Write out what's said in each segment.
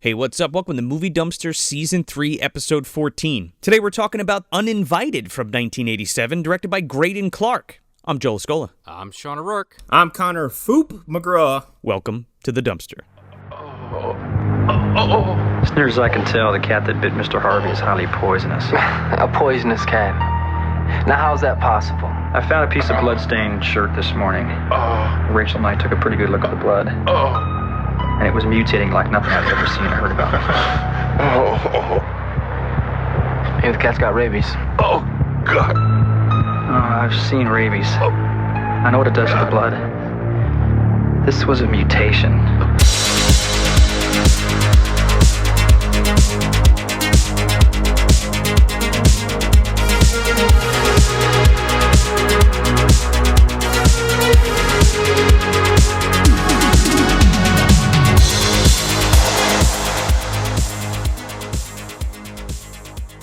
Hey, what's up? Welcome to Movie Dumpster Season 3, Episode 14. Today we're talking about Uninvited from 1987, directed by Greydon Clark. I'm Joel Scola. I'm Sean O'Rourke. I'm Connor FOOP McGraw. Welcome to the dumpster. As near as I can tell, the cat that bit Mr. Harvey is highly poisonous. A poisonous cat. Now, how's that possible? I found a piece of blood-stained shirt this morning. Rachel and I took a pretty good look at the blood. And it was mutating like nothing I've ever seen or heard about. Maybe the cat's got rabies. Oh, I've seen rabies. I know what it does to the blood. This was a mutation.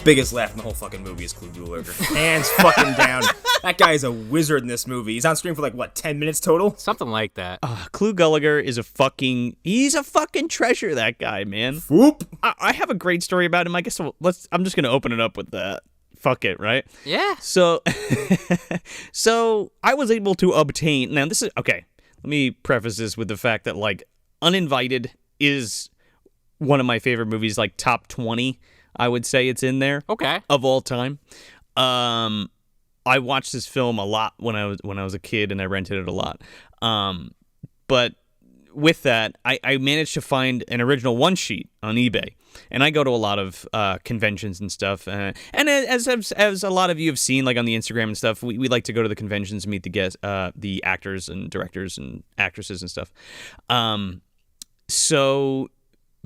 Biggest laugh in the whole fucking movie is Clue Gulager. Hands fucking down. That guy is a wizard in this movie. He's on screen for 10 minutes total? Something like that. Clue Gallagher is he's a fucking treasure, that guy, man. Whoop. I have a great story about him. I guess I'm just going to open it up with that. Fuck it, right? Yeah. So I was able to obtain, now this is, okay, let me preface this with the fact that, Uninvited is one of my favorite movies, top 20. I would say it's in there. Okay. Of all time. I watched this film a lot when I was a kid, and I rented it a lot. But with that, I managed to find an original one sheet on eBay, and I go to a lot of conventions and stuff. And as a lot of you have seen, on the Instagram and stuff, we like to go to the conventions and meet the actors and directors and actresses and stuff. So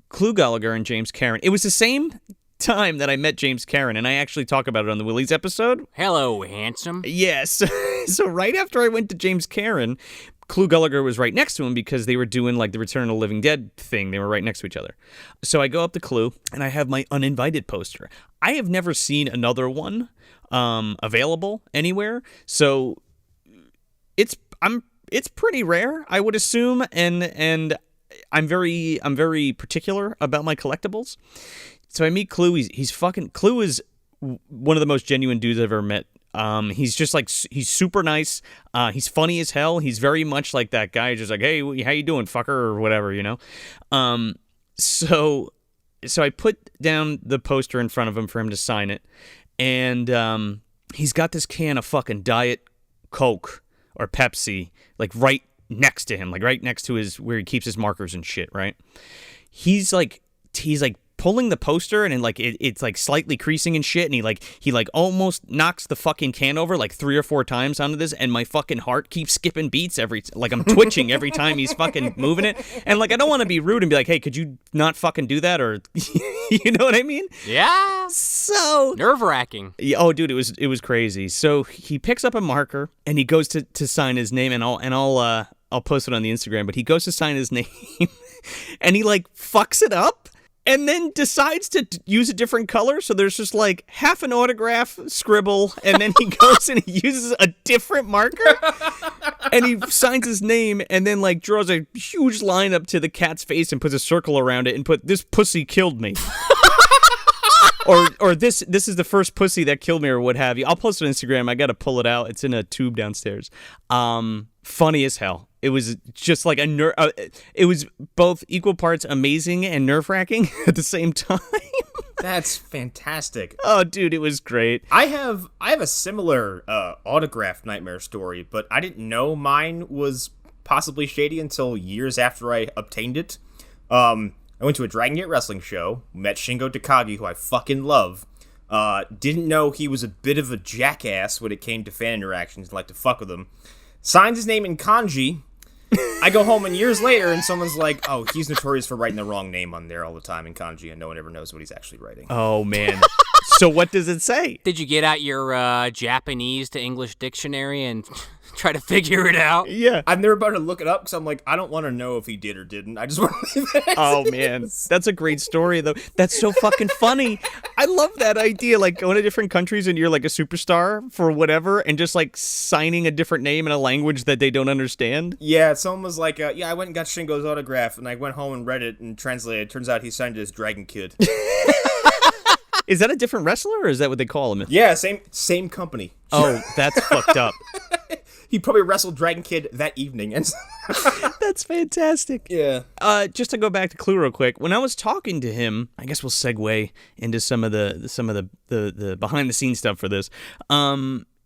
Clue Gallagher and James Karen. It was the same time that I met James Karen, and I actually talk about it on the Willies episode. Hello, handsome. Yes. So right after I went to James Karen, Clue Gallagher was right next to him because they were doing the Return of the Living Dead thing. They were right next to each other. So I go up to Clue, and I have my Uninvited poster. I have never seen another one available anywhere, so it's pretty rare, I would assume, and I'm very particular about my collectibles. So I meet Clue. Clue is one of the most genuine dudes I've ever met. He's just he's super nice. He's funny as hell. He's very much like that guy, just hey, how you doing, fucker, or whatever, So I put down the poster in front of him for him to sign it, and he's got this can of fucking Diet Coke or Pepsi, right next to him, right next to where he keeps his markers and shit, right? He's pulling the poster, and it's slightly creasing and shit, and he almost knocks the fucking can over 3 or 4 times onto this, and my fucking heart keeps skipping beats I'm twitching every time he's fucking moving it, and I don't want to be rude and be hey, could you not fucking do that, or you know what I mean? Yeah. So nerve-wracking. Oh, dude, it was crazy. So he picks up a marker and he goes to sign his name, and I'll post it on the Instagram, but he goes to sign his name and he fucks it up. And then decides to use a different color, so there's just half an autograph scribble, and then he goes and he uses a different marker, and he signs his name, and then draws a huge line up to the cat's face and puts a circle around it and put, "This pussy killed me." or this is the first pussy that killed me, or what have you. I'll post it on Instagram. I gotta pull it out. It's in a tube downstairs. Funny as hell. It was just it was both equal parts amazing and nerve-wracking at the same time. That's fantastic. Oh, dude, it was great. I have a similar autograph nightmare story, but I didn't know mine was possibly shady until years after I obtained it. I went to a Dragon Gate wrestling show, met Shingo Takagi, who I fucking love. Didn't know he was a bit of a jackass when it came to fan interactions and to fuck with him. Signs his name in kanji. I go home, and years later, and someone's like, "Oh, he's notorious for writing the wrong name on there all the time in kanji, and no one ever knows what he's actually writing." Oh, man. So what does it say? Did you get out your Japanese to English dictionary and try to figure it out? Yeah. I'm never about to look it up because I'm like, I don't want to know if he did or didn't. I just want to leave it. Oh, man. That's a great story, though. That's so fucking funny. I love that idea. Like, going to different countries and you're like a superstar for whatever and just like signing a different name in a language that they don't understand. Yeah, someone was like, yeah, I went and got Shingo's autograph, and I went home and read it and translated. Turns out he signed it as Dragon Kid. Is that a different wrestler, or is that what they call him? Yeah, same company. Oh, that's fucked up. He probably wrestled Dragon Kid that evening. And That's fantastic. yeah. Just to go back to Clue real quick, when I was talking to him, I guess we'll segue into some of the behind the scenes stuff for this.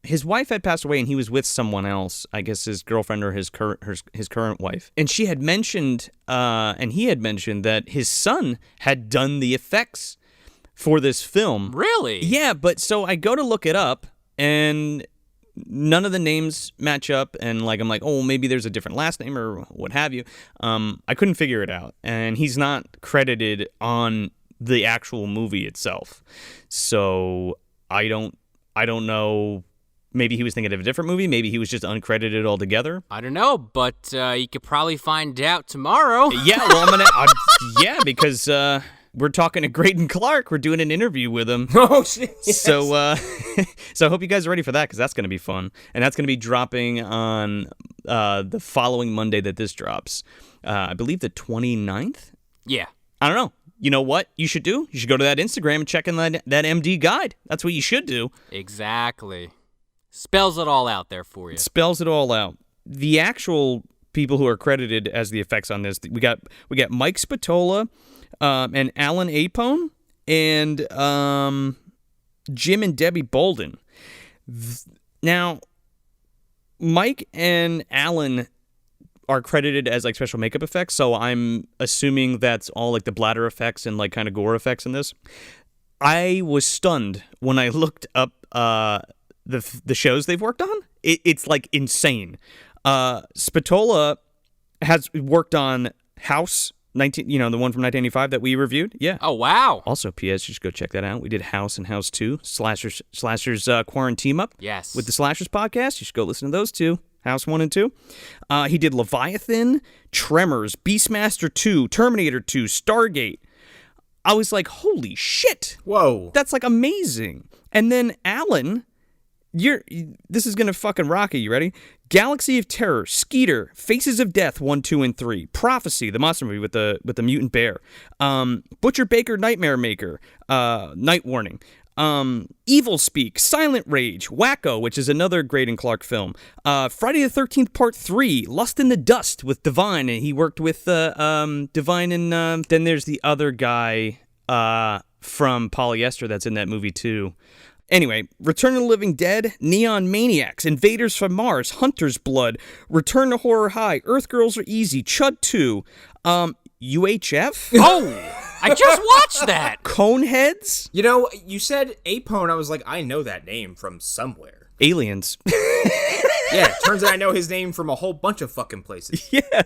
His wife had passed away, and he was with someone else. I guess his girlfriend or his current wife. And she had mentioned, and he had mentioned that his son had done the effects for this film. Really? Yeah, but so I go to look it up, and none of the names match up, and like I'm like, oh, maybe there's a different last name or what have you. I couldn't figure it out, and he's not credited on the actual movie itself. So I don't know. Maybe he was thinking of a different movie. Maybe he was just uncredited altogether. I don't know, but you could probably find out tomorrow. Yeah, well, yeah, because we're talking to Greydon Clark. We're doing an interview with him. Oh, shit. Yes. So I hope you guys are ready for that, because that's going to be fun. And that's going to be dropping on the following Monday that this drops. I believe the 29th? Yeah. I don't know. You know what you should do? You should go to that Instagram and check in that MD guide. That's what you should do. Exactly. Spells it all out there for you. It spells it all out. The actual people who are credited as the effects on this, we got Mike Spatola, and Alan Apone, and Jim and Debbie Bolden. Now, Mike and Alan are credited as like special makeup effects, so I'm assuming that's all like the bladder effects and like kind of gore effects in this. I was stunned when I looked up the shows they've worked on. It's like insane. Spatola has worked on House 19, the one from 1985 that we reviewed. Yeah. Oh, wow. Also, P.S. You should go check that out. We did House and House 2, Slashers Quarantine Up. Yes. With the Slashers podcast. You should go listen to those two, House 1 and 2. He did Leviathan, Tremors, Beastmaster 2, Terminator 2, Stargate. I was like, holy shit. Whoa. That's like amazing. And then Alan, this is going to fucking rock it. You ready? Galaxy of Terror, Skeeter, Faces of Death 1, 2, and 3, Prophecy, the monster movie with the mutant bear, Butcher Baker, Nightmare Maker, Night Warning, Evil Speak, Silent Rage, Wacko, which is another Greydon Clark film, Friday the 13th Part 3, Lust in the Dust with Divine, and he worked with Divine, and then there's the other guy from Polyester that's in that movie too. Anyway, Return of the Living Dead, Neon Maniacs, Invaders from Mars, Hunter's Blood, Return to Horror High, Earth Girls Are Easy, Chud 2, UHF? Oh, I just watched that. Coneheads? You said Apone. I was like, I know that name from somewhere. Aliens. Yeah, turns out I know his name from a whole bunch of fucking places. Yeah.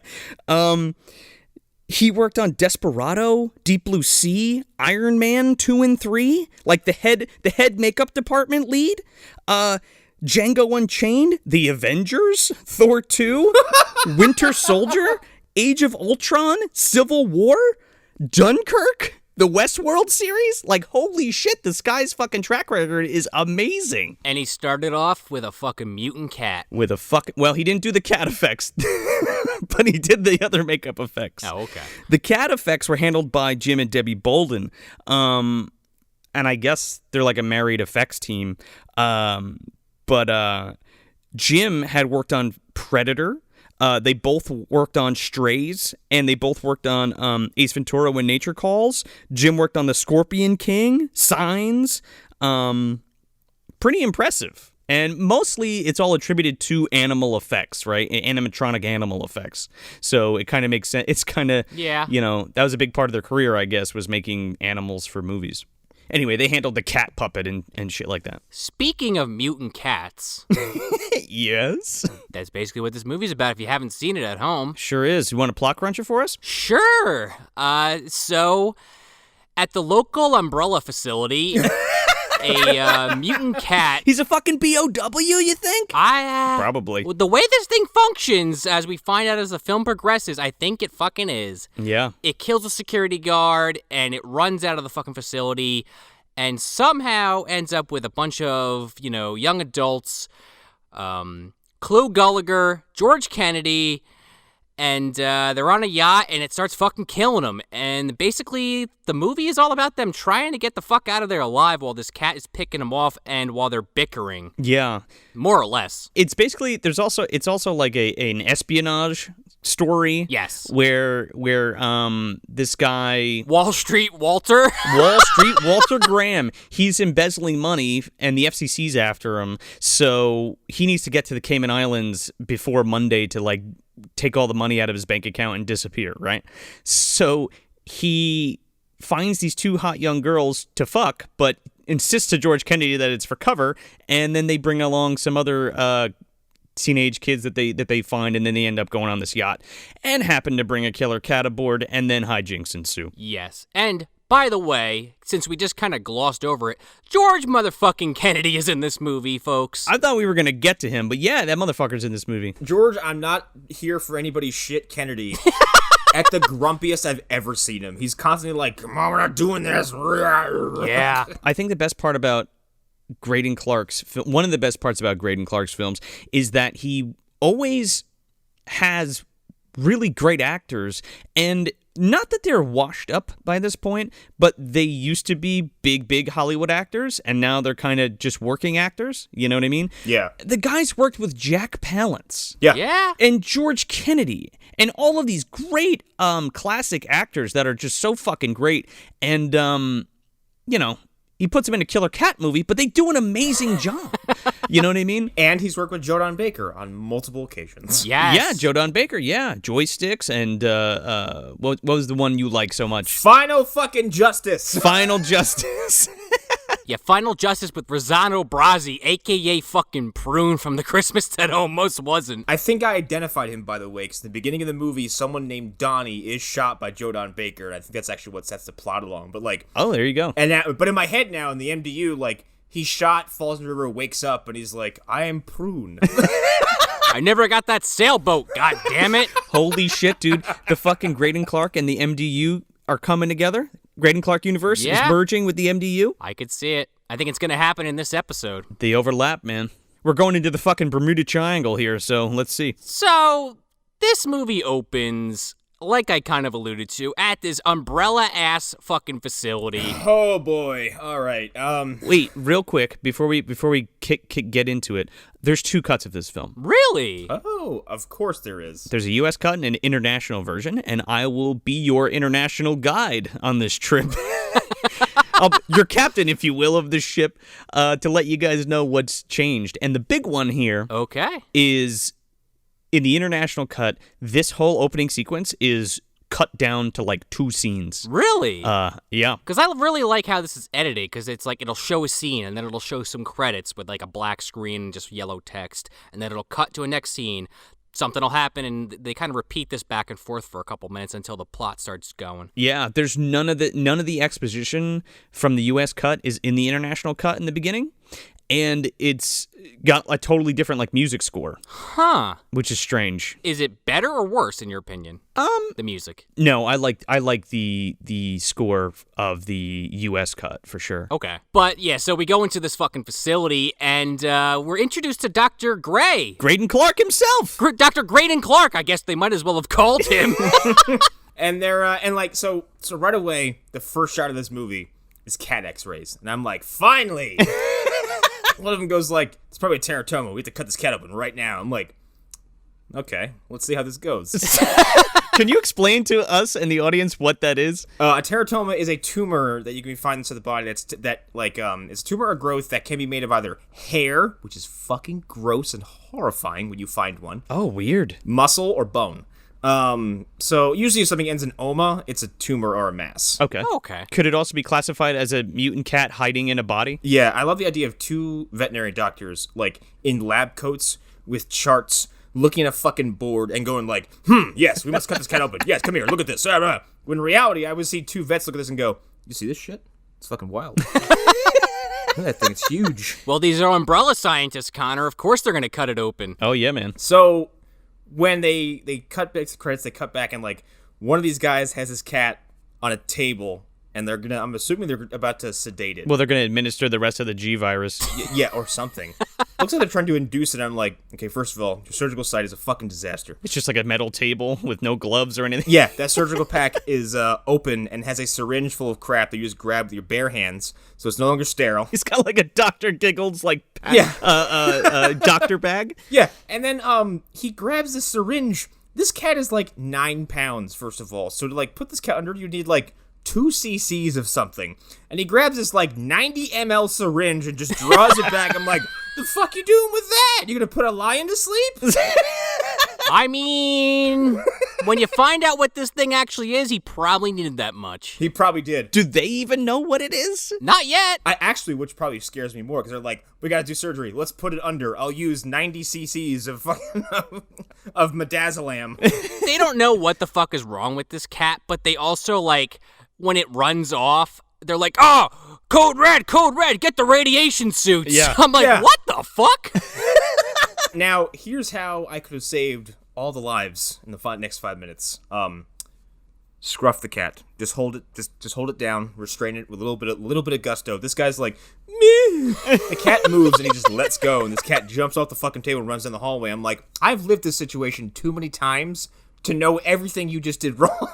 He worked on Desperado, Deep Blue Sea, Iron Man 2 and 3, like the head makeup department lead, Django Unchained, The Avengers, Thor 2, Winter Soldier, Age of Ultron, Civil War, Dunkirk, the Westworld series. Like, holy shit, this guy's fucking track record is amazing. And he started off with a fucking mutant cat. Well, he didn't do the cat effects, but he did the other makeup effects. Oh, okay. The cat effects were handled by Jim and Debbie Bolden. And I guess they're like a married effects team. But Jim had worked on Predator. They both worked on Strays, and they both worked on Ace Ventura: When Nature Calls. Jim worked on The Scorpion King, Signs. Pretty impressive. And mostly it's all attributed to animal effects, right? Animatronic animal effects. So it kind of makes sense. It's kind of, yeah. That was a big part of their career, I guess, was making animals for movies. Anyway, they handled the cat puppet and shit like that. Speaking of mutant cats. Yes? That's basically what this movie's about if you haven't seen it at home. Sure is. You want to plot crunch it for us? Sure. So, at the local umbrella facility... a mutant cat. He's a fucking BOW, you think? Probably. The way this thing functions, as we find out as the film progresses, I think it fucking is. Yeah. It kills a security guard, and it runs out of the fucking facility, and somehow ends up with a bunch of, young adults, Clu Gulager, George Kennedy, and they're on a yacht, and it starts fucking killing them. And basically, the movie is all about them trying to get the fuck out of there alive while this cat is picking them off and while they're bickering. Yeah. More or less. It's basically, it's also like an espionage story. Yes. Where this guy... Wall Street Walter Graham, he's embezzling money, and the FCC's after him, so he needs to get to the Cayman Islands before Monday to, take all the money out of his bank account and disappear, right? So he finds these two hot young girls to fuck, but insists to George Kennedy that it's for cover, and then they bring along some other teenage kids that they find, and then they end up going on this yacht and happen to bring a killer cat aboard, and then hijinks ensue. Yes. And by the way, since we just kind of glossed over it, George motherfucking Kennedy is in this movie, folks. I thought we were going to get to him, but yeah, that motherfucker's in this movie. George, I'm not here for anybody's shit. Kennedy, at the grumpiest I've ever seen him. He's constantly like, come on, we're not doing this. Yeah. I think the best part about Greydon Clark's one of the best parts about Greydon Clark's films is that he always has really great actors, and not that they're washed up by this point, but they used to be big Hollywood actors, and now they're kind of just working actors. You know what I mean? Yeah. The guy's worked with Jack Palance. Yeah. And George Kennedy, and all of these great classic actors that are just so fucking great, and he puts them in a killer cat movie, but they do an amazing job. You know what I mean? And he's worked with Jodan Baker on multiple occasions. Yes. Yeah, Jodan Baker, yeah. Joysticks, and what was the one you like so much? Final fucking Justice. Final Justice. Yeah, Final Justice with Rossano Brazzi, a.k.a. fucking Prune from The Christmas That Almost Wasn't. I think I identified him, by the way, because in the beginning of the movie, someone named Donnie is shot by Jodan Baker, and I think that's actually what sets the plot along. But oh, there you go. But in my head now, in the MDU, he's shot, falls in the river, wakes up, and he's like, I am Prune. I never got that sailboat, god damn it. Holy shit, dude. The fucking Greydon Clark and the MDU are coming together. Greydon Clark Universe is merging with the MDU. I could see it. I think it's going to happen in this episode. They overlap, man. We're going into the fucking Bermuda Triangle here, so let's see. So, this movie opens, like I kind of alluded to, at this umbrella-ass fucking facility. Oh, boy. All right. Wait, real quick, before we get into it, there's two cuts of this film. Really? Oh, of course there is. There's a U.S. cut and an international version, and I will be your international guide on this trip. Your captain, if you will, of this ship, to let you guys know what's changed. And the big one here is, in the international cut, this whole opening sequence is cut down to 2 scenes. Really? Yeah. Because I really like how this is edited, because it's it'll show a scene, and then it'll show some credits with a black screen and just yellow text, and then it'll cut to a next scene. Something will happen, and they kind of repeat this back and forth for a couple minutes until the plot starts going. Yeah, there's none of the exposition from the U.S. cut is in the international cut in the beginning, and it's got a totally different music score. Huh. Which is strange. Is it better or worse in your opinion? The music. No, I like the score of the US cut for sure. Okay. But yeah, so we go into this fucking facility, and we're introduced to Dr. Gray. Greydon Clark himself. Dr. Greydon Clark, I guess they might as well have called him. And they're so right away, the first shot of this movie is cat x-rays. And I'm like, finally! One of them goes it's probably a teratoma. We have to cut this cat open right now. I'm like, okay, let's see how this goes. Can you explain to us and the audience what that is? A teratoma is a tumor that you can find inside the body it's a tumor or growth that can be made of either hair, which is fucking gross and horrifying when you find one. Oh, weird. Muscle or bone. So usually if something ends in oma, it's a tumor or a mass. Okay. Oh, okay. Could it also be classified as a mutant cat hiding in a body? Yeah, I love the idea of 2 veterinary doctors, in lab coats with charts, looking at a fucking board and going yes, we must cut this cat open. Yes, come here, look at this. When in reality, I would see 2 vets look at this and go, you see this shit? It's fucking wild. That thing's huge. Well, these are umbrella scientists, Connor. Of course they're going to cut it open. Oh, yeah, man. So when they cut back the credits, they cut back and like one of these guys has his cat on a table and I'm assuming they're about to sedate it. Well, they're going to administer the rest of the G virus. Yeah, or something. Looks like they're trying to induce it. I'm like, okay, first of all, your surgical site is a fucking disaster. It's just like a metal table with no gloves or anything. Yeah, that surgical pack is open and has a syringe full of crap that you just grab with your bare hands, so it's no longer sterile. He's got like a Dr. Giggles doctor bag. Yeah, and then he grabs the syringe. This cat is like 9 pounds, first of all. So to like put this cat under, you need like 2 cc's of something. And he grabs this like 90 ml syringe and just draws it back. I'm like, the fuck you doing with that? You gonna put a lion to sleep? I mean, when you find out what this thing actually is, he probably needed that much. He probably did. Do they even know what it is? Not yet. Which probably scares me more, because they're like, we gotta do surgery. Let's put it under. I'll use 90 cc's of fucking of midazolam. They don't know what the fuck is wrong with this cat, but they also, like, when it runs off, they're like, oh, code red, get the radiation suits. Yeah. I'm like, Yeah. what the fuck? Now, here's how I could have saved all the lives in the next 5 minutes. Scruff the cat. Just hold it. Just hold it down. Restrain it with a little bit of gusto. This guy's like, meh. The cat moves and he just lets go, and this cat jumps off the fucking table and runs down the hallway. I'm like, I've lived this situation too many times to know everything you just did wrong.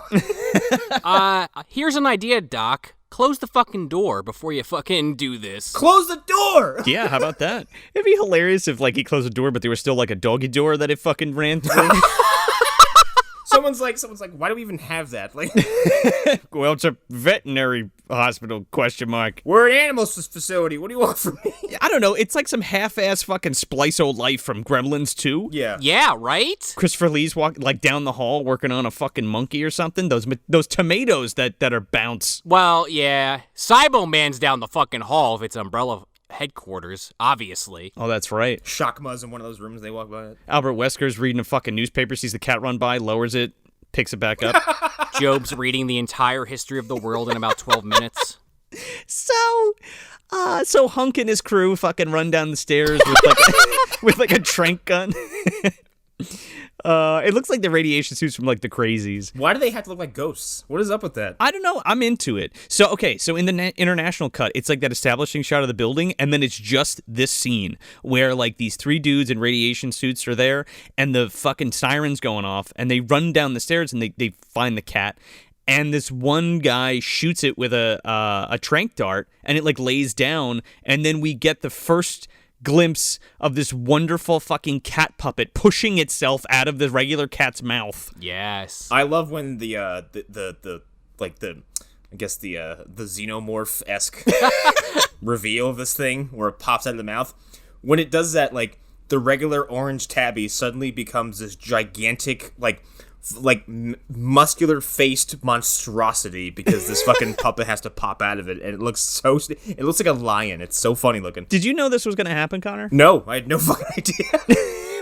Here's an idea, Doc. Close the fucking door before you fucking do this. Close the door. Yeah, how about that? It'd be hilarious if like he closed the door, but there was still like a doggy door that it fucking ran through. Someone's like, why do we even have that? Like, Well, it's a veterinary hospital, question mark. we're an animal facility. What do you want from me? I don't know. It's like some half-ass fucking Splice O' Life from Gremlins 2. Yeah. Yeah, right? Christopher Lee's like down the hall working on a fucking monkey or something. Those tomatoes that are bounce. Well, yeah. Cybo Man's down the fucking hall if it's Umbrella headquarters, obviously. Oh, that's right. Shockma's in one of those rooms. They walk by it. Albert Wesker's reading a fucking newspaper, sees the cat run by, lowers it, picks it back up. Job's reading the entire history of the world in about 12 minutes. So Hunk and his crew fucking run down the stairs with like a trank gun. It looks like the radiation suits from like the Crazies. Why do they have to look like ghosts? What is up with that? I don't know. I'm into it. So in the international cut, it's like that establishing shot of the building, and then it's just this scene where like these 3 dudes in radiation suits are there, and the fucking siren's going off, and they run down the stairs and they find the cat. And this one guy shoots it with a trank dart, and it like lays down, and then we get the first glimpse of this wonderful fucking cat puppet pushing itself out of the regular cat's mouth. Yes. I love when the xenomorph-esque reveal of this thing where it pops out of the mouth. When it does that, like, the regular orange tabby suddenly becomes this gigantic, muscular-faced monstrosity because this fucking puppet has to pop out of it, and it looks like a lion. It's so funny looking. Did you know this was going to happen, Connor? No, I had no fucking idea.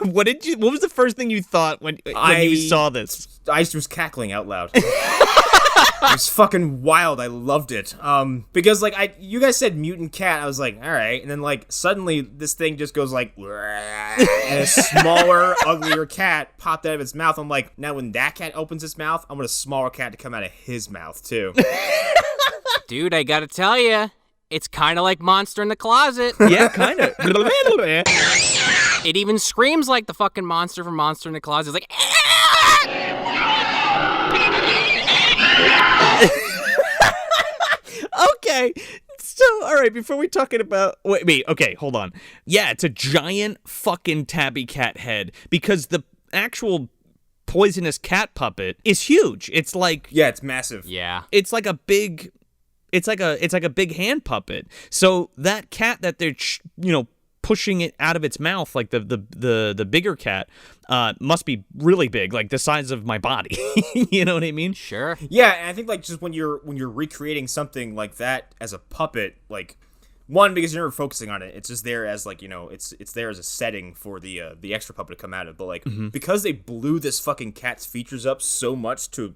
What was the first thing you thought when you saw this? I was cackling out loud. It was fucking wild. I loved it. Because you guys said mutant cat. I was like, all right. And then suddenly this thing just goes like, and a smaller, uglier cat popped out of its mouth. I'm like, now when that cat opens its mouth, I want a smaller cat to come out of his mouth too. Dude, I gotta tell you, it's kind of like Monster in the Closet. Yeah, kind of. It even screams like the fucking monster from Monster in the Closet. It's like, Okay, so, all right, before we talking about... Wait, okay, hold on. Yeah, it's a giant fucking tabby cat head, because the actual poisonous cat puppet is huge. It's like... Yeah, it's massive. yeah. It's like a big... It's like a big hand puppet. So that cat that they're, pushing it out of its mouth, like the bigger cat, must be really big, like the size of my body. You know what I mean? Sure. Yeah, and I think just when you're recreating something like that as a puppet, one, because you're never focusing on it, it's just there as it's there as a setting for the extra puppet to come out of. But because they blew this fucking cat's features up so much to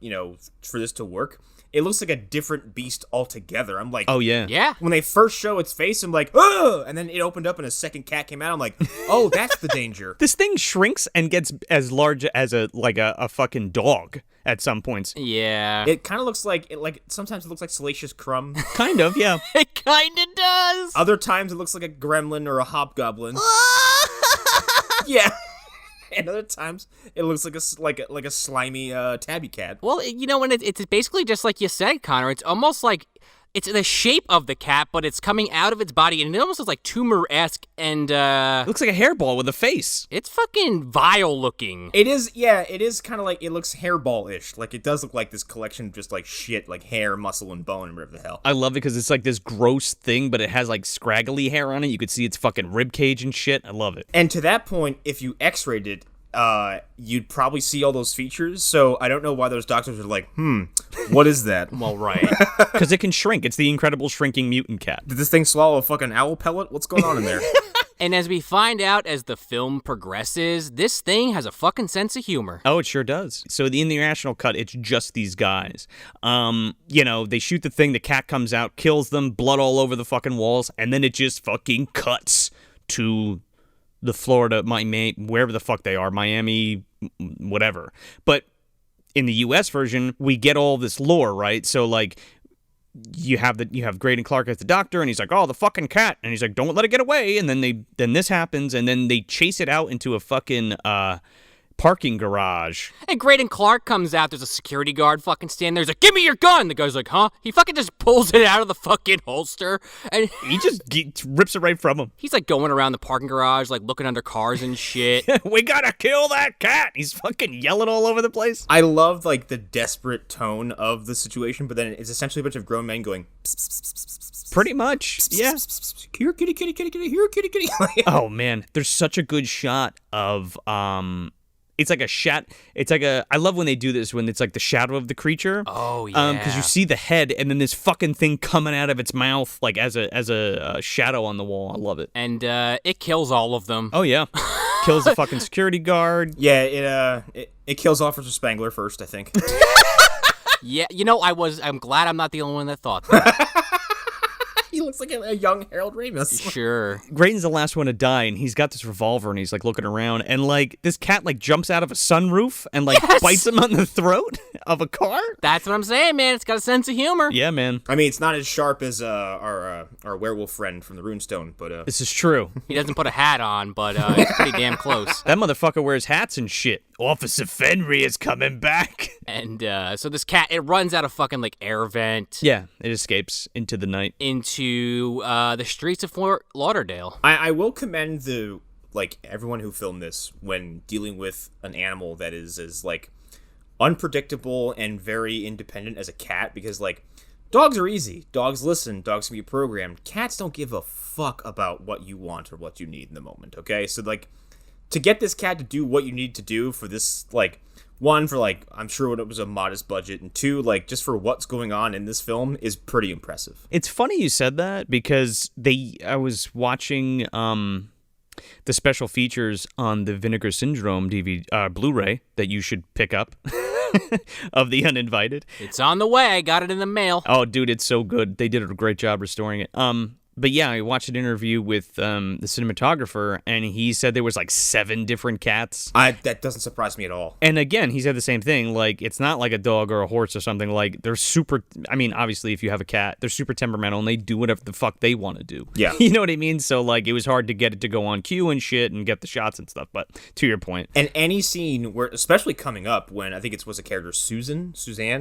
for this to work, it looks like a different beast altogether. I'm like, Oh, yeah. Yeah. when they first show its face, I'm like, oh, and then it opened up and a second cat came out. I'm like, oh, that's the danger. This thing shrinks and gets as large as a fucking dog at some points. Yeah. It kind of looks like sometimes it looks like Salacious Crumb. Kind of, yeah. It kind of does. Other times it looks like a gremlin or a hobgoblin. Yeah. And other times it looks like a slimy tabby cat. Well, you know, when it's basically just like you said, Connor. It's almost like it's the shape of the cat, but it's coming out of its body, and it almost looks like tumor-esque, and It looks like a hairball with a face. it's fucking vile looking. It is, yeah, it is kind of like, it looks hairball-ish. Like, it does look like this collection of just, like, shit, like hair, muscle, and bone, and whatever the hell. I love it because it's like this gross thing, but it has like scraggly hair on it. You could see its fucking rib cage and shit. I love it. And to that point, if you x-rayed it, you'd probably see all those features, so I don't know why those doctors are like, what is that? Well, right. Because it can shrink. It's the incredible shrinking mutant cat. Did this thing swallow a fucking owl pellet? What's going on in there? And as we find out as the film progresses, this thing has a fucking sense of humor. Oh, it sure does. So in the international cut, it's just these guys. They shoot the thing, the cat comes out, kills them, blood all over the fucking walls, and then it just fucking cuts to the Florida, Miami, wherever the fuck they are, Miami, whatever. But in the U.S. version, we get all this lore, right? So like, you have Greydon Clark as the doctor, and he's like, oh, the fucking cat, and he's like, don't let it get away, and then this happens, and then they chase it out into a fucking parking garage. And Greydon Clark comes out, there's a security guard fucking standing there, he's like, give me your gun! The guy's like, huh? He fucking just pulls it out of the fucking holster, and He just rips it right from him. he's like going around the parking garage, like looking under cars and shit. We gotta kill that cat. He's fucking yelling all over the place. I love, like, the desperate tone of the situation, but then it's essentially a bunch of grown men going, Pretty much, yeah. here, kitty, kitty, kitty, kitty, here, kitty, kitty. Oh man, there's such a good shot of It's like a shat. It's like I love when they do this when it's like the shadow of the creature. Oh yeah. Because you see the head and then this fucking thing coming out of its mouth like as a shadow on the wall. I love it. And it kills all of them. Oh yeah, kills the fucking security guard. Yeah, it kills Officer Spangler first, I think. Yeah, you know, I'm glad I'm not the only one that thought that. He looks like a young Harold Ramis. Sure. Graydon's the last one to die, and he's got this revolver, and he's like looking around, and like this cat like jumps out of a sunroof and like bites him on the throat of a car. That's what I'm saying, man. It's got a sense of humor. Yeah, man, I mean, it's not as sharp as our werewolf friend from the Runestone, but this is true. He doesn't put a hat on, but it's pretty damn close. That motherfucker wears hats and shit. Officer Fenry is coming back. And so this cat, it runs out of fucking like air vent Yeah, it escapes into the night. into the streets of Fort Lauderdale. I will commend everyone who filmed this when dealing with an animal that is as like unpredictable and very independent as a cat, because like dogs are easy. Dogs listen. Dogs can be programmed. Cats don't give a fuck about what you want or what you need in the moment. Okay, so like to get this cat to do what you need to do for this, like, one, for like I'm sure it was a modest budget, and two, like just for what's going on in this film is pretty impressive. It's funny you said that because I was watching the special features on the Vinegar Syndrome DVD Blu-ray that you should pick up of The Uninvited. It's on the way. I got it in the mail. Oh, dude, it's so good. They did a great job restoring it. But yeah, I watched an interview with the cinematographer, and he said there was like 7 different cats. That doesn't surprise me at all. And again, he said the same thing. Like, it's not like a dog or a horse or something. Like, they're super. I mean, obviously, if you have a cat, they're super temperamental, and they do whatever the fuck they want to do. Yeah. You know what I mean? So, like, it was hard to get it to go on cue and shit and get the shots and stuff. But to your point, And any scene where, especially coming up when I think it was a character Suzanne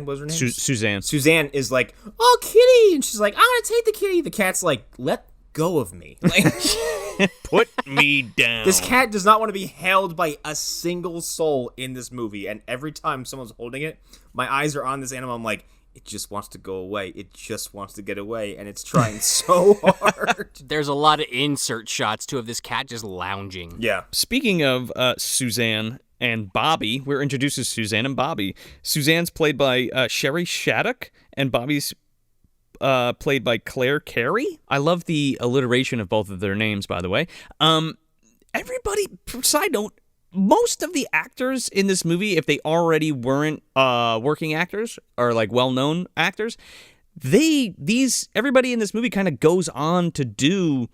was her name. Suzanne. Suzanne is like, oh, kitty, and she's like, I'm gonna take the kitty. The cat's like, let go of me. Like, Put me down. this cat does not want to be held by a single soul in this movie, and every time someone's holding it, my eyes are on this animal. I'm like, it just wants to go away. It just wants to get away, and it's trying so hard. There's a lot of insert shots too of this cat just lounging. Yeah. Speaking of Suzanne and Bobby, we're introduced as Suzanne and Bobby. Suzanne's played by Sherry Shattuck, and Bobby's played by Claire Carey. I love the alliteration of both of their names, by the way. Everybody, side note, most of the actors in this movie, if they already weren't working actors or like well-known actors, everybody in this movie kind of goes on to do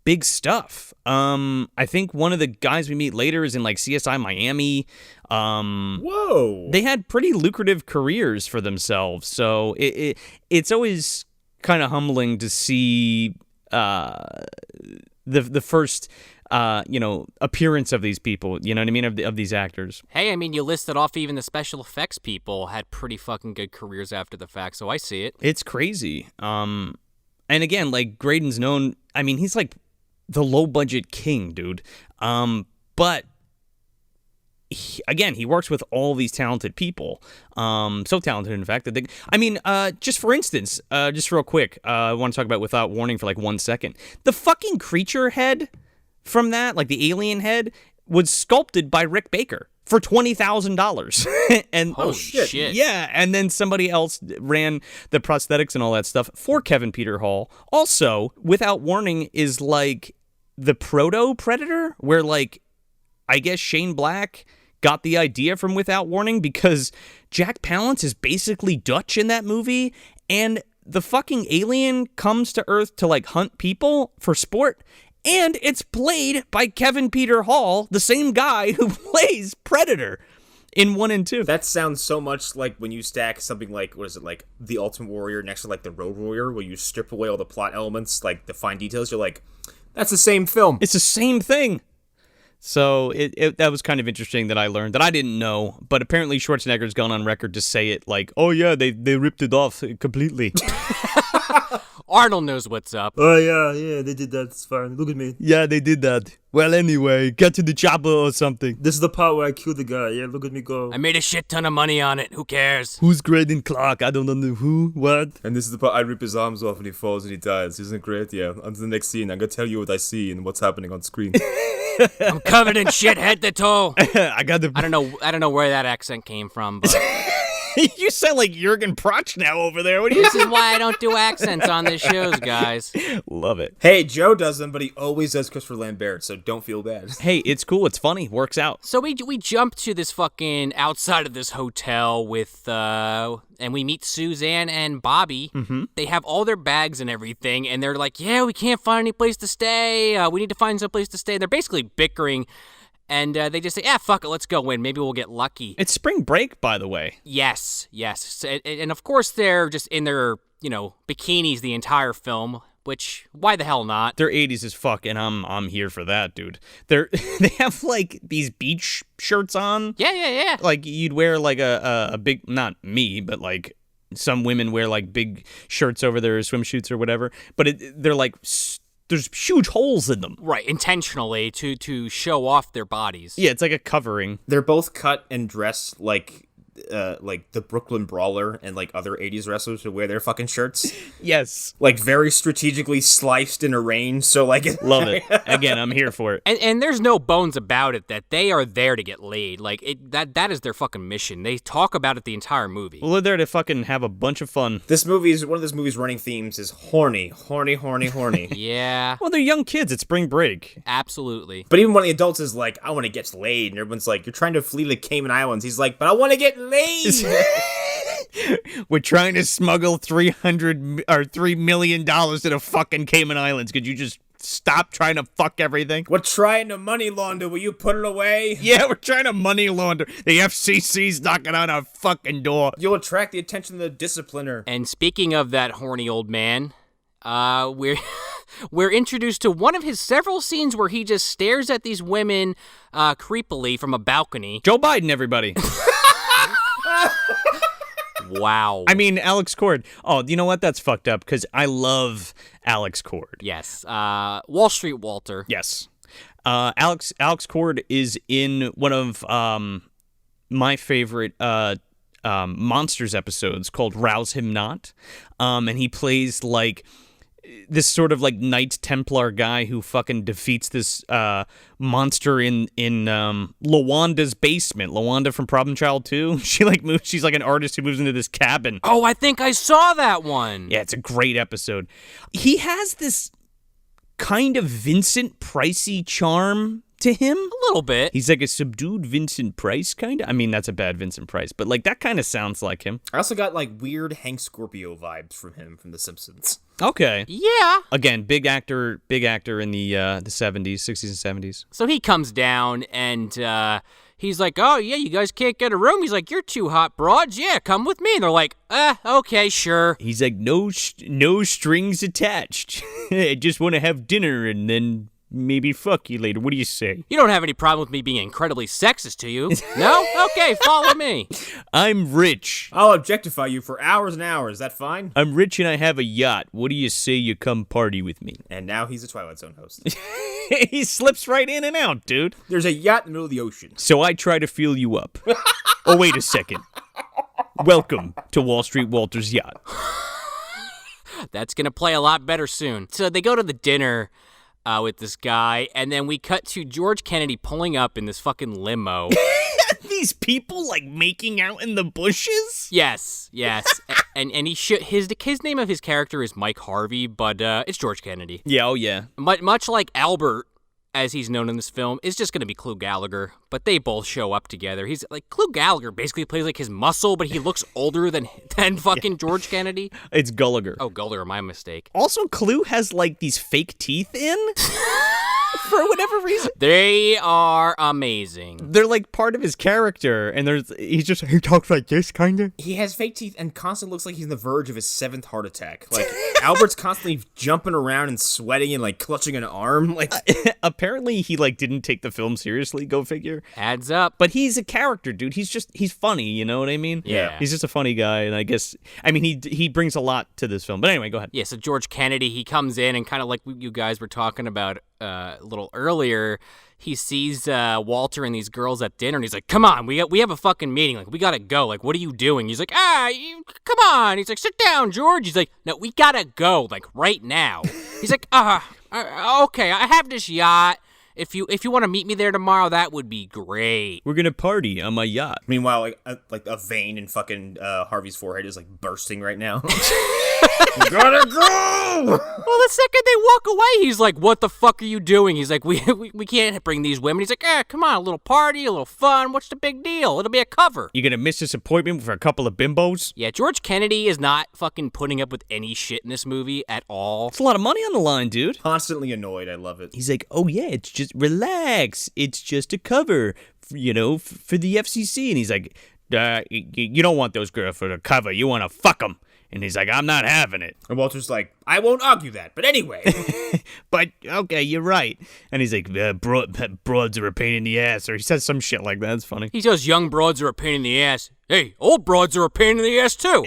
big stuff. I think one of the guys we meet later is in like CSI Miami. Whoa. They had pretty lucrative careers for themselves, so it's always kind of humbling to see the first appearance of these people, you know what I mean, of these actors. Hey, I mean, you listed off even the special effects people had pretty fucking good careers after the fact, so I see it. It's crazy. And again, like, Greydon's known, I mean, he's like the low-budget king, dude. But he works with all these talented people. So talented, in fact, that just for instance, just real quick, I want to talk about Without Warning for like 1 second. The fucking creature head from that, like the alien head, was sculpted by Rick Baker for $20,000. And Holy shit. Yeah, and then somebody else ran the prosthetics and all that stuff for Kevin Peter Hall. Also, Without Warning is like the proto-Predator, where like, I guess Shane Black got the idea from Without Warning because Jack Palance is basically Dutch in that movie, and the fucking alien comes to Earth to like hunt people for sport, and it's played by Kevin Peter Hall, the same guy who plays Predator in 1 and 2. That sounds so much like when you stack something like, what is it, like The Ultimate Warrior next to like The Road Warrior, where you strip away all the plot elements, like the fine details, you're like, that's the same film. It's the same thing. So that was kind of interesting that I learned that I didn't know, but apparently Schwarzenegger's gone on record to say it like, oh yeah, they ripped it off completely. Arnold knows what's up. Oh, yeah, they did that. It's fine. Look at me. Yeah, they did that. Well, anyway, get to the chopper or something. This is the part where I killed the guy. Yeah, look at me go. I made a shit ton of money on it. Who cares? Who's Greydon Clark? I don't know who, what? And this is the part I rip his arms off and he falls and he dies. Isn't it great? Yeah. On to the next scene. I'm going to tell you what I see and what's happening on screen. I'm covered in shit head to toe. I don't know where that accent came from, but you sound like Jurgen Prochnow over there. What do you this is why I don't do accents on this shows, guys. Love it. Hey, Joe does them, but he always does Christopher Lambert, so don't feel bad. Hey, it's cool. It's funny. Works out. So we jump to this fucking outside of this hotel with and we meet Suzanne and Bobby. Mm-hmm. They have all their bags and everything, and they're like, yeah, we can't find any place to stay. We need to find some place to stay. They're basically bickering. And they just say, fuck it, let's go in. Maybe we'll get lucky. It's spring break, by the way. Yes. And of course, they're just in their, bikinis the entire film, which, why the hell not? They're 80s as fuck, and I'm here for that, dude. They have, like, these beach shirts on. Yeah. Like, you'd wear, like, a big, not me, but, like, some women wear, like, big shirts over their swimsuits or whatever. But they're, like, there's huge holes in them. Right, intentionally to show off their bodies. Yeah, it's like a covering. They're both cut and dressed like the Brooklyn Brawler and like other 80s wrestlers who wear their fucking shirts. Yes. Like very strategically sliced and arranged, so like... Love it. Again, I'm here for it. And there's no bones about it that they are there to get laid. Like, that is their fucking mission. They talk about it the entire movie. Well, they're there to fucking have a bunch of fun. One of this movie's running themes is horny. Yeah. Well, they're young kids. It's spring break. Absolutely. But even when the adults is like, I want to get laid, and everyone's like, you're trying to flee the Cayman Islands. He's like, but I want to get laid. We're trying to smuggle $3 million to the fucking Cayman Islands. Could you just stop trying to fuck everything? We're trying to money launder. Will you put it away? Yeah, we're trying to money launder. The FCC's knocking on our fucking door. You'll attract the attention of the discipliner. And speaking of that horny old man, we're introduced to one of his several scenes where he just stares at these women creepily from a balcony. Joe Biden, everybody. Wow. I mean, Alex Cord. Oh, you know what? That's fucked up because I love Alex Cord. Yes. Wall Street Walter. Yes. Alex Cord is in one of my favorite Monsters episodes called Rouse Him Not. And he plays like this sort of like Knights Templar guy who fucking defeats this monster in Lawanda's basement. Lawanda from Problem Child 2. She's like an artist who moves into this cabin. Oh, I think I saw that one. Yeah, it's a great episode. He has this kind of Vincent Pricey charm to him. A little bit. He's like a subdued Vincent Price, kind of. I mean, that's a bad Vincent Price, but like that kind of sounds like him. I also got like weird Hank Scorpio vibes from him from The Simpsons. Okay. Yeah. Again, big actor in the 70s, 60s, and 70s. So he comes down and he's like, oh, yeah, you guys can't get a room. He's like, you're two hot broads. Yeah, come with me. And they're like, okay, sure. He's like, no strings attached. I just want to have dinner and then maybe fuck you later. What do you say? You don't have any problem with me being incredibly sexist, do you? No? Okay, follow me. I'm rich. I'll objectify you for hours and hours. Is that fine? I'm rich and I have a yacht. What do you say you come party with me? And now he's a Twilight Zone host. He slips right in and out, dude. There's a yacht in the middle of the ocean. So I try to feel you up. Oh, wait a second. Welcome to Wall Street Walter's yacht. That's going to play a lot better soon. So they go to the dinner with this guy, and then we cut to George Kennedy pulling up in this fucking limo. These people, like, making out in the bushes? Yes. and he his name of his character is Mike Harvey, but it's George Kennedy. Yeah, oh yeah. Much like Albert, as he's known in this film, is just going to be Clu Gallagher, but they both show up together. He's like, Clu Gallagher basically plays like his muscle, but he looks older than fucking George Kennedy. It's Gallagher. Oh, Gallagher, my mistake. Also, Clu has, like, these fake teeth in. For whatever reason. They are amazing. They're like part of his character, and he talks like this, kind of. He has fake teeth and constantly looks like he's on the verge of his 7th heart attack. Like, Albert's constantly jumping around and sweating and, like, clutching an arm. Like, apparently he, like, didn't take the film seriously, go figure. Adds up. But he's a character, dude. He's funny, you know what I mean? Yeah. He's just a funny guy, and I mean, he brings a lot to this film. But anyway, go ahead. Yeah, so George Kennedy, he comes in and kind of like you guys were talking about a little earlier, he sees Walter and these girls at dinner, and he's like, come on, we have a fucking meeting, like, we gotta go, like, what are you doing? He's like, come on. He's like, sit down, George. He's like, no, we gotta go, like, right now. He's like, okay, I have this yacht. If you want to meet me there tomorrow, that would be great. We're gonna party on my yacht. Meanwhile, like a vein in fucking Harvey's forehead is, like, bursting right now. We gotta go! Well, the second they walk away, he's like, what the fuck are you doing? He's like, we can't bring these women. He's like, come on, a little party, a little fun. What's the big deal? It'll be a cover. You gonna miss this appointment for a couple of bimbos? Yeah, George Kennedy is not fucking putting up with any shit in this movie at all. It's a lot of money on the line, dude. Constantly annoyed. I love it. He's like, oh yeah, it's just, relax. It's just a cover, for the FCC. And he's like, you don't want those girls for the cover. You want to fuck them. And he's like, I'm not having it. And Walter's like, I won't argue that, but anyway. But, okay, you're right. And he's like, broads are a pain in the ass. Or he says some shit like that. It's funny. He says young broads are a pain in the ass. Hey, old broads are a pain in the ass, too.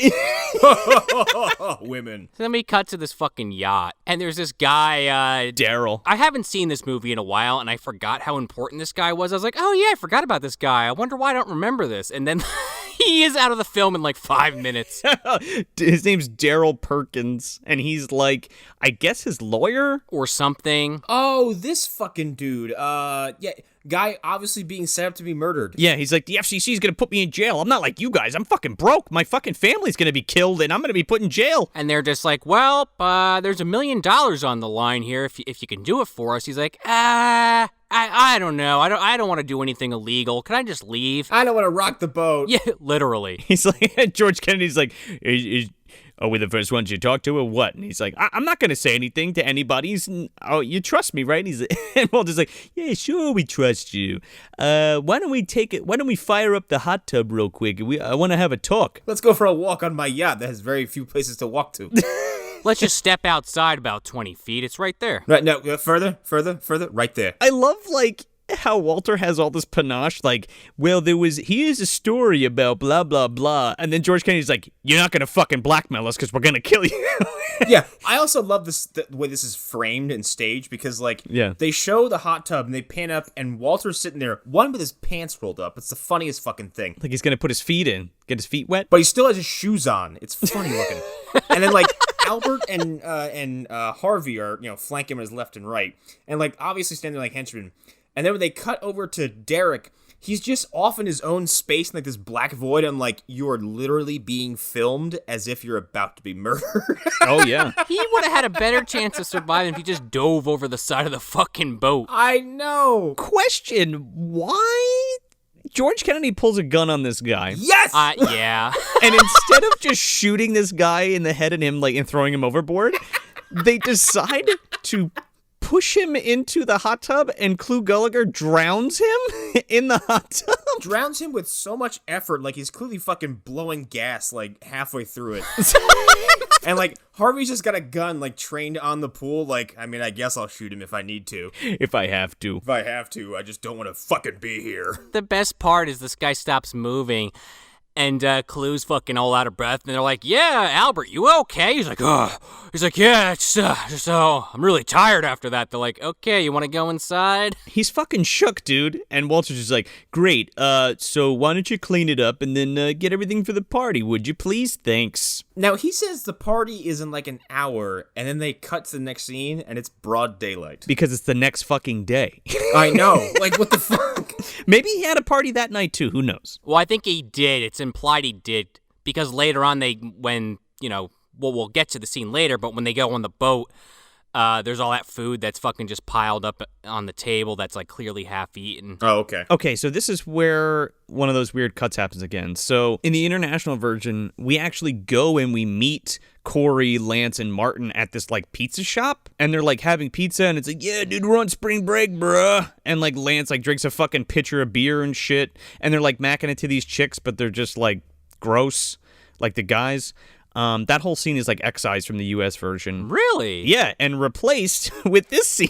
Women. So then we cut to this fucking yacht. And there's this guy, Daryl. I haven't seen this movie in a while, and I forgot how important this guy was. I was like, oh, yeah, I forgot about this guy. I wonder why I don't remember this. And then he is out of the film in like 5 minutes. His name's Daryl Perkins, and he's like, I guess his lawyer? Or something. Oh, this fucking dude. Yeah, guy obviously being set up to be murdered. Yeah, he's like, the FCC's gonna put me in jail. I'm not like you guys. I'm fucking broke. My fucking family's gonna be killed, and I'm gonna be put in jail. And they're just like, well, there's $1 million on the line here if you can do it for us. He's like, I don't know. I don't want to do anything illegal. Can I just leave? I don't want to rock the boat. Yeah, literally. He's like, George Kennedy's like, are we the first ones you talk to or what? And he's like, I'm not going to say anything to anybody. You trust me, right? And Walter's like, yeah, sure, we trust you. Why don't we fire up the hot tub real quick? I want to have a talk. Let's go for a walk on my yacht that has very few places to walk to. Let's just step outside about 20 feet. It's right there. Right, no, further, right there. I love, like, how Walter has all this panache, like, well, here's a story about blah, blah, blah. And then George Kennedy's like, you're not going to fucking blackmail us because we're going to kill you. Yeah, I also love the way this is framed and staged because, like, they show the hot tub and they pan up and Walter's sitting there, one with his pants rolled up. It's the funniest fucking thing. Like he's going to put his feet in, get his feet wet. But he still has his shoes on. It's funny looking. And then, like, Albert and Harvey are, flanking him his left and right. And, like, obviously standing like henchmen. And then when they cut over to Derek, He's just off in his own space in like this black void, and like you're literally being filmed as if you're about to be murdered. Oh, yeah. He would have had a better chance of surviving if he just dove over the side of the fucking boat. I know. Question, why George Kennedy pulls a gun on this guy? Yes. Yeah. And instead of just shooting this guy in the head and throwing him overboard, they decide to push him into the hot tub, and Clu Gulager drowns him in the hot tub. Drowns him with so much effort, like he's clearly fucking blowing gas like halfway through it. And like Harvey's just got a gun like trained on the pool. Like, I mean, I guess I'll shoot him if I need to. If I have to. If I have to, I just don't want to fucking be here. The best part is this guy stops moving, and Clu's fucking all out of breath, and they're like, "Yeah, Albert, you okay?" He's like, "Oh," he's like, "Yeah, it's just I'm really tired after that." They're like, "Okay, you want to go inside?" He's fucking shook, dude. And Walter's just like, "Great. So why don't you clean it up and then get everything for the party, would you please? Thanks." Now, he says the party is in like an hour, and then they cut to the next scene, and it's broad daylight. Because it's the next fucking day. I know. Like, what the fuck? Maybe he had a party that night too. Who knows? Well, I think he did. It's implied he did, because later on we'll get to the scene later, but when they go on the boat, there's all that food that's fucking just piled up on the table that's like clearly half eaten. Oh, okay. Okay, so this is where one of those weird cuts happens again. So in the international version, we actually go and we meet Corey, Lance, and Martin at this like pizza shop, and they're like having pizza, and it's like, "Yeah, dude, we're on spring break, bruh." And like Lance like drinks a fucking pitcher of beer and shit, and they're like macking it to these chicks, but they're just like gross, like the guys. That whole scene is like excised from the U.S. version. Really? Yeah, and replaced with this scene.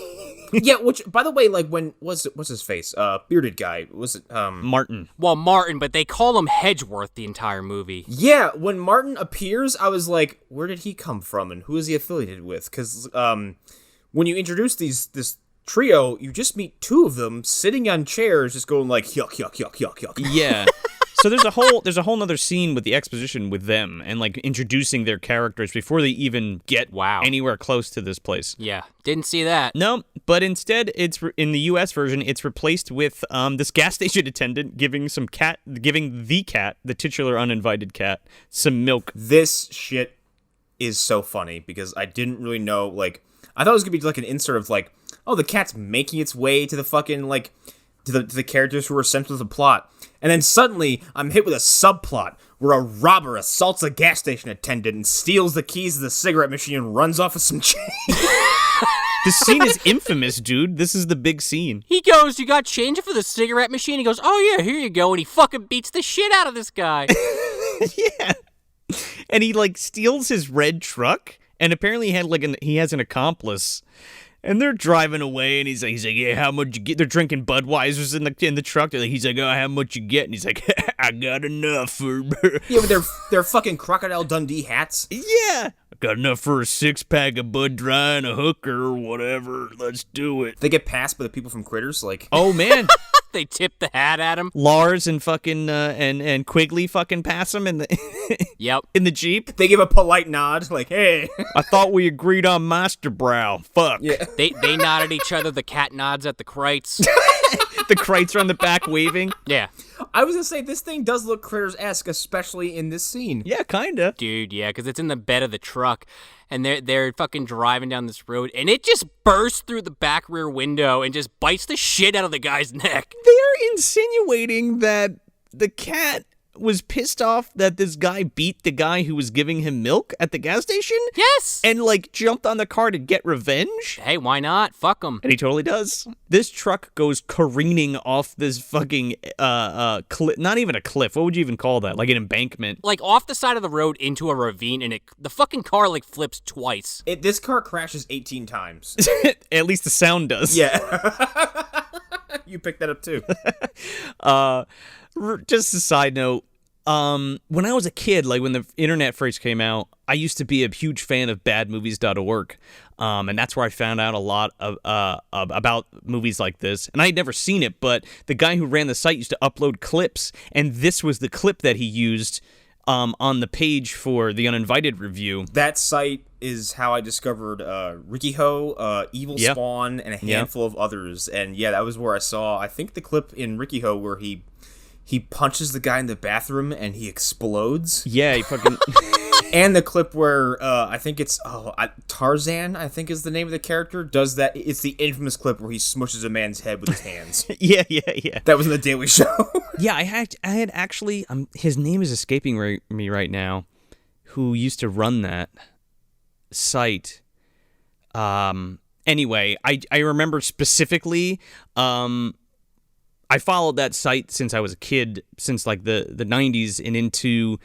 Yeah, which, by the way, like, what's his face? Bearded guy. Was it, Martin. Well, Martin, but they call him Hedgeworth the entire movie. Yeah, when Martin appears, I was like, where did he come from, and who is he affiliated with? Because, when you introduce this trio, you just meet two of them sitting on chairs, just going like, yuck, yuck, yuck, yuck, yuck. Yeah. So there's a whole nother scene with the exposition with them and like introducing their characters before they even get anywhere close to this place. Yeah, didn't see that. No, but instead it's in the U.S. version. It's replaced with this gas station attendant giving the cat, the titular uninvited cat, some milk. This shit is so funny because I didn't really know. Like, I thought it was gonna be like an insert of like, oh, the cat's making its way to the fucking like to the characters who are central to the plot. And then suddenly, I'm hit with a subplot where a robber assaults a gas station attendant and steals the keys to the cigarette machine and runs off with some change. This scene is infamous, dude. This is the big scene. He goes, "You got change for the cigarette machine?" He goes, "Oh yeah, here you go." And he fucking beats the shit out of this guy. Yeah. And he like steals his red truck, and apparently he has an accomplice. And they're driving away, and he's like, "Yeah, how much you get?" They're drinking Budweisers in the truck. He's like, "Oh, how much you get?" And he's like, "I got enough for." Yeah, but they're fucking Crocodile Dundee hats. Yeah, I got enough for a 6-pack of Bud Dry and a hooker or whatever. Let's do it. They get passed by the people from Critters, like. Oh man. They tip the hat at him. Lars and fucking and Quigley fucking pass him in the Yep. in the Jeep. They give a polite nod, like, "Hey." I thought we agreed on Masterbrow. Fuck. Yeah. They nod at each other. The cat nods at the Kreitz. The Kreitz are on the back waving. Yeah. I was gonna say, this thing does look Critters-esque, especially in this scene. Yeah, kinda. Dude, yeah, because it's in the bed of the truck, and they're fucking driving down this road, and it just bursts through the back rear window and just bites the shit out of the guy's neck. They're insinuating that the cat was pissed off that this guy beat the guy who was giving him milk at the gas station. Yes. And like jumped on the car to get revenge. Hey, why not? Fuck him. And he totally does. This truck goes careening off this fucking cliff. Not even a cliff. What would you even call that? Like an embankment. Like off the side of the road into a ravine, and the fucking car like flips twice. This car crashes 18 times. At least the sound does. Yeah. You picked that up too. Just a side note, when I was a kid, like when the internet first came out, I used to be a huge fan of badmovies.org, and that's where I found out a lot of about movies like this. And I had never seen it, but the guy who ran the site used to upload clips, and this was the clip that he used on the page for the Uninvited review. That site is how I discovered Ricky Ho, Evil Yep. Spawn, and a handful of others. And yeah, that was where I saw, I think, the clip in Ricky Ho where he punches the guy in the bathroom and he explodes. Yeah, he fucking... And the clip where I think it's Tarzan, I think is the name of the character, does that. It's the infamous clip where he smushes a man's head with his hands. yeah. That was in the Daily Show. Yeah, I had actually... his name is escaping me right now, who used to run that site. Anyway, I remember specifically... I followed that site since I was a kid, since like the 90s and into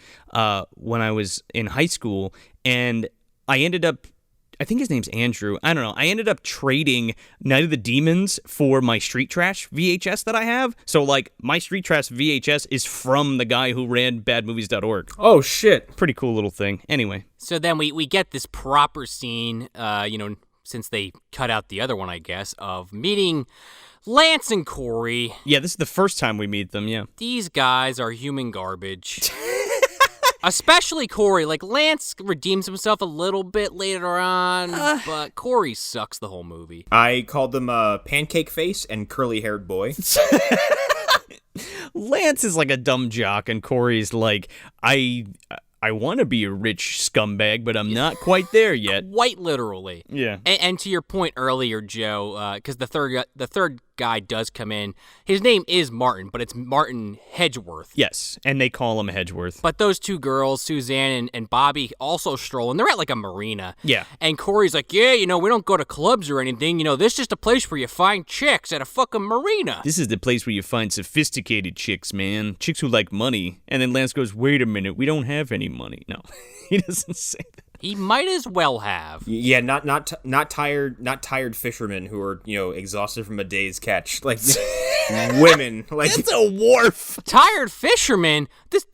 when I was in high school. And I ended up, I think his name's Andrew. I don't know. I ended up trading Night of the Demons for my Street Trash VHS that I have. So like my Street Trash VHS is from the guy who ran badmovies.org. Oh, shit. Pretty cool little thing. Anyway. So then we get this proper scene, since they cut out the other one, I guess, of meeting Lance and Corey. Yeah, this is the first time we meet them, yeah. These guys are human garbage. Especially Corey. Like, Lance redeems himself a little bit later on, but Corey sucks the whole movie. I called them Pancake Face and Curly Haired Boy. Lance is like a dumb jock, and Corey's like, I want to be a rich scumbag, but I'm not quite there yet. Quite literally. Yeah. And to your point earlier, Joe, because the third guy does come in. His name is Martin, but it's Martin Hedgeworth. Yes, and they call him Hedgeworth. But those two girls, Suzanne and Bobby, also stroll, and they're at like a marina. Yeah. And Corey's like, yeah, we don't go to clubs or anything. This is just a place where you find chicks at a fucking marina. This is the place where you find sophisticated chicks, man. Chicks who like money. And then Lance goes, wait a minute, we don't have any money. No, he doesn't say that. He might as well have. Yeah, not tired fishermen who are exhausted from a day's catch, like women. Like It's a wharf. Tired fisherman? This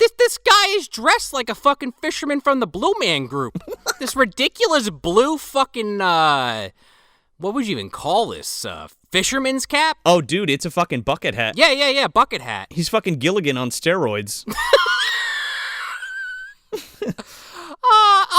guy is dressed like a fucking fisherman from the Blue Man Group. This ridiculous blue fucking what would you even call this? Fisherman's cap? Oh, dude, it's a fucking bucket hat. Yeah, bucket hat. He's fucking Gilligan on steroids.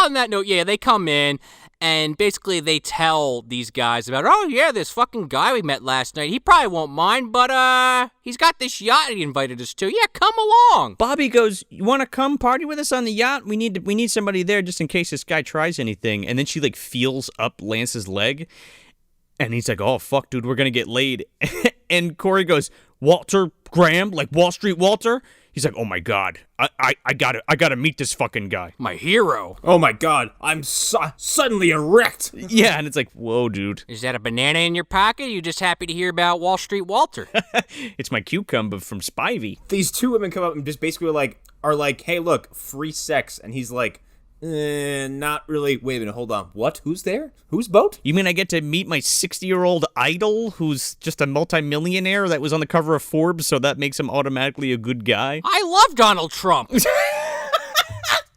On that note, yeah, they come in and basically they tell these guys about, oh yeah, this fucking guy we met last night. He probably won't mind, but he's got this yacht he invited us to. Yeah, come along. Bobby goes, you want to come party with us on the yacht? We need somebody there just in case this guy tries anything. And then she like feels up Lance's leg, and he's like, oh fuck, dude, we're gonna get laid. And Corey goes, Walter Graham, like Wall Street Walter. He's like, oh my god, I gotta meet this fucking guy. My hero. oh my god, I'm suddenly erect. Yeah, and it's like, whoa, dude. Is that a banana in your pocket? Or you just happy to hear about Wall Street Walter? It's my cucumber from Spivey. These two women come up and just basically are like, hey, look, free sex, and he's like, not really. Wait a minute, hold on. What? Who's there? Whose boat? You mean I get to meet my 60-year-old idol who's just a multimillionaire that was on the cover of Forbes, so that makes him automatically a good guy? I love Donald Trump. It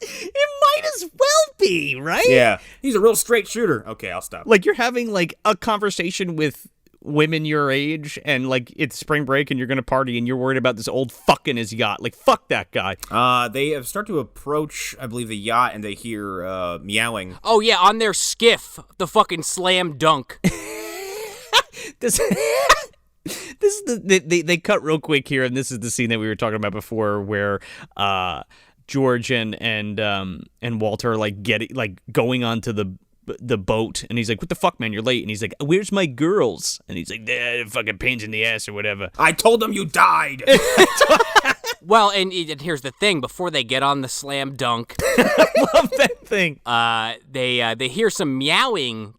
might as well be, right? Yeah, he's a real straight shooter. Okay, I'll stop. Like, you're having, like, a conversation with women your age, and, like, it's spring break, and you're gonna party, and you're worried about this old fuck in his yacht. Like, fuck that guy. They have started to approach, I believe, the yacht, and they hear meowing. Oh yeah, on their skiff, the fucking slam dunk. This is they cut real quick here, and this is the scene that we were talking about before, where George and Walter are like going onto the boat, and he's like, what the fuck, man, you're late. And he's like, where's my girls? And he's like, fucking pains in the ass or whatever. I told them you died. Well, and here's the thing: before they get on the slam dunk, I love that thing. they hear some meowing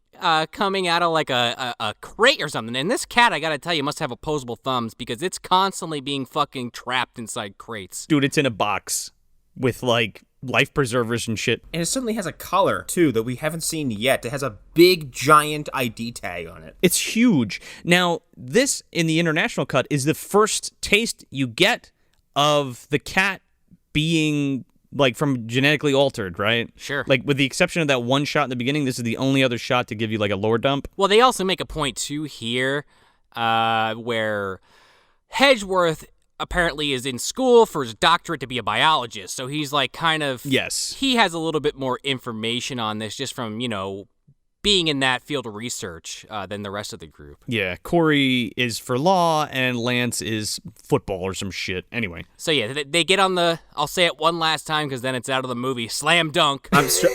coming out of like a crate or something. And this cat, I gotta tell you, must have opposable thumbs because it's constantly being fucking trapped inside crates. Dude, it's in a box with like life preservers and shit. And it suddenly has a collar, too, that we haven't seen yet. It has a big, giant ID tag on it. It's huge. Now, this, in the international cut, is the first taste you get of the cat being, like, from genetically altered, right? Sure. Like, with the exception of that one shot in the beginning, this is the only other shot to give you, like, a lore dump. Well, they also make a point, too, here, where Hedgeworth apparently is in school for his doctorate to be a biologist. So he's like kind of... Yes. He has a little bit more information on this just from, being in that field of research than the rest of the group. Yeah, Corey is for law and Lance is football or some shit. Anyway. So yeah, they get on the, I'll say it one last time because then it's out of the movie, slam dunk.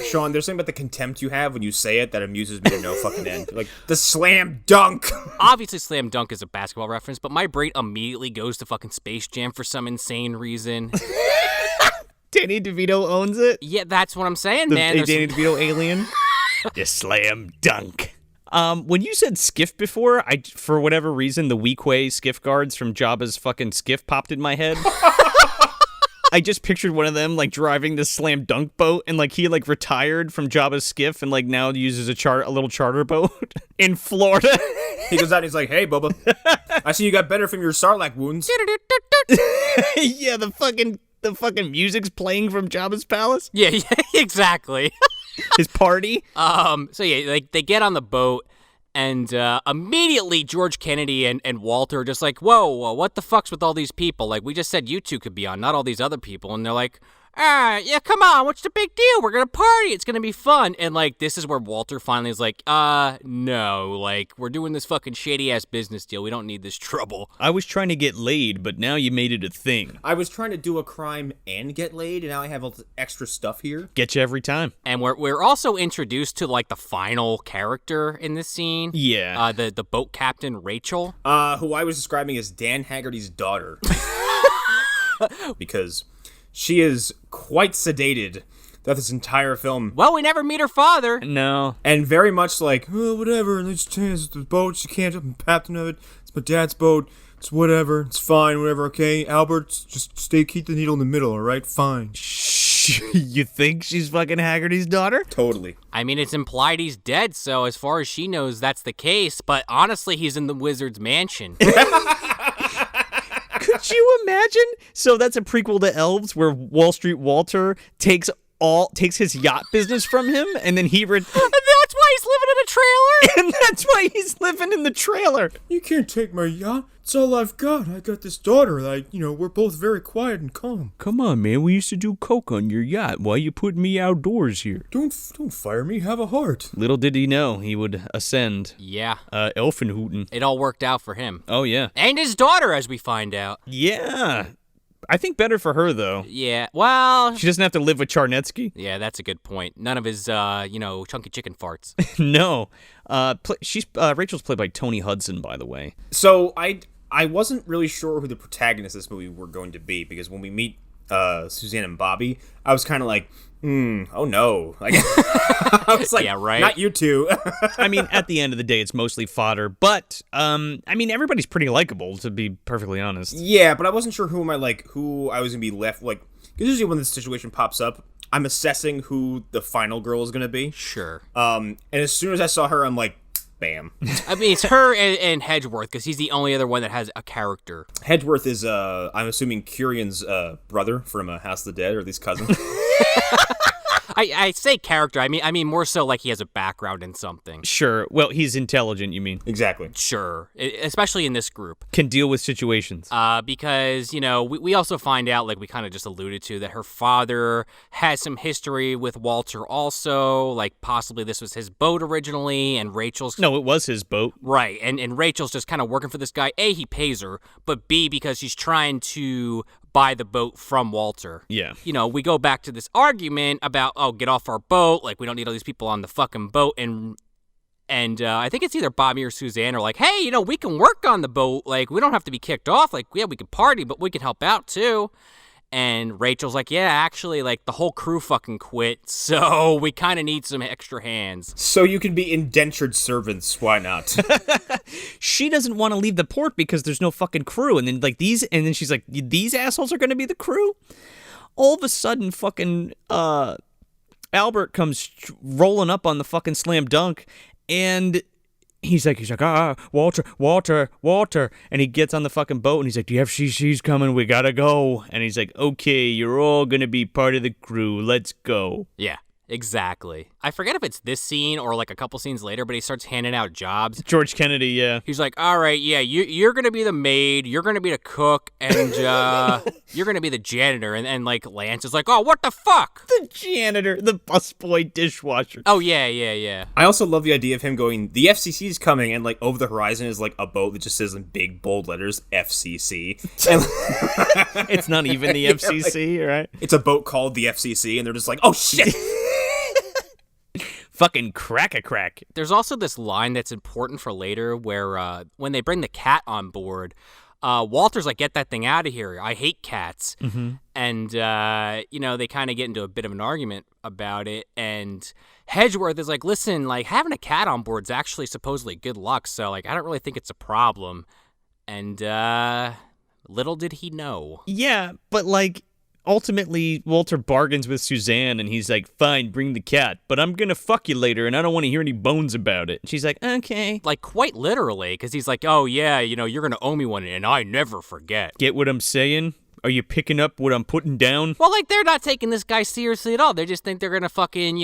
Sean, there's something about the contempt you have when you say it that amuses me to no fucking end. Like, the slam dunk! Obviously slam dunk is a basketball reference, but my brain immediately goes to fucking Space Jam for some insane reason. Danny DeVito owns it? Yeah, that's what I'm saying, man. Danny DeVito alien? The slam dunk. When you said skiff before, for whatever reason, the Weequay skiff guards from Jabba's fucking skiff popped in my head. I just pictured one of them like driving this slam dunk boat, and like he like retired from Jabba's skiff and like now uses a little charter boat in Florida. He goes out and he's like, "Hey, Bubba, I see you got better from your Sarlacc wounds." Yeah, the fucking music's playing from Jabba's palace. Yeah, exactly. His party. So yeah, like they get on the boat, and immediately George Kennedy and Walter are just like, whoa, what the fuck's with all these people? Like, we just said you two could be on, not all these other people. And they're like, yeah, come on, what's the big deal? We're gonna party, it's gonna be fun. And like, this is where Walter finally is like, no, like, we're doing this fucking shady ass business deal. We don't need this trouble. I was trying to get laid, but now you made it a thing. I was trying to do a crime and get laid, and now I have all this extra stuff here. Get you every time. And we're also introduced to like the final character in this scene. Yeah. The boat captain, Rachel. Who I was describing as Dan Haggerty's daughter. Because she is quite sedated throughout this entire film. Well, we never meet her father. No. And very much like, oh, whatever, it's the boat, she can't, I'm the captain of it, it's my dad's boat, it's whatever, it's fine, whatever, okay? Albert, just keep the needle in the middle, alright? Fine. Shh, you think she's fucking Haggerty's daughter? Totally. I mean, it's implied he's dead, so as far as she knows, that's the case, but honestly, he's in the wizard's mansion. Could you imagine? So that's a prequel to Elves where Wall Street Walter takes his yacht business from him, and then And that's why he's living in a trailer? and that's why he's living in the trailer. You can't take my yacht. It's all I've got. I got this daughter. We're both very quiet and calm. Come on, man. We used to do coke on your yacht. Why you putting me outdoors here? Don't fire me. Have a heart. Little did he know he would ascend. Yeah. Elfenhooten. It all worked out for him. Oh, yeah. And his daughter, as we find out. Yeah. I think better for her, though. Yeah, well... She doesn't have to live with Charnetsky. Yeah, that's a good point. None of his, chunky chicken farts. No. Rachel's played by Tony Hudson, by the way. So I wasn't really sure who the protagonists of this movie were going to be, because when we meet Suzanne and Bobby, I was kind of like, oh no. Like, I was like, yeah, right? Not you two. I mean, at the end of the day, it's mostly fodder, but, everybody's pretty likable, to be perfectly honest. Yeah, but I wasn't sure who I was going to be left, like, because usually when this situation pops up, I'm assessing who the final girl is going to be. Sure. And as soon as I saw her, I'm like, bam. I mean, it's her and Hedgeworth, because he's the only other one that has a character. Hedgeworth is, I'm assuming, Curion's brother from House of the Dead, or at least cousin. I say character, I mean more so like he has a background in something. Sure. Well, he's intelligent, you mean? Exactly. Sure. Especially in this group. Can deal with situations. Because, we also find out, like we kind of just alluded to, that her father has some history with Walter also. Like, possibly this was his boat originally, and Rachel's... No, it was his boat. Right, and Rachel's just kind of working for this guy. A, he pays her, but B, because she's trying to buy the boat from Walter. Yeah. We go back to this argument about, get off our boat, like, we don't need all these people on the fucking boat, and I think it's either Bobby or Suzanne are like, hey, we can work on the boat, like, we don't have to be kicked off, like, yeah, we can party, but we can help out, too. And Rachel's like, yeah, actually, like, the whole crew fucking quit, so we kind of need some extra hands. So you can be indentured servants, why not? She doesn't want to leave the port because there's no fucking crew, and then she's like, these assholes are going to be the crew? All of a sudden, fucking, Albert comes rolling up on the fucking slam dunk, and he's like, Walter, and he gets on the fucking boat, and he's like, do you have she's coming, we gotta go, and he's like, okay, you're all gonna be part of the crew, let's go. Yeah. Exactly. I forget if it's this scene or like a couple scenes later, but he starts handing out jobs. George Kennedy, yeah. He's like, all right, yeah, you're going to be the maid, you're going to be the cook, and you're going to be the janitor. And like Lance is like, oh, what the fuck? The janitor, the busboy dishwasher. Oh, yeah. I also love the idea of him going, the FCC's coming, and like over the horizon is like a boat that just says in big bold letters, FCC. And It's not even the FCC, right? it's a boat called the FCC, and they're just like, oh shit! Fucking crack-a-crack. There's also this line that's important for later where when they bring the cat on board, Walter's like, get that thing out of here. I hate cats. Mm-hmm. And, they kind of get into a bit of an argument about it. And Hedgeworth is like, listen, like having a cat on board is actually supposedly good luck. So like, I don't really think it's a problem. And little did he know. Yeah, but like, ultimately, Walter bargains with Suzanne, and he's like, fine, bring the cat, but I'm gonna fuck you later, and I don't want to hear any bones about it. She's like, okay. Like, quite literally, because he's like, oh, yeah, you're going to owe me one, and I never forget. Get what I'm saying? Are you picking up what I'm putting down? Well, like, they're not taking this guy seriously at all. They just think they're going to fucking,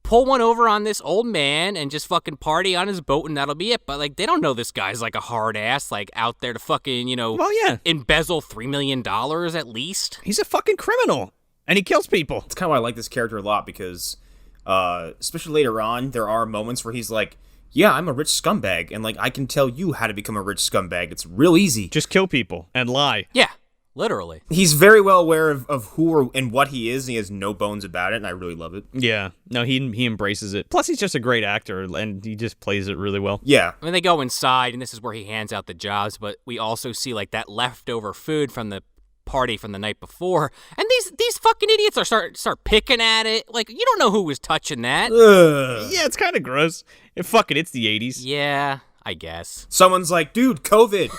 pull one over on this old man and just fucking party on his boat, and that'll be it. But, like, they don't know this guy's, like, a hard ass, like, out there to fucking, Well, yeah. embezzle $3 million at least. He's a fucking criminal, and he kills people. It's kind of why I like this character a lot, because especially later on, there are moments where he's like, yeah, I'm a rich scumbag, and like I can tell you how to become a rich scumbag. It's real easy. Just kill people and lie. Yeah, literally. He's very well aware of who and what he is, and he has no bones about it, and I really love it. Yeah. No, he embraces it. Plus, he's just a great actor, and he just plays it really well. Yeah. I mean, they go inside, and this is where he hands out the jobs, but we also see, like, that leftover food from the party from the night before, and these fucking idiots are start picking at it. Like, you don't know who was touching that. Ugh. Yeah, it's kind of gross. Fuck it, it's the 80s. Yeah, I guess. Someone's like, dude, COVID.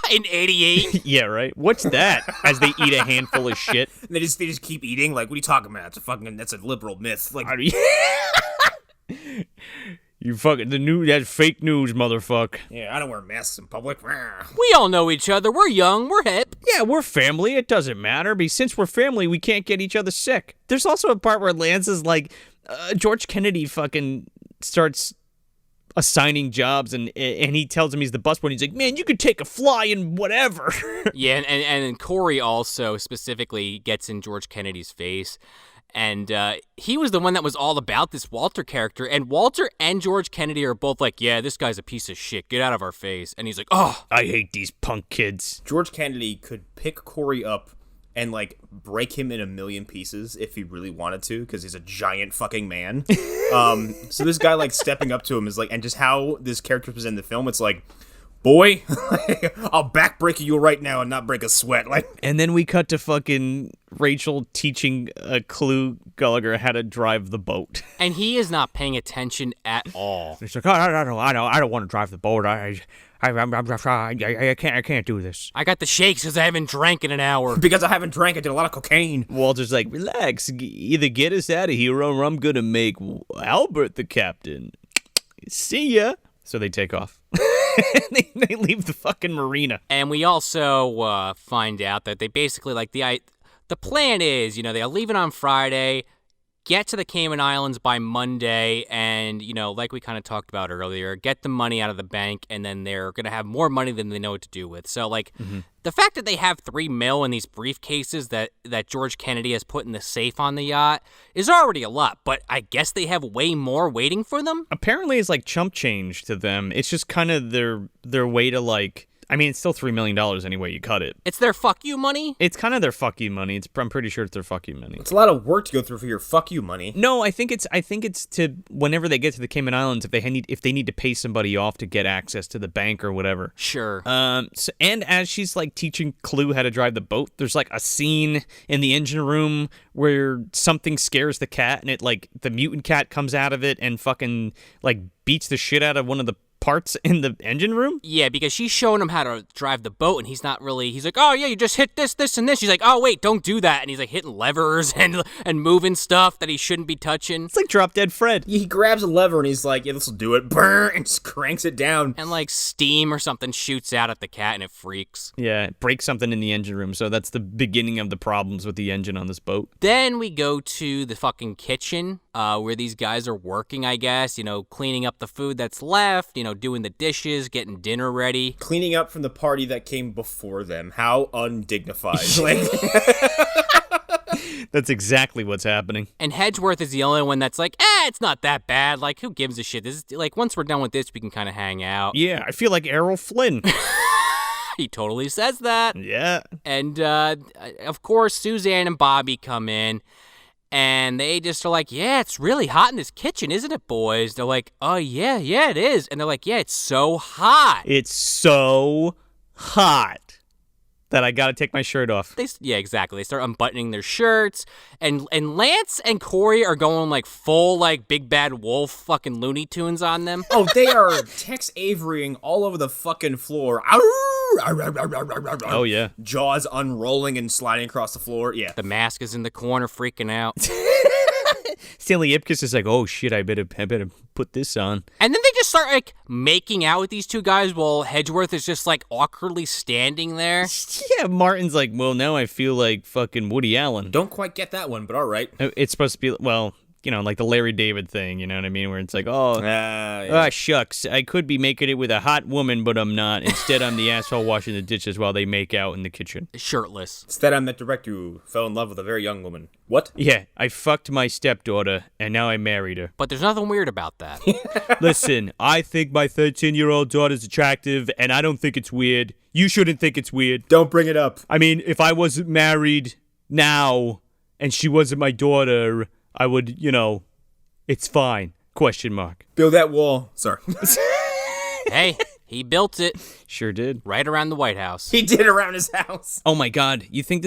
In 88. Yeah, right? What's that? As they eat a handful of shit. They just keep eating. Like, what are you talking about? That's a liberal myth. Like, You fucking, that's fake news, motherfucker. yeah, I don't wear masks in public. We all know each other. We're young. We're hip. Yeah, we're family. It doesn't matter. But since we're family, we can't get each other sick. There's also a part where Lance is like, George Kennedy fucking starts assigning jobs, and he tells him he's the busboy. He's like, man, you could take a fly and whatever. Yeah, and Corey also specifically gets in George Kennedy's face. And he was the one that was all about this Walter character. And Walter and George Kennedy are both like, yeah, this guy's a piece of shit. Get out of our face. And he's like, oh. I hate these punk kids. George Kennedy could pick Corey up and, like, break him in a million pieces if he really wanted to, because he's a giant fucking man. So this guy, like, stepping up to him is like, and just how this character was in the film, it's like, boy, I'll backbreak you right now and not break a sweat. Like, and then we cut to fucking Rachel teaching Clue Gallagher how to drive the boat. And he is not paying attention at all. He's like, I don't want to drive the boat. I can't do this. I got the shakes because I haven't drank in an hour. because I haven't drank, I did a lot of cocaine. Walter's like, relax. Either get us out of here or I'm going to make Albert the captain. See ya. So they take off. they leave the fucking marina. And we also find out that they basically, like, the plan is, they're leaving on Friday, get to the Cayman Islands by Monday, and, like we kind of talked about earlier, get the money out of the bank, and then they're going to have more money than they know what to do with. So, like, the fact that they have $3 million in these briefcases that George Kennedy has put in the safe on the yacht is already a lot, but I guess they have way more waiting for them? Apparently it's like chump change to them. It's just kind of their way to, like, I mean, it's still $3 million anyway you cut it. It's their fuck you money? It's kind of their fuck you money. I'm pretty sure it's their fuck you money. It's a lot of work to go through for your fuck you money. No, I think it's to whenever they get to the Cayman Islands, if they need to pay somebody off to get access to the bank or whatever. Sure. So, and as she's like teaching Clue how to drive the boat, there's like a scene in the engine room where something scares the cat, and it, like, the mutant cat comes out of it and fucking, like, beats the shit out of one of the parts in the engine room? Yeah, because she's showing him how to drive the boat, and he's like, oh, yeah, you just hit this, this, and this. She's like, oh, wait, don't do that. And he's like hitting levers and moving stuff that he shouldn't be touching. It's like Drop Dead Fred. He grabs a lever and he's like, yeah, this will do it. Brr, and just cranks it down. And like steam or something shoots out at the cat, and it freaks. Yeah, it breaks something in the engine room, so that's the beginning of the problems with the engine on this boat. Then we go to the fucking kitchen where these guys are working, I guess, cleaning up the food that's left, doing the dishes, getting dinner ready. Cleaning up from the party that came before them. How undignified. Like, That's exactly what's happening. And Hedgeworth is the only one that's like, it's not that bad. Like, who gives a shit? This is like, once we're done with this, we can kind of hang out. Yeah, I feel like Errol Flynn. He totally says that. Yeah. And, of course, Suzanne and Bobby come in, and they just are like, yeah, it's really hot in this kitchen, isn't it, boys? They're like, oh, yeah, it is. And they're like, yeah, it's so hot. It's so hot that I gotta take my shirt off. Yeah, exactly. They start unbuttoning their shirts, and Lance and Corey are going like full like Big Bad Wolf fucking Looney Tunes on them. oh, they are Tex Averying all over the fucking floor. Oh, yeah. Jaws unrolling and sliding across the floor. Yeah. The mask is in the corner freaking out. Stanley Ipkiss is like, oh shit, I better put this on. And then they just start like making out with these two guys while Hedgeworth is just like awkwardly standing there. Yeah, Martin's like, well, now I feel like fucking Woody Allen. Don't quite get that one, but all right. It's supposed to be, well, like the Larry David thing, you know what I mean? Where it's like, yeah. Shucks, I could be making it with a hot woman, but I'm not. Instead, I'm the asshole washing the dishes while they make out in the kitchen. Shirtless. Instead, I'm that director who fell in love with a very young woman. What? Yeah, I fucked my stepdaughter, and now I married her. But there's nothing weird about that. Listen, I think my 13-year-old daughter's attractive, and I don't think it's weird. You shouldn't think it's weird. Don't bring it up. I mean, if I wasn't married now, and she wasn't my daughter, I would, it's fine. Question mark. Build that wall. Sorry. Hey, he built it. Sure did. Right around the White House. He did around his house. Oh my God. You think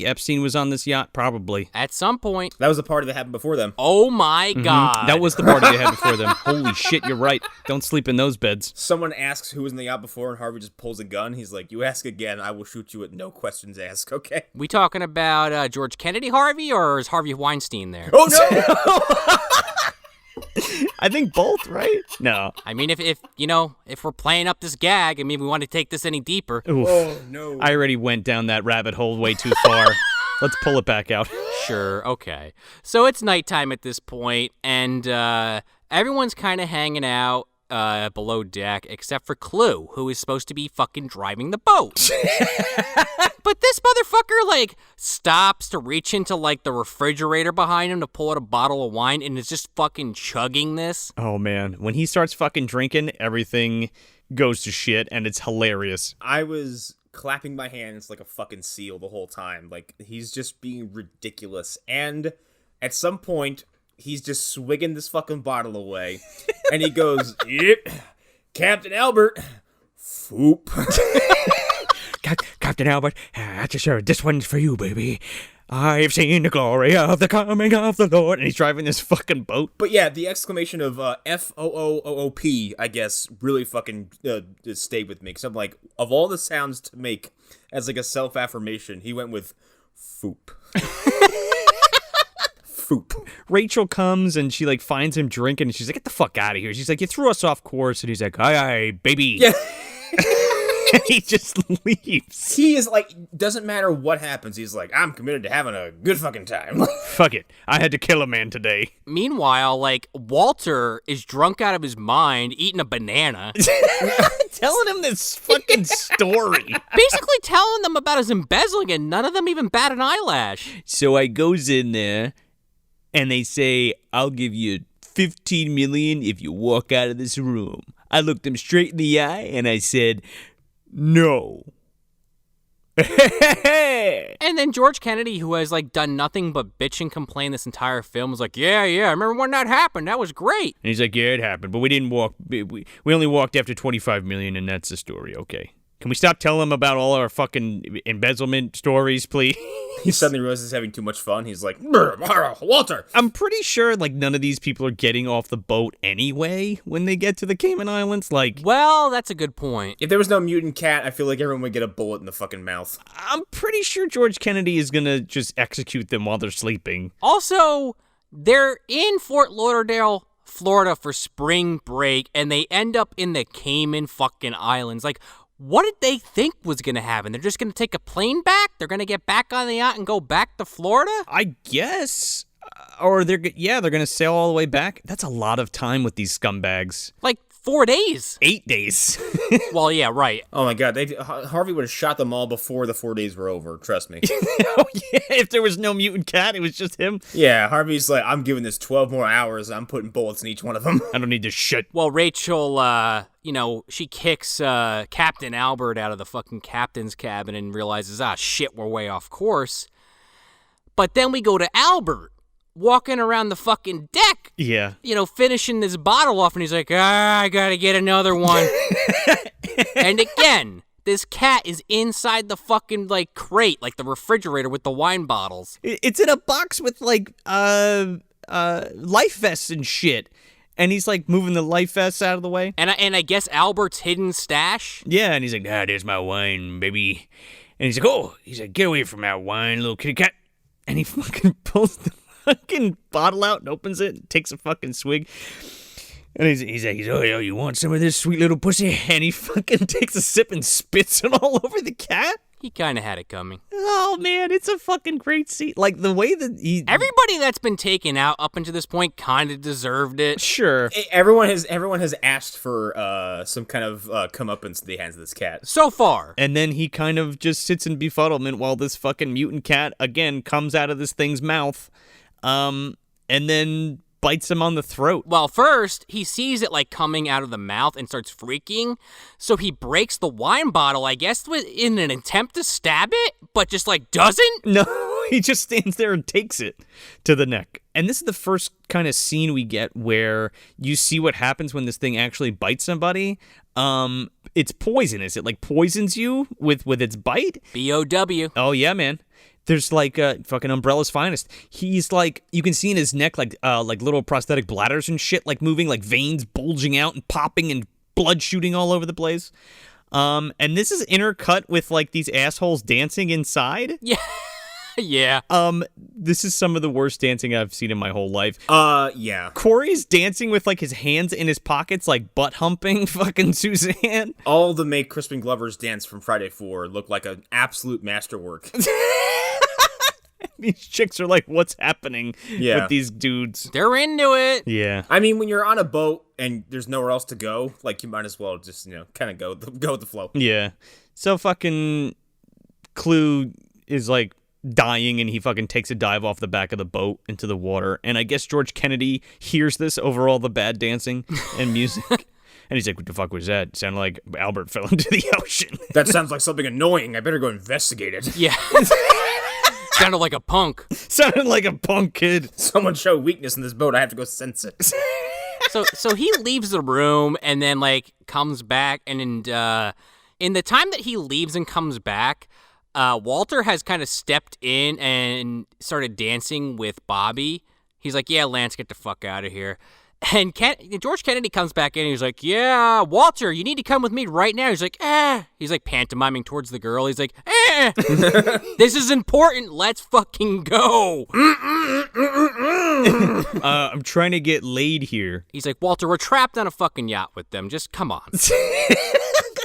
Epstein was on this yacht? Probably. At some point. That was the party that happened before them. Oh my God. That was the party they had before them. Holy shit, you're right. Don't sleep in those beds. Someone asks who was in the yacht before, and Harvey just pulls a gun. He's like, you ask again, I will shoot you with no questions asked, okay? We talking about George Kennedy Harvey, or is Harvey Weinstein there? Oh, no! I think both, right? No. I mean, if we're playing up this gag, we want to take this any deeper. Oof. Oh, no. I already went down that rabbit hole way too far. Let's pull it back out. Sure, okay. So it's nighttime at this point, and everyone's kind of hanging out below deck, except for Clue, who is supposed to be fucking driving the boat. But this motherfucker, stops to reach into, the refrigerator behind him to pull out a bottle of wine and is just fucking chugging this. Oh, man. When he starts fucking drinking, everything goes to shit, and it's hilarious. I was clapping my hands like a fucking seal the whole time. He's just being ridiculous. And at some point, he's just swigging this fucking bottle away. And he goes, yep, Captain Albert, FOOP. Captain Albert, this one's for you, baby. I've seen the glory of the coming of the Lord. And he's driving this fucking boat. But yeah, the exclamation of F-O-O-O-O-P, I guess, really fucking stayed with me. Because I'm like, of all the sounds to make as a self-affirmation, he went with FOOP. FOOP. Rachel comes and she finds him drinking and she's like, get the fuck out of here. She's like, you threw us off course. And he's like, aye, baby. Yeah. And he just leaves. He is doesn't matter what happens. He's like, I'm committed to having a good fucking time. Fuck it. I had to kill a man today. Meanwhile, Walter is drunk out of his mind, eating a banana. Telling him this fucking story. Basically telling them about his embezzling, and none of them even bat an eyelash. So I goes in there, and they say, I'll give you $15 million if you walk out of this room. I looked him straight in the eye, and I said, no. And then George Kennedy, who has done nothing but bitch and complain this entire film, was like, yeah, I remember when that happened. That was great. And he's like, yeah, it happened, but we didn't walk. We only walked after $25 million, and that's the story. Okay. Can we stop telling him about all our fucking embezzlement stories, please? He suddenly realizes he's having too much fun. He's like, Walter! I'm pretty sure, like, none of these people are getting off the boat anyway when they get to the Cayman Islands. Like, Well, that's a good point. If there was no mutant cat, I feel like everyone would get a bullet in the fucking mouth. I'm pretty sure George Kennedy is gonna just execute them while they're sleeping. Also, they're in Fort Lauderdale, Florida for spring break, and they end up in the Cayman fucking Islands. Like, what did they think was going to happen? They're just going to take a plane back? They're going to get back on the yacht and go back to Florida? I guess. Or they're gonna sail all the way back. That's a lot of time with these scumbags. Like 4 days. 8 days. Well, yeah, right. Oh my god, Harvey would have shot them all before the 4 days were over, trust me. Oh yeah, if there was no mutant cat, it was just him. Yeah, Harvey's like, I'm giving this 12 more hours, I'm putting bullets in each one of them. I don't need this shit. Well, Rachel, she kicks Captain Albert out of the fucking captain's cabin and realizes, shit, we're way off course. But then we go to Albert walking around the fucking deck. Yeah. Finishing this bottle off, and he's like, I gotta get another one. And again, this cat is inside the fucking, like, crate, like the refrigerator with the wine bottles. It's in a box with, like, life vests and shit. And he's, like, moving the life vests out of the way. And I guess Albert's hidden stash? Yeah, and he's like, there's my wine, baby. And he's like, get away from that wine, little kitty cat. And he fucking pulls the fucking bottle out and opens it and takes a fucking swig. And he's like, oh, you want some of this sweet little pussy? And he fucking takes a sip and spits it all over the cat. He kind of had it coming. Oh, man, it's a fucking great scene. Like, the way that Everybody that's been taken out up until this point kind of deserved it. Sure. Everyone has asked for some kind of comeuppance at the hands of this cat. So far. And then he kind of just sits in befuddlement while this fucking mutant cat, again, comes out of this thing's mouth. And then bites him on the throat. Well, first, he sees it, like, coming out of the mouth and starts freaking, so he breaks the wine bottle, I guess, in an attempt to stab it, but just, like, doesn't? No, he just stands there and takes it to the neck. And this is the first kind of scene we get where you see what happens when this thing actually bites somebody. It's poisonous. It, like, poisons you with its bite. B-O-W. Oh, yeah, man. There's like fucking Umbrella's finest. He's like, you can see in his neck like little prosthetic bladders and shit, like moving, like veins bulging out and popping and blood shooting all over the place. And this is intercut with like these assholes dancing inside. Yeah. Yeah. This is some of the worst dancing I've seen in my whole life. Yeah. Corey's dancing with like his hands in his pockets, like butt humping fucking Suzanne. All the Make Crispin Glover's dance from Friday 4 look like an absolute masterwork. These chicks are like, what's happening with these dudes? They're into it. Yeah. I mean, when you're on a boat and there's nowhere else to go, like, you might as well just, kind of go with the flow. Yeah. So fucking Clue is like dying and he fucking takes a dive off the back of the boat into the water. And I guess George Kennedy hears this over all the bad dancing and music. And he's like, what the fuck was that? Sounded like Albert fell into the ocean. That sounds like something annoying. I better go investigate it. Yeah. Sounded like a punk. Sounded like a punk kid. Someone show weakness in this boat. I have to go sense it. So he leaves the room and then, like, comes back. And in the time that he leaves and comes back, Walter has kind of stepped in and started dancing with Bobby. He's like, yeah, Lance, get the fuck out of here. And George Kennedy comes back in and he's like, yeah, Walter, you need to come with me right now. He's like, He's like pantomiming towards the girl. He's like, this is important. Let's fucking go. I'm trying to get laid here. He's like, Walter, we're trapped on a fucking yacht with them. Just come on.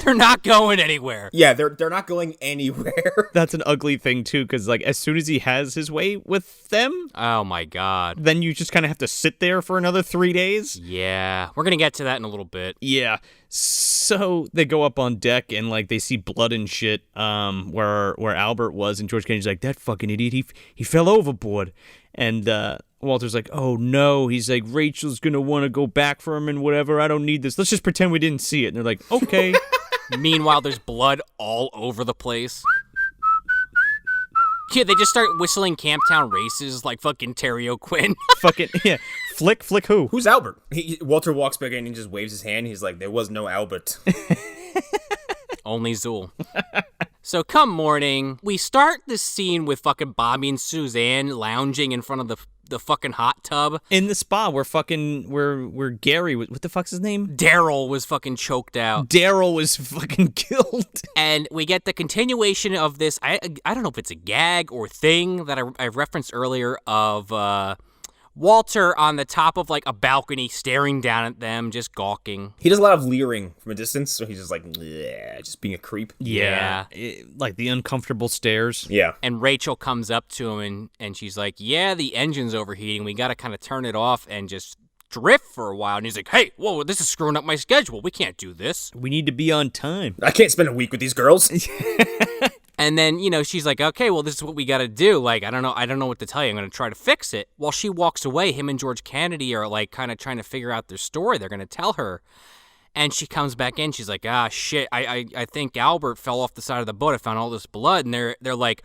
They're not going anywhere. Yeah, they're not going anywhere. That's an ugly thing, too, because, like, as soon as he has his way with them... Oh, my God. Then you just kind of have to sit there for another 3 days? Yeah. We're going to get to that in a little bit. Yeah. So they go up on deck and, like, they see blood and shit where Albert was, and George Kennedy's like, that fucking idiot, he fell overboard. And Walter's like, oh, no. He's like, Rachel's going to want to go back for him and whatever. I don't need this. Let's just pretend we didn't see it. And they're like, okay. Meanwhile, there's blood all over the place. Yeah, they just start whistling Camptown Races like fucking Terry O'Quinn. Fucking, yeah. Flick who? Who's Albert? Walter walks back in and just waves his hand. He's like, there was no Albert. Only Zool. So come morning, we start this scene with fucking Bobby and Suzanne lounging in front of the fucking hot tub. In the spa where Gary, what the fuck's his name? Daryl was fucking choked out. Daryl was fucking killed. And we get the continuation of this, I don't know if it's a gag or thing that I referenced earlier of Walter on the top of like a balcony staring down at them, just gawking. He does a lot of leering from a distance, so he's just like, bleh, just being a creep. Yeah. Like the uncomfortable stares. Yeah. And Rachel comes up to him and she's like, yeah, the engine's overheating. We got to kind of turn it off and just drift for a while. And he's like, hey, whoa, this is screwing up my schedule. We can't do this. We need to be on time. I can't spend a week with these girls. And then, she's like, okay, well, this is what we got to do. Like, I don't know what to tell you. I'm going to try to fix it. While she walks away, him and George Kennedy are like kind of trying to figure out their story. They're going to tell her. And she comes back in. She's like, shit, I think Albert fell off the side of the boat. I found all this blood. And they're like,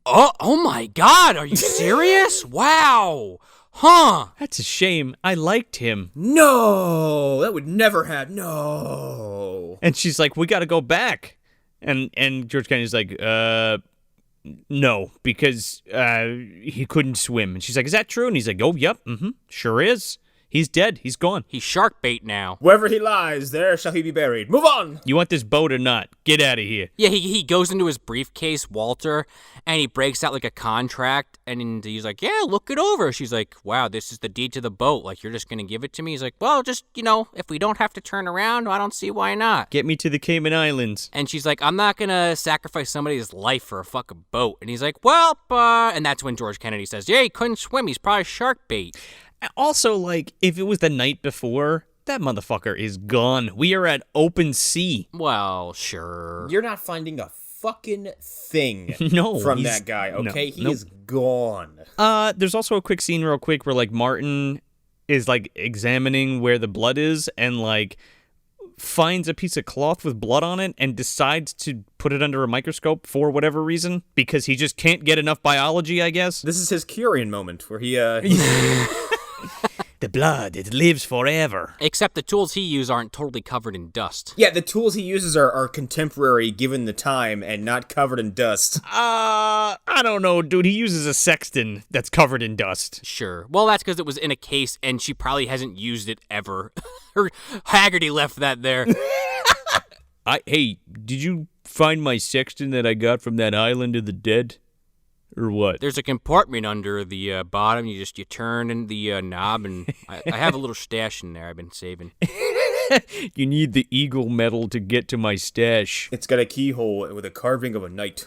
oh my God, are you serious? Wow. Huh. That's a shame. I liked him. No, that would never happen. No. And she's like, we got to go back. And George Kennedy's like, no, because he couldn't swim. And she's like, is that true? And he's like, oh, yep, sure is. He's dead. He's gone. He's shark bait now. Wherever he lies, there shall he be buried. Move on. You want this boat or not? Get out of here. Yeah, he goes into his briefcase, Walter, and he breaks out like a contract, and he's like, yeah, look it over. She's like, wow, this is the deed to the boat. Like, you're just going to give it to me? He's like, well, just, if we don't have to turn around, I don't see why not. Get me to the Cayman Islands. And she's like, I'm not going to sacrifice somebody's life for a fucking boat. And he's like, well, and that's when George Kennedy says, yeah, he couldn't swim. He's probably shark bait. Also, like, if it was the night before, that motherfucker is gone. We are at open sea. Well, sure. You're not finding a fucking thing from that guy, okay? He is gone. There's also a quick scene real quick where, like, Martin is, like, examining where the blood is and, like, finds a piece of cloth with blood on it and decides to put it under a microscope for whatever reason because he just can't get enough biology, I guess. This is his Curian moment where he The blood, it lives forever. Except the tools he uses aren't totally covered in dust. Yeah, the tools he uses are contemporary given the time and not covered in dust. I don't know, dude. He uses a sextant that's covered in dust. Sure. Well, that's because it was in a case and she probably hasn't used it ever. Her Haggerty left that there. Hey, did you find my sextant that I got from that island of the dead? Or what? There's a compartment under the bottom. You turn in the knob, and I have a little stash in there I've been saving. You need the eagle medal to get to my stash. It's got a keyhole with a carving of a knight.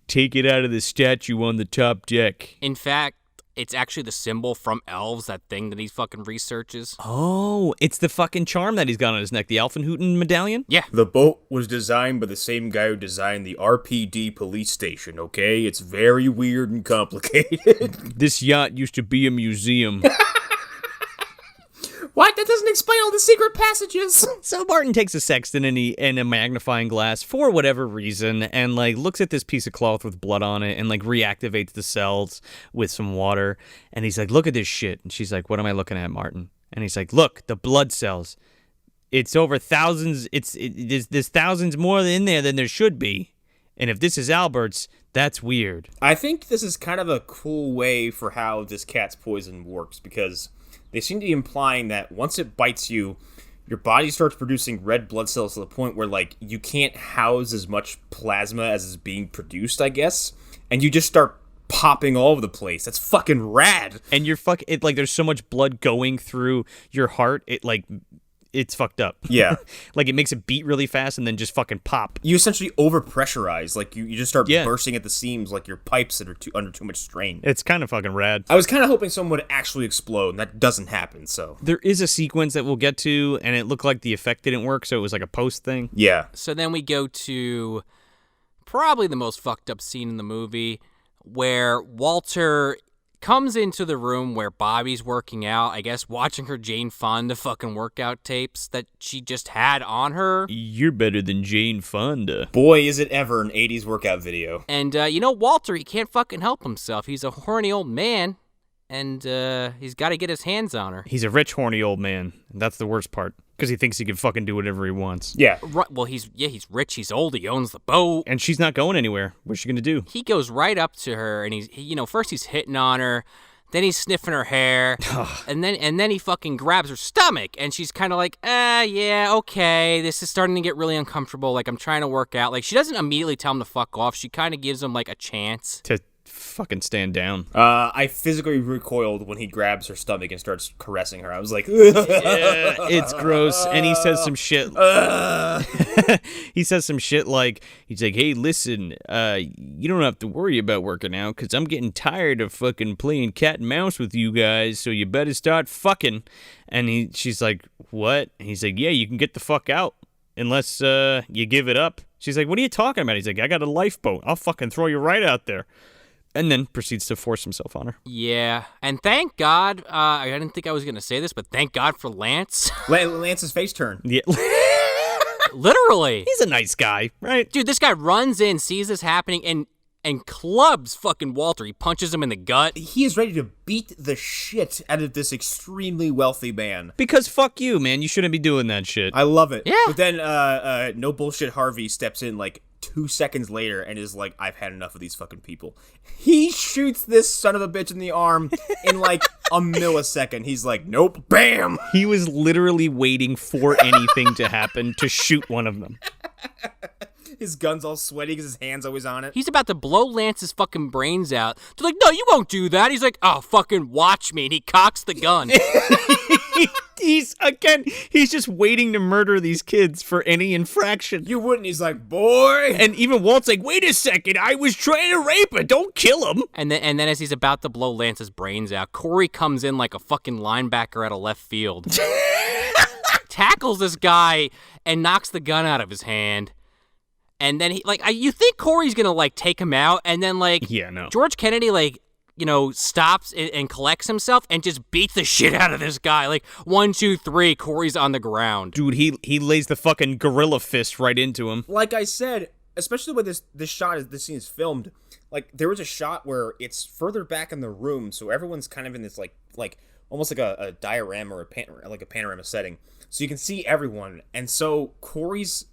Take it out of the statue on the top deck. In fact, it's actually the symbol from Elves, that thing that he fucking researches. Oh, it's the fucking charm that he's got on his neck, the Alfenhouten medallion? Yeah. The boat was designed by the same guy who designed the RPD police station, okay? It's very weird and complicated. This yacht used to be a museum. What? That doesn't explain all the secret passages. So Martin takes a sextant and a magnifying glass for whatever reason and, like, looks at this piece of cloth with blood on it and, like, reactivates the cells with some water. And he's like, look at this shit. And she's like, what am I looking at, Martin? And he's like, look, the blood cells. It's over thousands. There's thousands more in there than there should be. And if this is Albert's, that's weird. I think this is kind of a cool way for how this cat's poison works because they seem to be implying that once it bites you, your body starts producing red blood cells to the point where, like, you can't house as much plasma as is being produced, I guess, and you just start popping all over the place. That's fucking rad. And there's so much blood going through your heart, it's fucked up. Yeah. Like, it makes it beat really fast and then just fucking pop. You essentially overpressurize. Like, you just start bursting at the seams like your pipes that are under too much strain. It's kind of fucking rad. I was kind of hoping someone would actually explode, and that doesn't happen, so. There is a sequence that we'll get to, and it looked like the effect didn't work, so it was like a post thing. Yeah. So then we go to probably the most fucked up scene in the movie, where Walter comes into the room where Bobby's working out, I guess watching her Jane Fonda fucking workout tapes that she just had on her. You're better than Jane Fonda. Boy, is it ever an 80s workout video. And, Walter, he can't fucking help himself. He's a horny old man, and he's got to get his hands on her. He's a rich, horny old man. And that's the worst part. Because he thinks he can fucking do whatever he wants. Yeah. Right, well, he's rich, he's old, he owns the boat. And she's not going anywhere. What's she going to do? He goes right up to her, and first he's hitting on her, then he's sniffing her hair, and then he fucking grabs her stomach, and she's kind of like, yeah, okay, this is starting to get really uncomfortable, like, I'm trying to work out. Like, she doesn't immediately tell him to fuck off, she kind of gives him, like, a chance. To fucking stand down. I physically recoiled when he grabs her stomach and starts caressing her. I was like, Yeah, it's gross. And he says some shit. He says some shit like, he's like, hey, listen, you don't have to worry about working out because I'm getting tired of fucking playing cat and mouse with you guys, so you better start fucking. And she's like, what? And he's like, yeah, you can get the fuck out unless you give it up. She's like, what are you talking about? He's like, I got a lifeboat. I'll fucking throw you right out there. And then proceeds to force himself on her. Yeah, and thank God, I didn't think I was going to say this, but thank God for Lance. Lance's face turn. Yeah. Literally. He's a nice guy, right? Dude, this guy runs in, sees this happening, and clubs fucking Walter. He punches him in the gut. He is ready to beat the shit out of this extremely wealthy man. Because fuck you, man. You shouldn't be doing that shit. I love it. Yeah. But then, no bullshit Harvey steps in like 2 seconds later and is like, I've had enough of these fucking people. He shoots this son of a bitch in the arm in like a millisecond. He's like, nope, bam. He was literally waiting for anything to happen to shoot one of them. His gun's all sweaty because his hand's always on it. He's about to blow Lance's fucking brains out. They're like, no, you won't do that. He's like, oh, fucking watch me. And he cocks the gun. He's just waiting to murder these kids for any infraction. You wouldn't. He's like, boy. And even Walt's like, wait a second, I was trying to rape her. Don't kill him. And then as he's about to blow Lance's brains out, Corey comes in like a fucking linebacker out of left field. Tackles this guy and knocks the gun out of his hand. And then you think Corey's gonna like take him out, and then yeah, no. George Kennedy stops and collects himself and just beats the shit out of this guy. Like 1, 2, 3, Corey's on the ground. Dude, he lays the fucking gorilla fist right into him. Like I said, especially when this scene is filmed, like there was a shot where it's further back in the room, so everyone's kind of in this like almost like a diorama or like a panorama setting, so you can see everyone, and so Corey's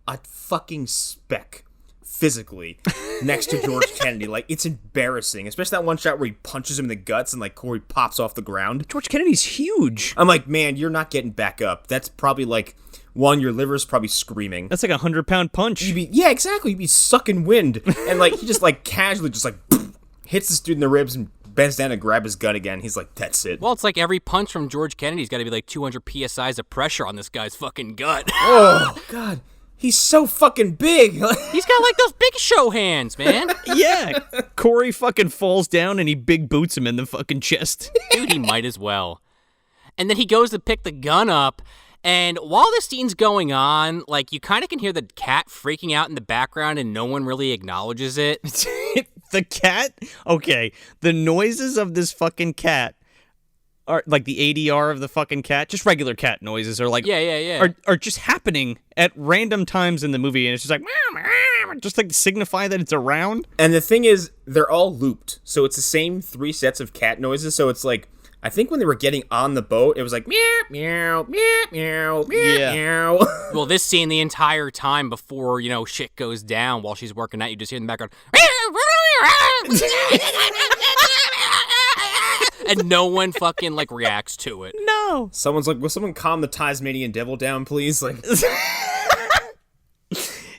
a fucking speck physically next to George Kennedy. Like, it's embarrassing, especially that one shot where he punches him in the guts and like Corey pops off the ground. George Kennedy's huge. I'm like, man, you're not getting back up. That's probably like your liver's probably screaming. That's like 100-pound punch. Yeah, exactly. You'd be sucking wind, and like he just like casually just like hits this dude in the ribs and bends down to grab his gun again. He's like, that's it. Well, it's like every punch from George Kennedy's got to be like 200 psi's of pressure on this guy's fucking gut. Oh God. He's so fucking big. He's got like those big show hands, man. Yeah. Corey fucking falls down and he big boots him in the fucking chest. Dude, he might as well. And then he goes to pick the gun up, and while this scene's going on, like, you kind of can hear the cat freaking out in the background and no one really acknowledges it. The cat? Okay. The noises of this fucking cat are like the ADR of the fucking cat, just regular cat noises are like are just happening at random times in the movie, and it's just like just like to signify that it's around. And the thing is, they're all looped, so it's the same 3 sets of cat noises. So it's like, I think when they were getting on the boat, it was like meow meow meow meow meow meow. Well, this scene the entire time before shit goes down while she's working out, you just hear in the background. And no one fucking like reacts to it. No. Someone's like, will someone calm the Tasmanian devil down, please? Like,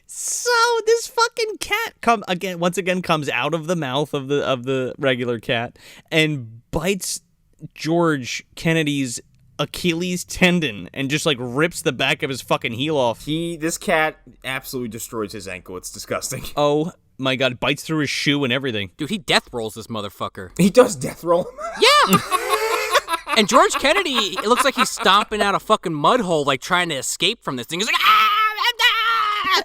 so this fucking cat once again comes out of the mouth of the regular cat and bites George Kennedy's Achilles tendon and just like rips the back of his fucking heel off. this cat absolutely destroys his ankle. It's disgusting. Oh my God, bites through his shoe and everything. Dude, he death rolls this motherfucker. He does death roll. Yeah. And George Kennedy, it looks like he's stomping out a fucking mud hole, like trying to escape from this thing. He's like, ah!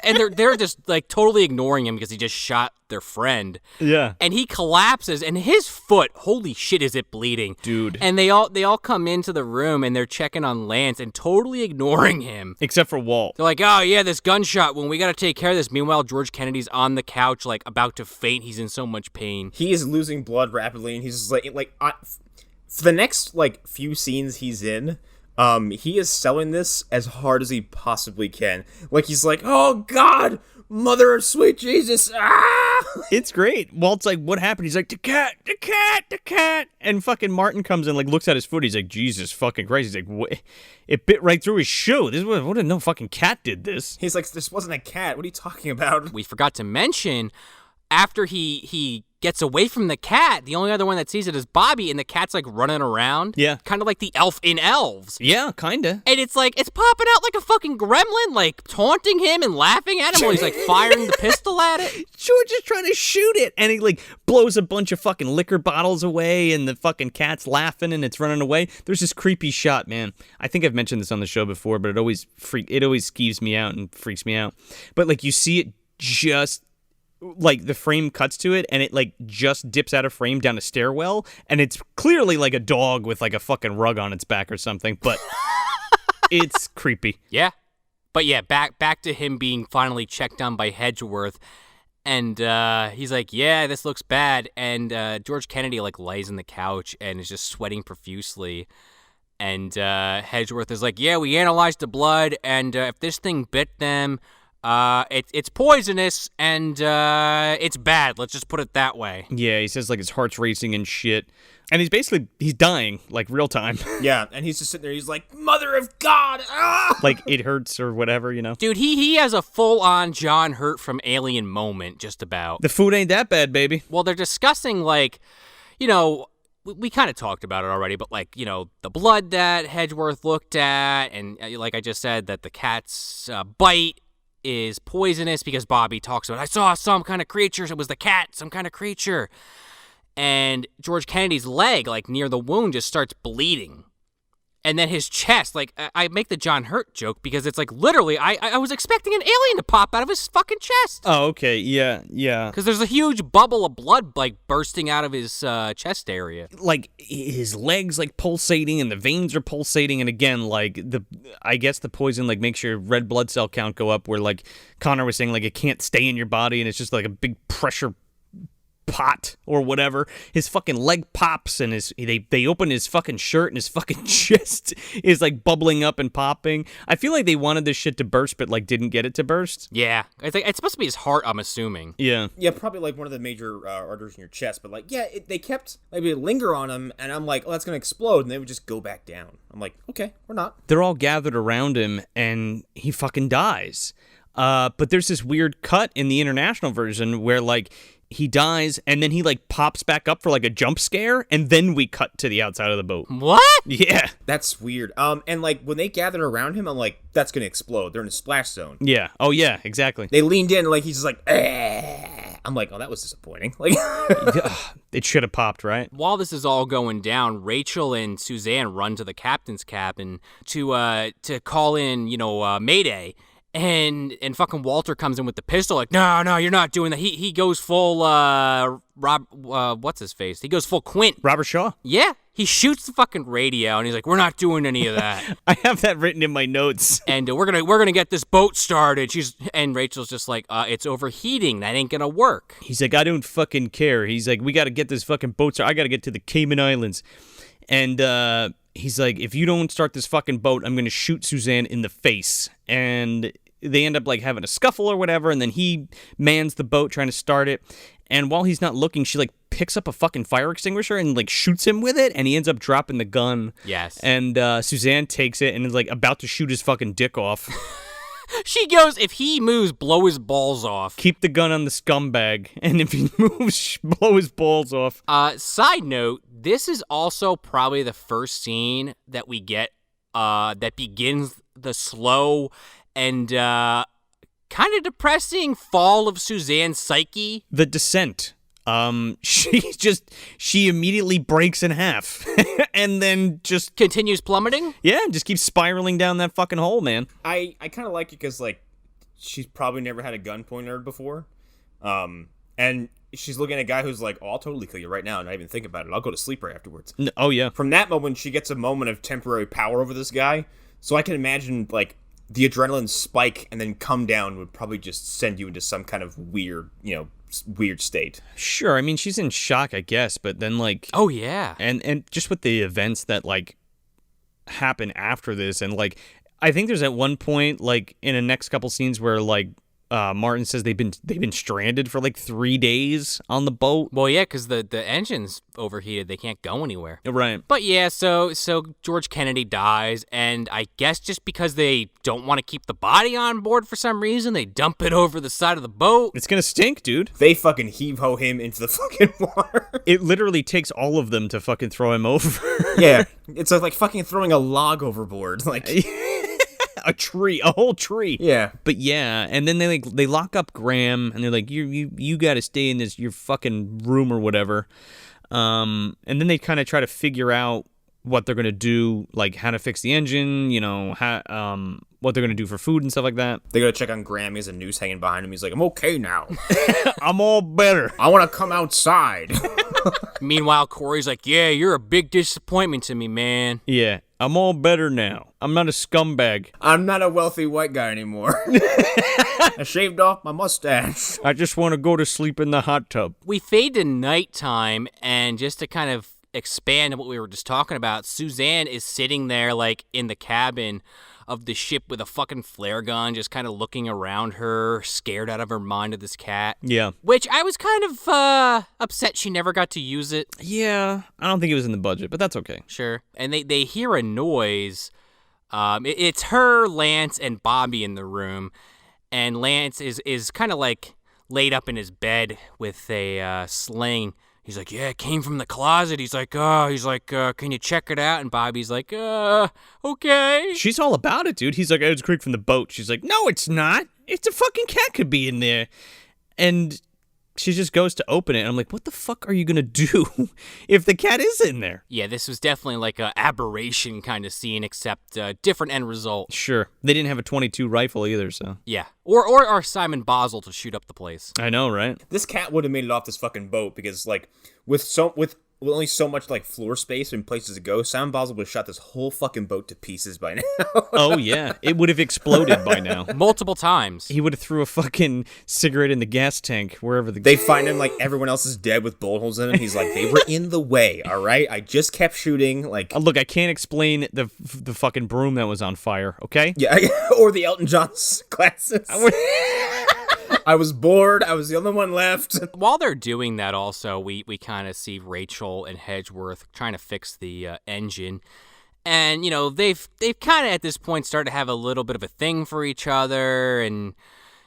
And they're just like totally ignoring him because he just shot their friend. Yeah. And he collapses, and his foot, holy shit, is it bleeding, dude. And they all come into the room and they're checking on Lance and totally ignoring him, except for Walt. They're like, oh yeah, this gunshot. When we got to take care of this. Meanwhile, George Kennedy's on the couch, like about to faint. He's in so much pain. He is losing blood rapidly, and he's just like for the next like few scenes he's in, He is selling this as hard as he possibly can. Like, he's like, oh, God, mother of sweet Jesus, ah! It's great. Walt's like, what happened? He's like, the cat. And fucking Martin comes in, like, looks at his foot. He's like, Jesus fucking Christ. He's like, what? It bit right through his shoe. What if no fucking cat did this? He's like, this wasn't a cat. What are you talking about? We forgot to mention, after he gets away from the cat, the only other one that sees it is Bobby, and the cat's like running around. Yeah. Kind of like the elf in Elves. Yeah, kinda. And it's like, it's popping out like a fucking gremlin, like taunting him and laughing at him while he's like firing the pistol at it. George is trying to shoot it, and he like blows a bunch of fucking liquor bottles away, and the fucking cat's laughing and it's running away. There's this creepy shot, man. I think I've mentioned this on the show before, but it always skeeves me out and freaks me out. But like, you see it just like the frame cuts to it and it like just dips out of frame down a stairwell, and it's clearly like a dog with like a fucking rug on its back or something, but it's creepy. Yeah. But yeah, back to him being finally checked on by Hedgeworth, and he's like, yeah, this looks bad, and George Kennedy like lays on the couch and is just sweating profusely, and Hedgeworth is like, yeah, we analyzed the blood, and if this thing bit them, it's poisonous, and it's bad. Let's just put it that way. Yeah, he says like his heart's racing and shit. And he's dying, like real time. Yeah, and he's just sitting there, he's like, Mother of God! Ah! Like it hurts or whatever, you know? Dude, he has a full-on John Hurt from Alien moment, just about. The food ain't that bad, baby. Well, they're discussing, like, you know, we kind of talked about it already, but like, you know, the blood that Hedgeworth looked at, and like I just said, that the cat's bite is poisonous because Bobby talks about, I saw some kind of creature. It was the cat, some kind of creature. And George Kennedy's leg, like near the wound, just starts bleeding. And then his chest, like, I make the John Hurt joke because it's like literally, I was expecting an alien to pop out of his fucking chest. Oh, okay. Yeah. Because there's a huge bubble of blood, like, bursting out of his chest area. Like, his legs, like, pulsating, and the veins are pulsating, and again, like, I guess the poison, like, makes your red blood cell count go up, where, like, Connor was saying, like, it can't stay in your body, and it's just, like, a big pressure pot or whatever. His fucking leg pops, and they open his fucking shirt, and his fucking chest is like bubbling up and popping. I feel like they wanted this shit to burst, but like didn't get it to burst. Yeah, I think it's supposed to be his heart, I'm assuming. Yeah, probably like one of the major arteries in your chest. But like, yeah, they kept maybe linger on him, and I'm like, oh, that's gonna explode, and they would just go back down. I'm like, okay, we're not. They're all gathered around him, and he fucking dies. But there's this weird cut in the international version where like he dies, and then he, like, pops back up for, like, a jump scare, and then we cut to the outside of the boat. What? Yeah. That's weird. And, like, when they gathered around him, I'm like, that's gonna explode. They're in a splash zone. Yeah. Oh, yeah, exactly. They leaned in, like, he's just like, eh. I'm like, oh, that was disappointing. Like, it should have popped, right? While this is all going down, Rachel and Suzanne run to the captain's cabin to call in, Mayday. And fucking Walter comes in with the pistol, like, no, you're not doing that. He goes full, what's his face? He goes full Quint. Robert Shaw? Yeah. He shoots the fucking radio, and he's like, we're not doing any of that. I have that written in my notes. And we're gonna get this boat started. And Rachel's just like, it's overheating. That ain't gonna work. He's like, I don't fucking care. He's like, we gotta get this fucking boat started. I gotta get to the Cayman Islands. And, he's like, if you don't start this fucking boat, I'm gonna shoot Suzanne in the face. And they end up like having a scuffle or whatever, and then he mans the boat trying to start it, and while he's not looking, she like picks up a fucking fire extinguisher and like shoots him with it, and he ends up dropping the gun. Yes. And Suzanne takes it and is like about to shoot his fucking dick off. She goes, if he moves, blow his balls off. Keep the gun on the scumbag, and if he moves, blow his balls off. Side note, this is also probably the first scene that we get that begins the slow and kind of depressing fall of Suzanne's psyche. The descent. She immediately breaks in half and then just continues plummeting. Yeah, just keeps spiraling down that fucking hole, man. I kind of like it because like she's probably never had a gun pointed at her before, and she's looking at a guy who's like, oh, I'll totally kill you right now, and not even think about it. I'll go to sleep right afterwards. Oh yeah. From that moment, she gets a moment of temporary power over this guy. So I can imagine like the adrenaline spike and then come down would probably just send you into some kind of weird, weird state. Sure, I mean, she's in shock, I guess, but then, like... Oh, yeah. And just with the events that, like, happen after this, and like I think there's at one point like in the next couple scenes where like Martin says they've been stranded for like 3 days on the boat. Well, yeah, because the engine's overheated. They can't go anywhere. Right. But yeah, so George Kennedy dies, and I guess just because they don't want to keep the body on board for some reason, they dump it over the side of the boat. It's gonna stink, dude. They fucking heave-ho him into the fucking water. It literally takes all of them to fucking throw him over. Yeah, it's like fucking throwing a log overboard. Like, a whole tree. yeah. But yeah, and then they lock up Graham, and they're like, you got to stay in your fucking room or whatever. And then they kind of try to figure out what they're gonna do, like how to fix the engine, what they're gonna do for food and stuff like that. They go to check on Graham. He has a noose hanging behind him. He's like, I'm okay now. I'm all better. I want to come outside. Meanwhile, Corey's like, yeah, you're a big disappointment to me, man. Yeah, I'm all better now. I'm not a scumbag. I'm not a wealthy white guy anymore. I shaved off my mustache. I just want to go to sleep in the hot tub. We fade to nighttime, and just to kind of expand on what we were just talking about, Suzanne is sitting there like in the cabin of the ship with a fucking flare gun, just kind of looking around her, scared out of her mind of this cat. Yeah. Which I was kind of upset she never got to use it. Yeah, I don't think it was in the budget, but that's okay. Sure. And they hear a noise. It's her, Lance, and Bobby in the room. And Lance is kind of like laid up in his bed with a sling. He's like, yeah, it came from the closet. He's like, can you check it out? And Bobby's like, okay. She's all about it, dude. He's like, it's creek from the boat. She's like, no, it's not. It's a fucking cat could be in there. And she just goes to open it. And I'm like, what the fuck are you going to do if the cat is in there? Yeah, this was definitely like a aberration kind of scene, except different end result. Sure. They didn't have a .22 rifle either, so. Yeah. Or Simon Basel to shoot up the place. I know, right? This cat would have made it off this fucking boat because, like, with only so much like floor space and places to go, Simon Basel would have shot this whole fucking boat to pieces by now. Oh yeah, it would have exploded by now. Multiple times. He would have threw a fucking cigarette in the gas tank wherever the. They find him like everyone else is dead with bullet holes in him. He's like, they were in the way. All right, I just kept shooting. Like, look, I can't explain the fucking broom that was on fire. Okay. Yeah, or the Elton John's glasses. I was bored. I was the only one left. While they're doing that, also, we kind of see Rachel and Hedgeworth trying to fix the engine. And, they've kind of at this point started to have a little bit of a thing for each other and,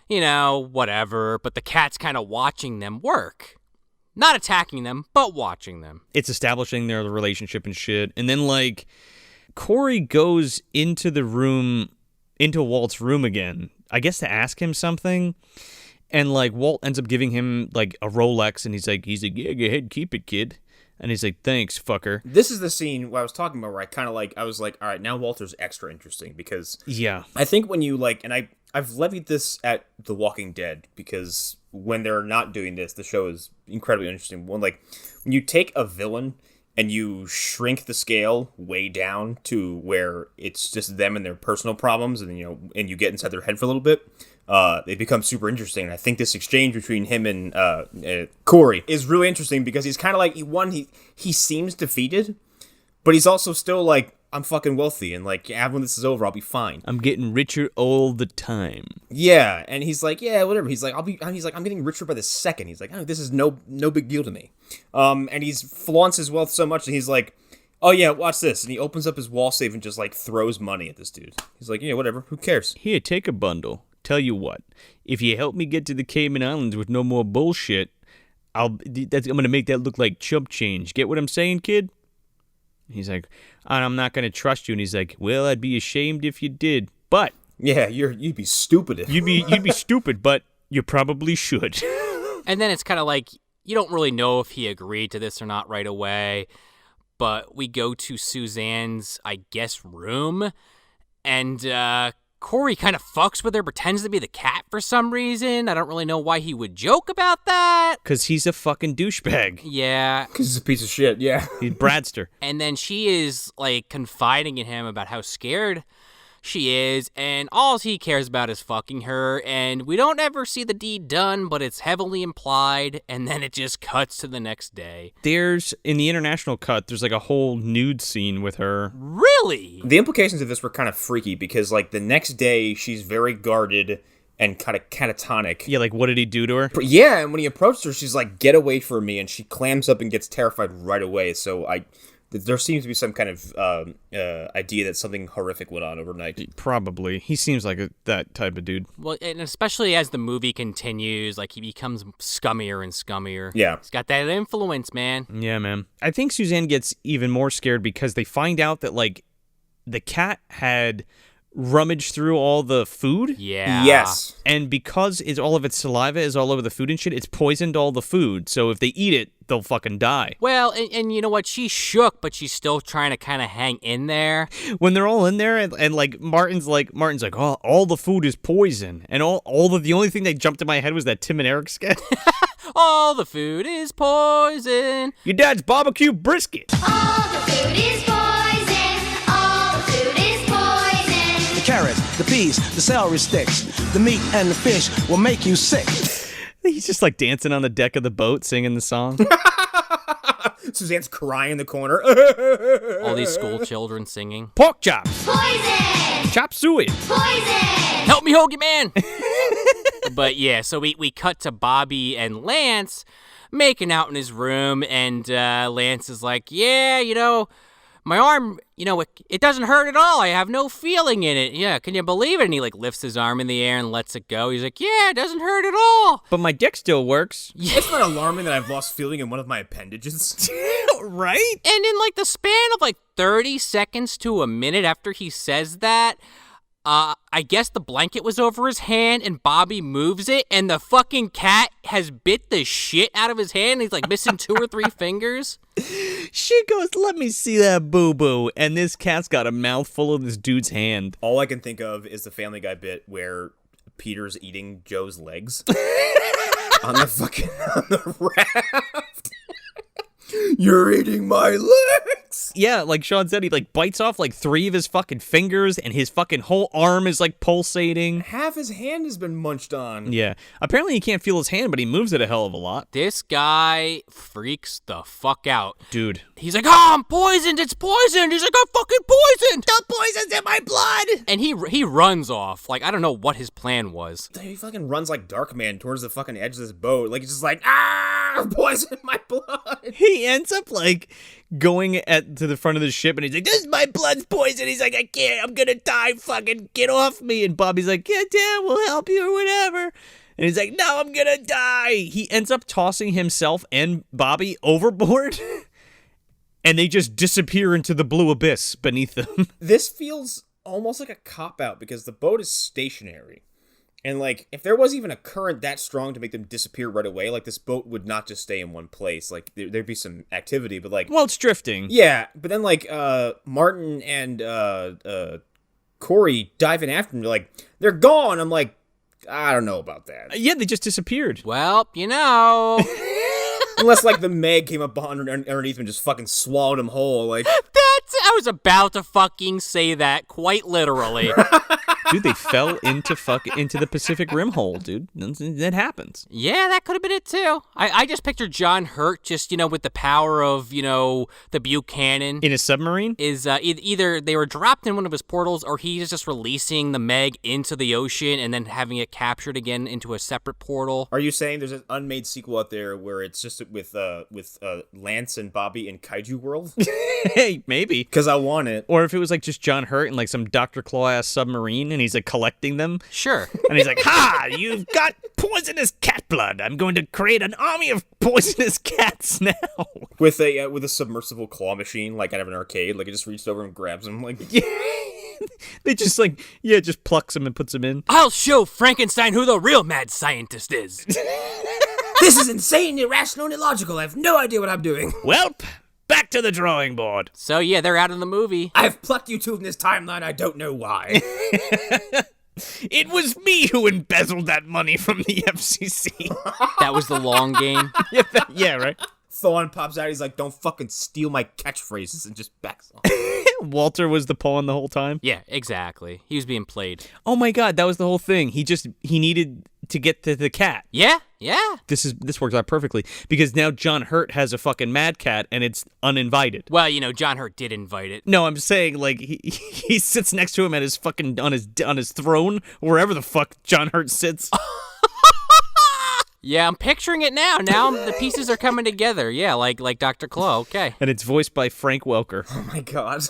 whatever. But the cat's kind of watching them work. Not attacking them, but watching them. It's establishing their relationship and shit. And then, like, Corey goes into Walt's room again, I guess to ask him something. And, like, Walt ends up giving him, like, a Rolex, and he's like, yeah, go ahead, keep it, kid. And he's like, thanks, fucker. This is the scene where I was talking about where I was like, all right, now Walter's extra interesting, because... Yeah. I think when you, like, and I've levied this at The Walking Dead, because when they're not doing this, the show is incredibly interesting. When you take a villain and you shrink the scale way down to where it's just them and their personal problems, and and you get inside their head for a little bit, it becomes super interesting. And I think this exchange between him and Corey is really interesting because he's kind of like, he seems defeated, but he's also still like, I'm fucking wealthy, and like, yeah, when this is over, I'll be fine. I'm getting richer all the time. Yeah, and he's like, yeah, whatever. He's like, I'm getting richer by the second. He's like, oh, this is no big deal to me. And he's flaunts his wealth so much that he's like, oh yeah, watch this. And he opens up his wall safe and just like throws money at this dude. He's like, yeah, whatever. Who cares? Here, take a bundle. Tell you what, if you help me get to the Cayman Islands with no more bullshit, I'm gonna make that look like chump change. Get what I'm saying, kid? He's like, I'm not gonna trust you. And he's like, well, I'd be ashamed if you did, but yeah, you'd be stupid if you'd be stupid, but you probably should. And then it's kind of like, you don't really know if he agreed to this or not right away, but we go to Suzanne's, I guess, room, and Corey kind of fucks with her, pretends to be the cat for some reason. I don't really know why he would joke about that. Because he's a fucking douchebag. Yeah. Because he's a piece of shit, yeah. He's Bradster. And then she is, like, confiding in him about how scared She is, and all he cares about is fucking her, and we don't ever see the deed done, but it's heavily implied, and then it just cuts to the next day. There's, in the international cut, there's like a whole nude scene with her. Really? The implications of this were kind of freaky because, like, the next day she's very guarded and kind of catatonic. Yeah, like, what did he do to her? Yeah, and when he approached her, she's like, "Get away from me," and she clams up and gets terrified right away. So there seems to be some kind of idea that something horrific went on overnight. Probably. He seems like that type of dude. Well, and especially as the movie continues, like, he becomes scummier and scummier. Yeah. He's got that influence, man. Yeah, man. I think Suzanne gets even more scared because they find out that, like, the cat had rummaged through all the food. Yeah. Yes. And because all of its saliva is all over the food and shit, it's poisoned all the food. So if they eat it, they'll fucking die. Well, and you know what? She's shook, but she's still trying to kind of hang in there. When they're all in there and like Martin's like, oh, all the food is poison. And the only thing that jumped in my head was that Tim and Eric sketch. All the food is poison. Your dad's barbecue brisket. All the food is poison. All the food is poison. The carrots, the peas, the celery sticks, the meat and the fish will make you sick. He's just like dancing on the deck of the boat singing the song. Suzanne's crying in the corner. All these school children singing. Pork chops. Poison. Chop suey. Poison. Help me, Hoagie Man! But yeah, so we cut to Bobby and Lance making out in his room, and Lance is like, yeah, my arm, it doesn't hurt at all. I have no feeling in it. Yeah, can you believe it? And he like lifts his arm in the air and lets it go. He's like, yeah, it doesn't hurt at all. But my dick still works. It's not alarming that I've lost feeling in one of my appendages. Right? And in like the span of like 30 seconds to a minute after he says that, I guess the blanket was over his hand and Bobby moves it and the fucking cat has bit the shit out of his hand. He's like missing 2 or 3 fingers. She goes, let me see that boo-boo. And this cat's got a mouthful of this dude's hand. All I can think of is the Family Guy bit where Peter's eating Joe's legs on the raft. You're eating my legs. Yeah, like Sean said, he like bites off like 3 of his fucking fingers and his fucking whole arm is like pulsating. Half his hand has been munched on. Yeah. Apparently he can't feel his hand, but he moves it a hell of a lot. This guy freaks the fuck out. Dude. He's like, oh, I'm poisoned. It's poisoned. He's like, I'm fucking poisoned. The poison's in my blood. And he runs off. Like, I don't know what his plan was. He fucking runs like Darkman towards the fucking edge of this boat. Like, he's just like, poison in my blood. He ends up like going to the front of the ship and he's like, this is my blood's poison. He's like, I can't, I'm gonna die, fucking get off me. And Bobby's like, yeah, Dad, we'll help you or whatever. And he's like, no, I'm gonna die. He ends up tossing himself and Bobby overboard. And they just disappear into the blue abyss beneath them. This feels almost like a cop-out because the boat is stationary. And, like, if there was even a current that strong to make them disappear right away, like, this boat would not just stay in one place. Like, there'd be some activity, but, like... Well, it's drifting. Yeah, but then, like, Martin and Corey dive in after them. They're like, they're gone! I'm like, I don't know about that. Yeah, they just disappeared. Well, Unless, like, the Meg came up underneath and just fucking swallowed him whole, like... I was about to fucking say that, quite literally. Dude, they fell into the Pacific Rim hole, dude. That happens. Yeah, that could have been it too. I just pictured John Hurt just, with the power of, the Buchanan. In a submarine? Is either they were dropped in one of his portals or he's just releasing the Meg into the ocean and then having it captured again into a separate portal. Are you saying there's an unmade sequel out there where it's just with Lance and Bobby in Kaiju World? Hey, maybe. Because I want it. Or if it was like just John Hurt and like some Dr. Claw-ass submarine and he's like collecting them. Sure. And he's like, ha, you've got poisonous cat blood. I'm going to create an army of poisonous cats now. With a submersible claw machine, like out of an arcade. Like it just reaches over and grabs him. Like, yeah. They just like, just plucks him and puts him in. I'll show Frankenstein who the real mad scientist is. This is insane, irrational, and illogical. I have no idea what I'm doing. Welp. Back to the drawing board. So, yeah, they're out of the movie. I've plucked you two in this timeline. I don't know why. It was me who embezzled that money from the FCC. That was the long game. Yeah, right. Thawne pops out. He's like, don't fucking steal my catchphrases and just backs off. Walter was the pawn the whole time? Yeah, exactly. He was being played. Oh my god, that was the whole thing. He needed to get to the cat. Yeah. This works out perfectly because now John Hurt has a fucking mad cat and it's uninvited. Well, John Hurt did invite it. No, I'm saying like he sits next to him at his fucking on his throne, wherever the fuck John Hurt sits. Yeah, I'm picturing it now. Now the pieces are coming together. Yeah, like Dr. Claw. Okay. And it's voiced by Frank Welker. Oh my god.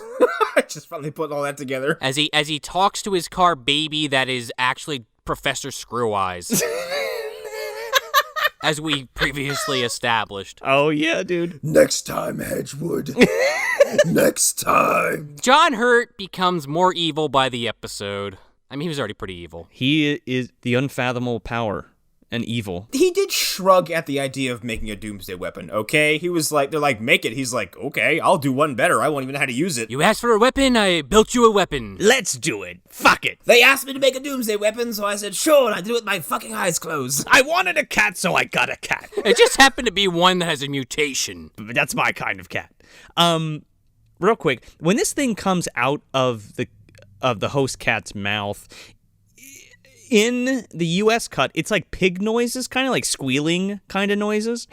I just finally put all that together. As he talks to his car baby that is actually Professor Screw Eyes. As we previously established. Oh yeah, dude. Next time, Hedgewood. Next time. John Hurt becomes more evil by the episode. I mean, he was already pretty evil. He is the unfathomable power and evil. He did shrug at the idea of making a doomsday weapon, okay? He was like, they're like, make it. He's like, okay, I'll do one better. I won't even know how to use it. You asked for a weapon, I built you a weapon. Let's do it. Fuck it. They asked me to make a doomsday weapon, so I said, sure, and I did it with my fucking eyes closed. I wanted a cat, so I got a cat. It just happened to be one that has a mutation. But that's my kind of cat. Real quick, when this thing comes out of the host cat's mouth, in the U.S. cut, it's like pig noises, kind of like squealing kind of noises.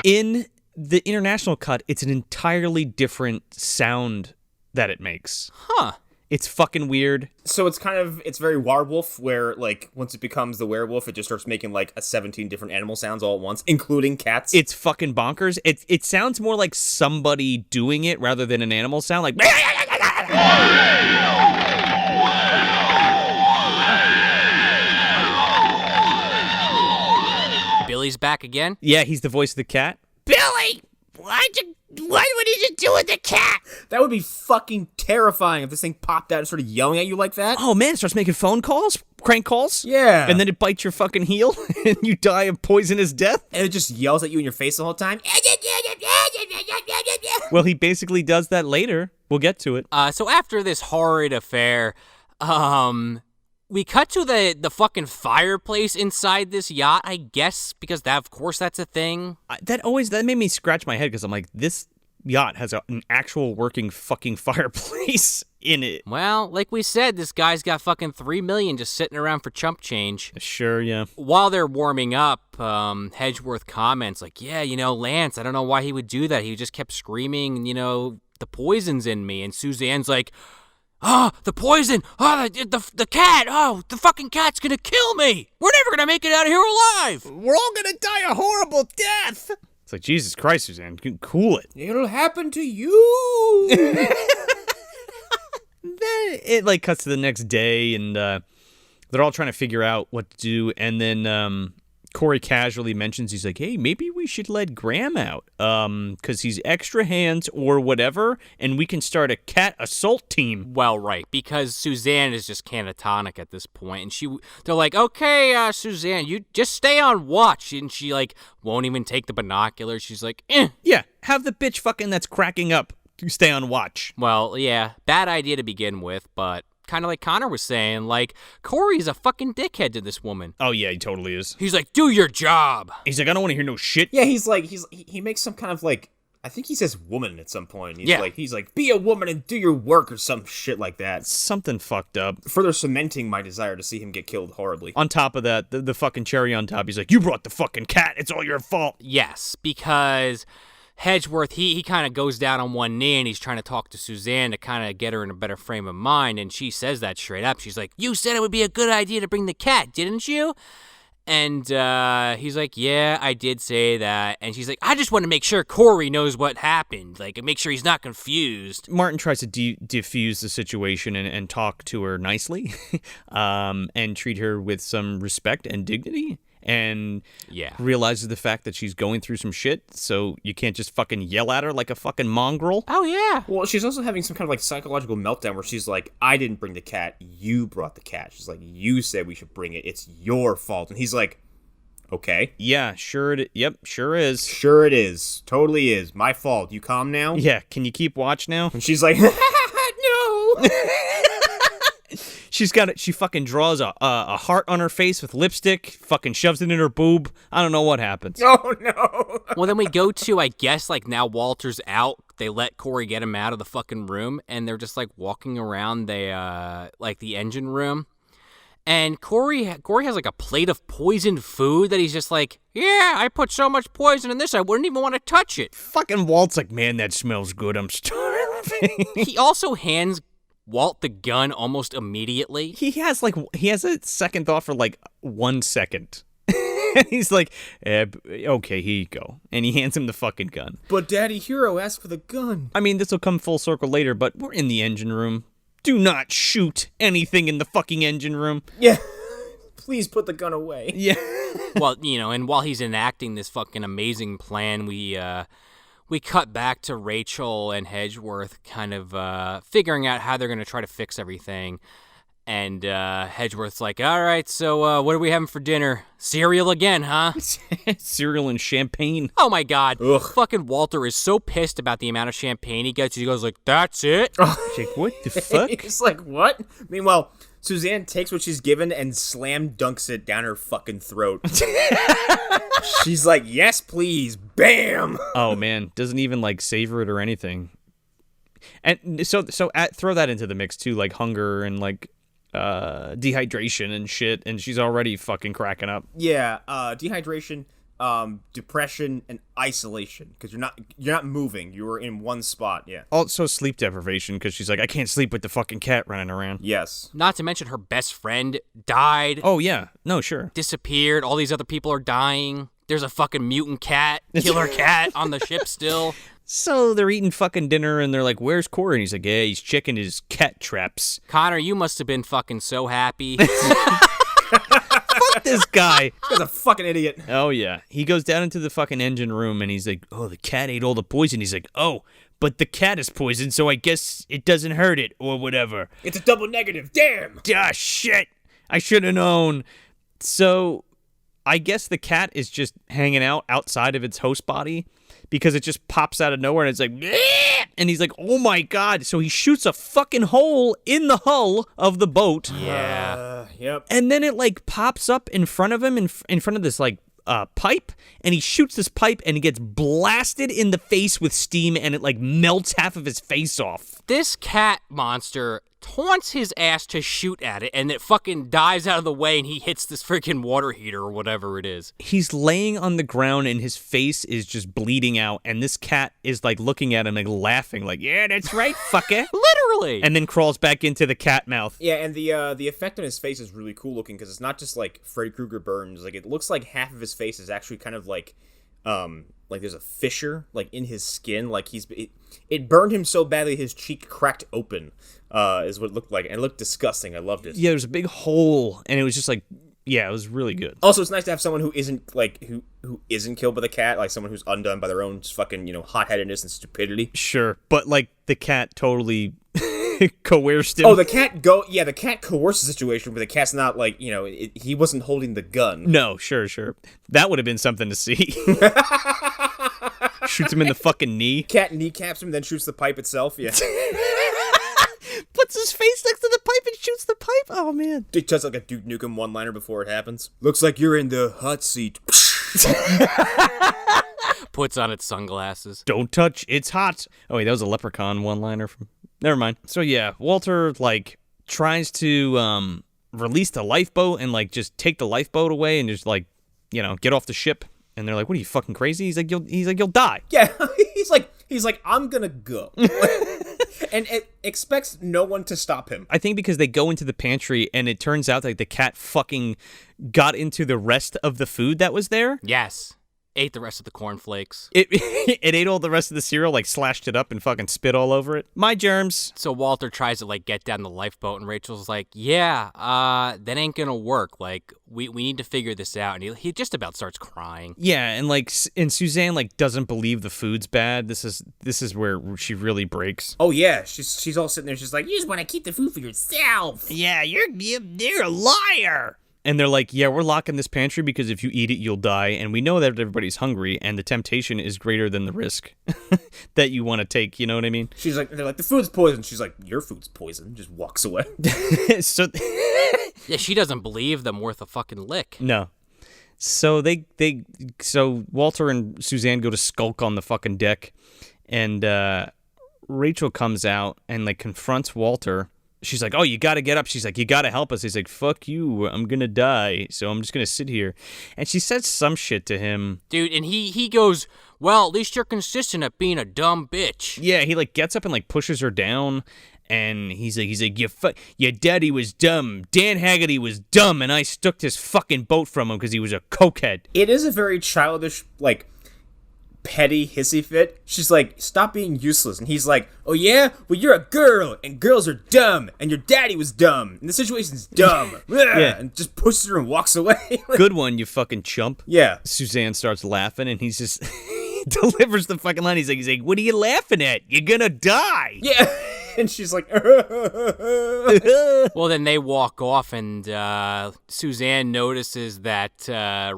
In the international cut, it's an entirely different sound that it makes. Huh. It's fucking weird. So it's very werewolf, where, like, once it becomes the werewolf, it just starts making, like, 17 different animal sounds all at once, including cats. It's fucking bonkers. It sounds more like somebody doing it rather than an animal sound, like... Billy's back again? Yeah, he's the voice of the cat. Billy! What would you do with the cat? That would be fucking terrifying if this thing popped out and started yelling at you like that. Oh man, it starts making phone calls, crank calls. Yeah. And then it bites your fucking heel, and you die of poisonous death. And it just yells at you in your face the whole time. Well, he basically does that later. We'll get to it. So after this horrid affair, we cut to the fucking fireplace inside this yacht, I guess, because of course that's a thing. That made me scratch my head because I'm like, this yacht has an actual working fucking fireplace in it. Well, like we said, this guy's got fucking $3 million just sitting around for chump change. Sure, yeah. While they're warming up, Hedgeworth comments like, yeah, Lance, I don't know why he would do that. He just kept screaming, the poison's in me. And Suzanne's like, the poison! The cat! The fucking cat's gonna kill me! We're never gonna make it out of here alive! We're all gonna die a horrible death! It's like, Jesus Christ, Suzanne, cool it. It'll happen to you! Then it, cuts to the next day, and they're all trying to figure out what to do, and then Corey casually mentions, he's like, hey, maybe we should let Graham out, because he's extra hands or whatever, and we can start a cat assault team. Well, right, because Suzanne is just catatonic at this point, and they're like, okay, Suzanne, you just stay on watch, and she, won't even take the binoculars. She's like, eh. Yeah, have the bitch fucking that's cracking up to stay on watch. Well, yeah, bad idea to begin with, but... kind of like Connor was saying, Corey's a fucking dickhead to this woman. Oh, yeah, he totally is. He's like, do your job. He's like, I don't want to hear no shit. Yeah, he makes some kind of, I think he says woman at some point. He's like, be a woman and do your work or some shit like that. Something fucked up. Further cementing my desire to see him get killed horribly. On top of that, the fucking cherry on top, he's like, you brought the fucking cat. It's all your fault. Yes, because... Hedgeworth, he kind of goes down on one knee and he's trying to talk to Suzanne to kind of get her in a better frame of mind, and she says that straight up. She's like, you said it would be a good idea to bring the cat, didn't you? And he's like, yeah, I did say that. And she's like, I just want to make sure Corey knows what happened, make sure he's not confused. Martin tries to diffuse the situation and talk to her nicely and treat her with some respect and dignity. And realizes the fact that she's going through some shit, so you can't just fucking yell at her like a fucking mongrel. Oh, yeah. Well, she's also having some kind of psychological meltdown where she's like, I didn't bring the cat, you brought the cat. She's like, you said we should bring it, it's your fault. And he's like, okay. Yeah, sure yep, sure is. Sure it is. Totally is. My fault. You calm now? Yeah, can you keep watch now? And she's like, no. She fucking draws a heart on her face with lipstick, fucking shoves it in her boob. I don't know what happens. Oh, no. Well, then we go to, I guess, like now Walter's out. They let Corey get him out of the fucking room, and they're just like walking around the engine room. And Corey has like a plate of poisoned food that he's just like, yeah, I put so much poison in this, I wouldn't even want to touch it. Fucking Walt's like, man, that smells good. I'm starving. He also hands Walt the gun almost immediately. He has a second thought for like 1 second. He's like, okay, here you go. And he hands him the fucking gun. But Daddy Hero asked for the gun. I mean, this will come full circle later, but we're in the engine room. Do not shoot anything in the fucking engine room. Yeah. Please put the gun away. Yeah. Well, and while he's enacting this fucking amazing plan, we cut back to Rachel and Hedgeworth kind of figuring out how they're going to try to fix everything. And Hedgeworth's like, all right, so what are we having for dinner? Cereal again, huh? Cereal and champagne. Oh, my God. Ugh. Fucking Walter is so pissed about the amount of champagne he gets. He goes like, that's it? Like, what the fuck? He's like, what? Meanwhile, Suzanne takes what she's given and slam dunks it down her fucking throat. She's like, yes, please. Bam. Oh, man. Doesn't even, like, savor it or anything. And so throw that into the mix, too, like hunger and, like, dehydration and shit, and she's already fucking cracking up. Yeah, dehydration, depression, and isolation, because you're not moving. You were in one spot. Yeah. Also sleep deprivation, because she's like, I can't sleep with the fucking cat running around. Yes. Not to mention her best friend died. Oh yeah, no, sure. Disappeared. All these other people are dying. There's a fucking mutant cat, killer cat on the ship still. So they're eating fucking dinner, and they're like, where's Corey? And he's like, yeah, he's checking his cat traps. Connor, you must have been fucking so happy. Fuck this guy. He's a fucking idiot. Oh yeah. He goes down into the fucking engine room, and he's like, oh, the cat ate all the poison. He's like, oh, but the cat is poisoned, so I guess it doesn't hurt it, or whatever. It's a double negative. Damn. Ah, shit. I should have known. So I guess the cat is just hanging out outside of its host body, because it just pops out of nowhere and it's like, bleh! And he's like, oh my God. So he shoots a fucking hole in the hull of the boat. Yeah. Yep. And then it like pops up in front of him, in front of this like pipe, and he shoots this pipe and he gets blasted in the face with steam, and it like melts half of his face off. This cat monster taunts his ass to shoot at it, and it fucking dives out of the way, and he hits this freaking water heater or whatever it is. He's laying on the ground, and his face is just bleeding out, and this cat is like looking at him like laughing, like, yeah, that's right, fucker. Literally. And then crawls back into the cat mouth. Yeah, and the effect on his face is really cool looking, because it's not just like Freddy Krueger burns. Like, it looks like half of his face is actually kind of like there's a fissure like in his skin, like it burned him so badly his cheek cracked open, is what it looked like, and it looked disgusting. I loved it. Yeah, there's a big hole, and it was just like, yeah, it was really good. Also, it's nice to have someone who isn't like who isn't killed by the cat, like someone who's undone by their own just fucking hot-headedness and stupidity. Sure, but like the cat totally coerced him. Oh, the cat coerced the situation, but the cat's not like, he wasn't holding the gun. No, sure. That would have been something to see. Shoots him in the fucking knee. Cat kneecaps him, then shoots the pipe itself. Yeah. Puts his face next to the pipe and shoots the pipe. Oh, man. He does like a Duke Nukem one-liner before it happens. Looks like you're in the hot seat. Puts on its sunglasses. Don't touch, it's hot. Oh, wait, that was a Leprechaun one-liner from... Never mind. So, yeah, Walter, like, tries to release the lifeboat and, like, just take the lifeboat away and just, like, get off the ship. And they're like, what are you, fucking crazy? He's like, you'll die. Yeah, he's like, I'm gonna go. And it expects no one to stop him. I think because they go into the pantry and it turns out like the cat fucking got into the rest of the food that was there. Yes. Ate the rest of the cornflakes. It ate all the rest of the cereal, like slashed it up and fucking spit all over it. My germs. So Walter tries to like get down the lifeboat, and Rachel's like, yeah, that ain't gonna work. Like, we need to figure this out. And he just about starts crying. Yeah, and Suzanne like doesn't believe the food's bad. This is where she really breaks. Oh yeah, she's all sitting there. She's like, you just want to keep the food for yourself. Yeah, you're a liar. And they're like, yeah, we're locking this pantry because if you eat it, you'll die. And we know that everybody's hungry and the temptation is greater than the risk that you want to take. You know what I mean? She's like, they're like, the food's poison. She's like, your food's poison. Just walks away. So Yeah, she doesn't believe them worth a fucking lick. no. So so Walter and Suzanne go to skulk on the fucking deck, and Rachel comes out and like confronts Walter. She's like, oh, you got to get up. She's like, you got to help us. He's like, fuck you. I'm going to die. So I'm just going to sit here. And she says some shit to him. Dude, and he goes, well, at least you're consistent at being a dumb bitch. Yeah, he like gets up and like pushes her down. And he's like, your daddy was dumb. Dan Haggerty was dumb, and I stuck this fucking boat from him because he was a cokehead. It is a very childish, like, petty hissy fit. She's like, stop being useless. And he's like, oh yeah? Well, you're a girl, and girls are dumb, and your daddy was dumb, and the situation's dumb. Yeah. And just pushes her and walks away. Good one, you fucking chump. Yeah. Suzanne starts laughing, and he's just delivers the fucking line. He's like, what are you laughing at? You're gonna die. Yeah. And she's like, Well, then they walk off, and Suzanne notices that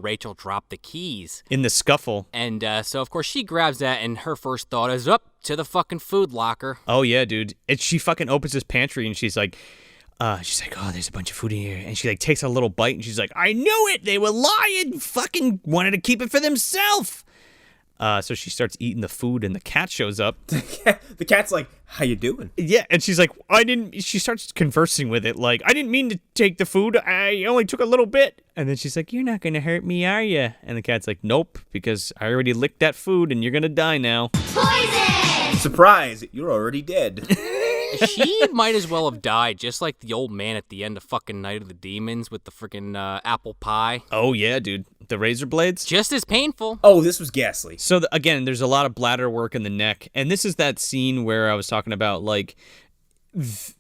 Rachel dropped the keys. In the scuffle. And so, of course, she grabs that, and her first thought is, up to the fucking food locker. Oh, yeah, dude. And she fucking opens this pantry, and she's like, oh, there's a bunch of food in here. And she like takes a little bite, and she's like, I knew it. They were lying. Fucking wanted to keep it for themselves. So she starts eating the food, and the cat shows up. the cat's like, how you doing? Yeah, and she's like, she starts conversing with it, like, I didn't mean to take the food, I only took a little bit. And then she's like, you're not gonna hurt me, are you? And the cat's like, nope, because I already licked that food, and you're gonna die now. Poison! Surprise, you're already dead. She might as well have died, just like the old man at the end of fucking Night of the Demons with the freaking apple pie. Oh, yeah, dude. The razor blades? Just as painful. Oh, this was ghastly. So, again, there's a lot of bladder work in the neck. And this is that scene where I was talking about, like,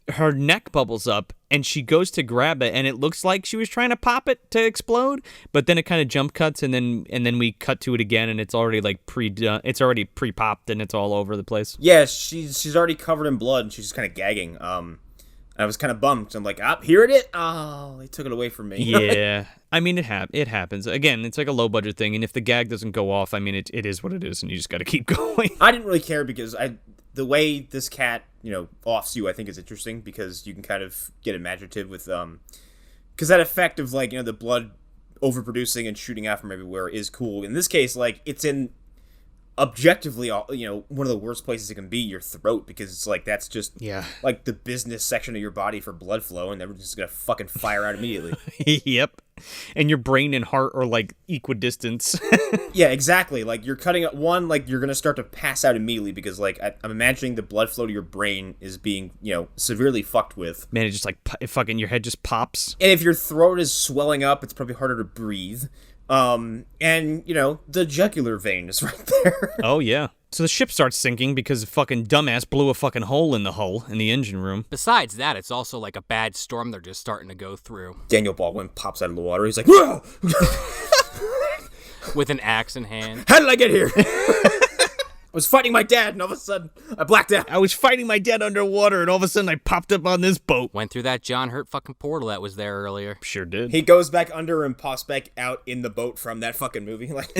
her neck bubbles up, and she goes to grab it, and it looks like she was trying to pop it to explode, but then it kind of jump cuts, and then we cut to it again, and it's already, like, it's already pre-popped, and it's all over the place. Yeah, she's already covered in blood, and she's just kind of gagging. I was kind of bummed. I'm like, here it is. Oh, they took it away from me. Yeah. I mean, it happens. Again, it's like a low-budget thing, and if the gag doesn't go off, I mean, it is what it is, and you just got to keep going. I didn't really care because the way this cat, offs you, I think is interesting because you can kind of get imaginative with, because that effect of, like, the blood overproducing and shooting out from everywhere is cool. In this case, like, it's in objectively, one of the worst places it can be, your throat, because it's like, that's just, like, the business section of your body for blood flow, and everything's just gonna fucking fire out immediately. Yep. And your brain and heart are, like, equidistance. Yeah, exactly. Like, you're cutting at one, like, you're gonna start to pass out immediately, because, like, I'm imagining the blood flow to your brain is being, severely fucked with. Man, it just, like, fucking your head just pops. And if your throat is swelling up, it's probably harder to breathe. And, the jugular vein is right there. Oh, yeah. So the ship starts sinking because a fucking dumbass blew a fucking hole in the hull in the engine room. Besides that, it's also like a bad storm they're just starting to go through. Daniel Baldwin pops out of the water. He's like, whoa! With an axe in hand. How did I get here? I was fighting my dad, and all of a sudden, I blacked out. I was fighting my dad underwater, and all of a sudden, I popped up on this boat. Went through that John Hurt fucking portal that was there earlier. Sure did. He goes back under and pops back out in the boat from that fucking movie. Like,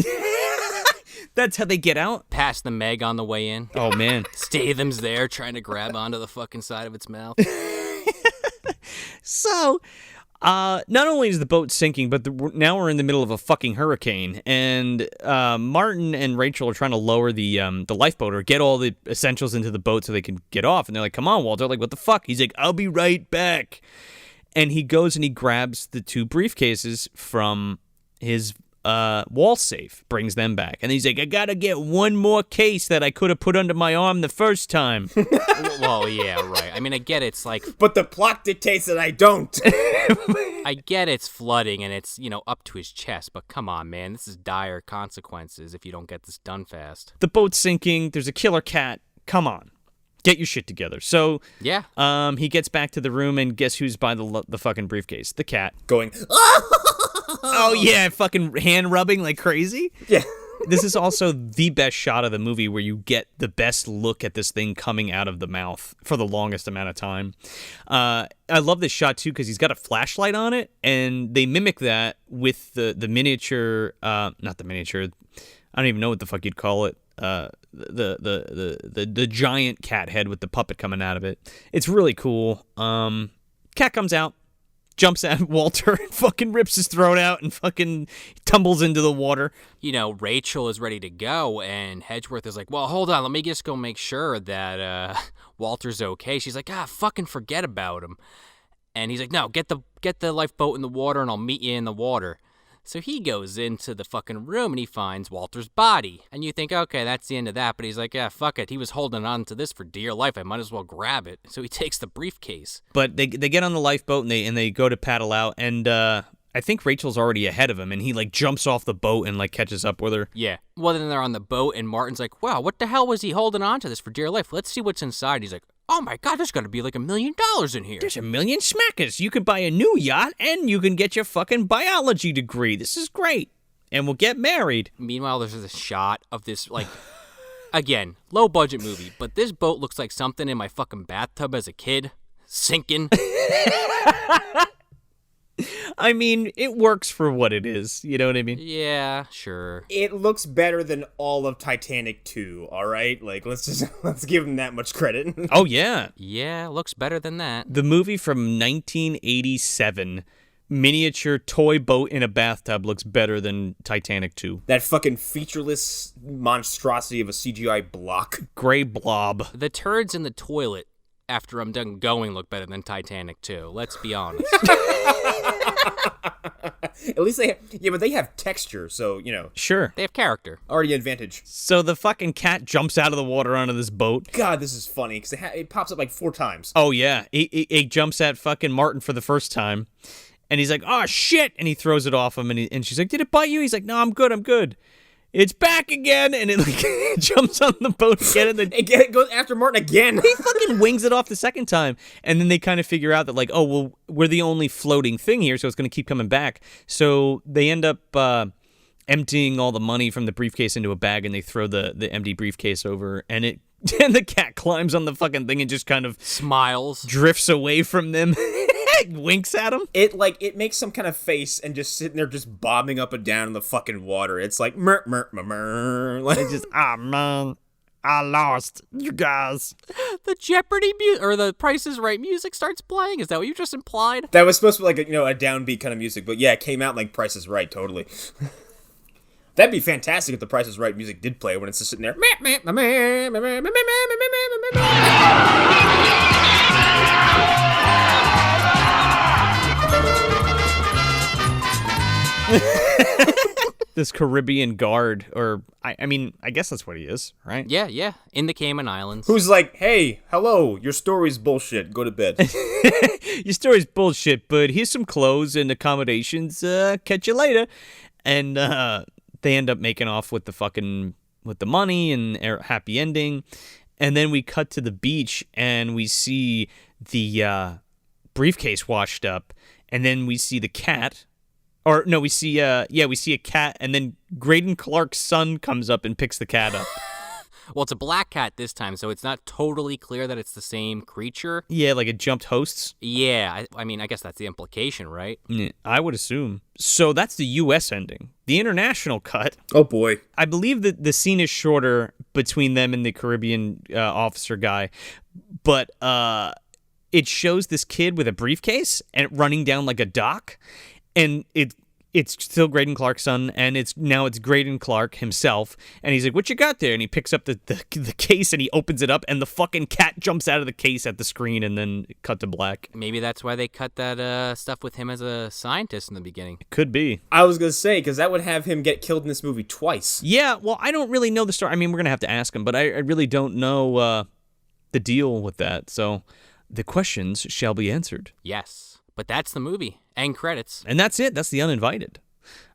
That's how they get out? Past the Meg on the way in. Oh, man. Statham's there trying to grab onto the fucking side of its mouth. So, not only is the boat sinking, but now we're in the middle of a fucking hurricane, and Martin and Rachel are trying to lower the lifeboat or get all the essentials into the boat so they can get off. And they're like, "Come on, Walter!" Like, what the fuck? He's like, "I'll be right back." And he goes and he grabs the two briefcases from his wall safe, brings them back, and he's like, "I gotta get one more case that I could have put under my arm the first time." Well, yeah, right. I mean, I get it's like, but the plot dictates that I don't. I get it's flooding and it's, up to his chest, but come on, man, this is dire consequences if you don't get this done fast. The boat's sinking. There's a killer cat. Come on. Get your shit together. So, yeah. He gets back to the room, and guess who's by the fucking briefcase? The cat. Going, oh, yeah, fucking hand rubbing like crazy? Yeah. This is also the best shot of the movie where you get the best look at this thing coming out of the mouth for the longest amount of time. I love this shot, too, because he's got a flashlight on it, and they mimic that with the miniature, not the miniature, I don't even know what the fuck you'd call it, the giant cat head with the puppet coming out of it. It's really cool. Cat comes out, jumps at Walter, and fucking rips his throat out and fucking tumbles into the water. You know, Rachel is ready to go, and Hedgeworth is like, well, hold on, let me just go make sure that Walter's okay. She's like, fucking forget about him. And he's like, no, get the lifeboat in the water, and I'll meet you in the water. So he goes into the fucking room, and he finds Walter's body. And you think, okay, that's the end of that. But he's like, fuck it. He was holding on to this for dear life. I might as well grab it. So he takes the briefcase. But they get on the lifeboat, and they go to paddle out, and I think Rachel's already ahead of him, and he, like, jumps off the boat and, like, catches up with her. Yeah. Well, then they're on the boat, and Martin's like, wow, what the hell was he holding on to this for dear life? Let's see what's inside. He's like, oh my God, there's got to be like $1 million in here. There's $1 million smackers. You could buy a new yacht, and you can get your fucking biology degree. This is great. And we'll get married. Meanwhile, there's this shot of this, like, again, low-budget movie, but this boat looks like something in my fucking bathtub as a kid. Sinking. I mean, it works for what it is. You know what I mean? Yeah, sure. It looks better than all of Titanic 2, all right? Like, let's give him that much credit. Oh, yeah. Yeah, looks better than that. The movie from 1987, miniature toy boat in a bathtub, looks better than Titanic 2. That fucking featureless monstrosity of a CGI block. Gray blob. The turds in the toilet after I'm done going look better than Titanic 2. Let's be honest. At least they have, yeah, but they have texture, so, you know. Sure. They have character. Already advantage. So the fucking cat jumps out of the water onto this boat. God, this is funny, because it pops up like 4 times. Oh, yeah. It jumps at fucking Martin for the first time. And he's like, oh, shit. And he throws it off him. And she's like, did it bite you? He's like, no, I'm good. It's back again. And it like jumps on the boat again. And then It goes after Martin again. he fucking wings it off the second time. And then they kind of figure out that, like, oh, well, we're the only floating thing here, so it's going to keep coming back. So they end up emptying all the money from the briefcase into a bag, and they throw the empty briefcase over. And the cat climbs on the fucking thing and just kind of Smiles. drifts away from them. Winks at him. It makes some kind of face and just sitting there just bobbing up and down in the fucking water. It's like mer mer mer mer. Like, It's just, man, I lost, you guys. The Jeopardy music, or the Price is Right music starts playing? Is that what you just implied? that was supposed to be like a downbeat kind of music, but yeah, it came out like Price is Right, totally. That'd be fantastic if the Price is Right music did play when it's just sitting there. This Caribbean guard, or I mean, I guess that's what he is, right? Yeah. In the Cayman Islands. Who's like, hey, hello, your story's bullshit. Go to bed. Your story's bullshit, but here's some clothes and accommodations. Catch you later. And they end up making off with the money and happy ending. And then we cut to the beach and we see the briefcase washed up, and then we see the cat. Or no, we see a cat, and then Greydon Clark's son comes up and picks the cat up. Well, it's a black cat this time, so it's not totally clear that it's the same creature. Yeah, like it jumped hosts. Yeah, I mean, I guess that's the implication, right? Yeah, I would assume. So that's the U.S. ending. The international cut. Oh boy. I believe that the scene is shorter between them and the Caribbean officer guy, but it shows this kid with a briefcase and running down like a dock, and it's still Greydon Clark's son, and it's Greydon Clark himself, and he's like, what you got there? And he picks up the case and he opens it up, and the fucking cat jumps out of the case at the screen, and then cut to black. Maybe that's why they cut that stuff with him as a scientist in the beginning. Could be. I was going to say, because that would have him get killed in this movie twice. Yeah, well, I don't really know the story. I mean, we're going to have to ask him, but I really don't know the deal with that. So the questions shall be answered. Yes. But that's the movie. And credits. And that's it. That's the Uninvited.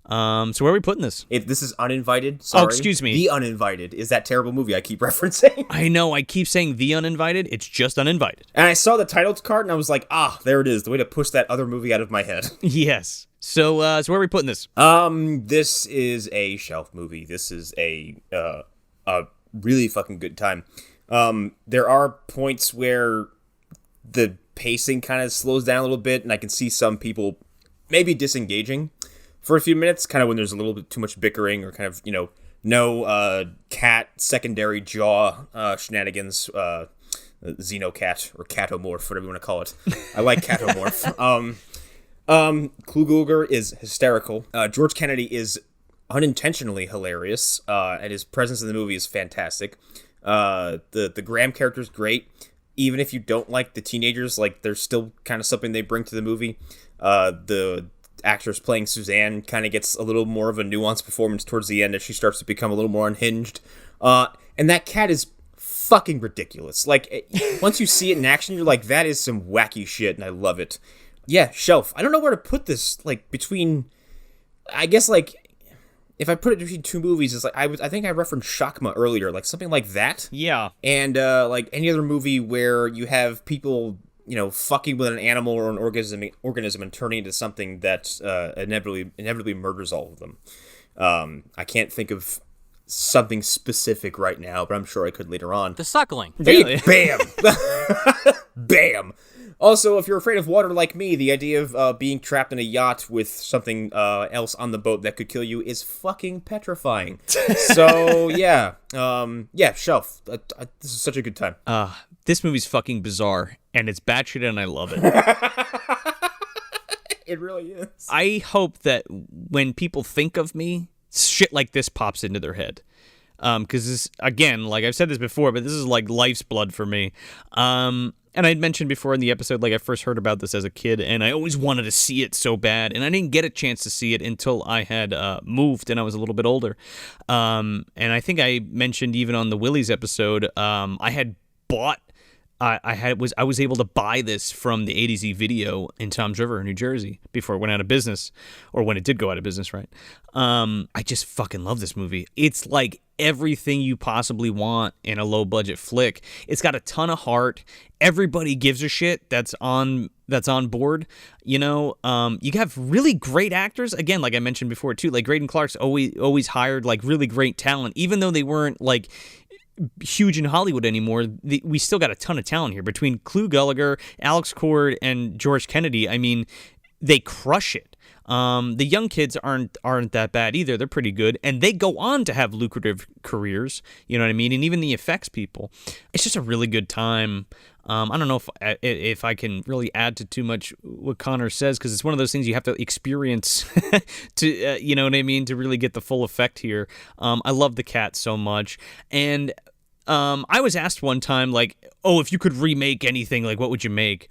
So where are we putting this? If this is Uninvited, sorry. Oh, excuse me. The Uninvited is that terrible movie I keep referencing. I know. I keep saying The Uninvited. It's just Uninvited. And I saw the title card and I was like, there it is. The way to push that other movie out of my head. Yes. So where are we putting this? This is a shelf movie. This is a really fucking good time. There are points where the pacing kind of slows down a little bit, and I can see some people maybe disengaging for a few minutes, kind of when there's a little bit too much bickering or kind of, no cat secondary jaw shenanigans, xenocat or catomorph, whatever you want to call it. I like catomorph. Klugelger is hysterical. George Kennedy is unintentionally hilarious, and his presence in the movie is fantastic. The Graham character is great. Even if you don't like the teenagers, like, there's still kind of something they bring to the movie. The actress playing Suzanne kind of gets a little more of a nuanced performance towards the end as she starts to become a little more unhinged. And that cat is fucking ridiculous. Like, once you see it in action, you're like, that is some wacky shit, and I love it. Yeah, shelf. I don't know where to put this, like, between, I guess, like, if I put it between two movies, it's like, I think I referenced Shakma earlier, like, something like that. Yeah. And, like, any other movie where you have people, fucking with an animal or an organism and turning into something that inevitably murders all of them. I can't think of something specific right now, but I'm sure I could later on. The Suckling. Hey, bam! Bam! Also, if you're afraid of water like me, the idea of being trapped in a yacht with something else on the boat that could kill you is fucking petrifying. So, yeah. Shelf. This is such a good time. This movie's fucking bizarre, and it's batshit, and I love it. It really is. I hope that when people think of me, shit like this pops into their head. Because this, again, like I've said this before, but this is like life's blood for me. And I'd mentioned before in the episode, like, I first heard about this as a kid, and I always wanted to see it so bad, and I didn't get a chance to see it until I had moved and I was a little bit older. And I think I mentioned even on the Willies episode, I had bought. I was able to buy this from the A-to-Z video in Toms River, New Jersey, before it went out of business, or when it did go out of business, right? I just fucking love this movie. It's like everything you possibly want in a low-budget flick. It's got a ton of heart. Everybody gives a shit that's on board. You have really great actors. Again, like I mentioned before too, like Greydon Clark's always hired like really great talent, even though they weren't like huge in Hollywood anymore. We still got a ton of talent here between Clu Gulager, Alex Cord, and George Kennedy. I mean, they crush it. The young kids aren't that bad either. They're pretty good, and they go on to have lucrative careers. You know what I mean? And even the effects people. It's just a really good time. I don't know if I can really add to too much what Connor says, because it's one of those things you have to experience to you know what I mean, to really get the full effect here. I love the cat so much, and I was asked one time, like, oh, if you could remake anything, like, what would you make?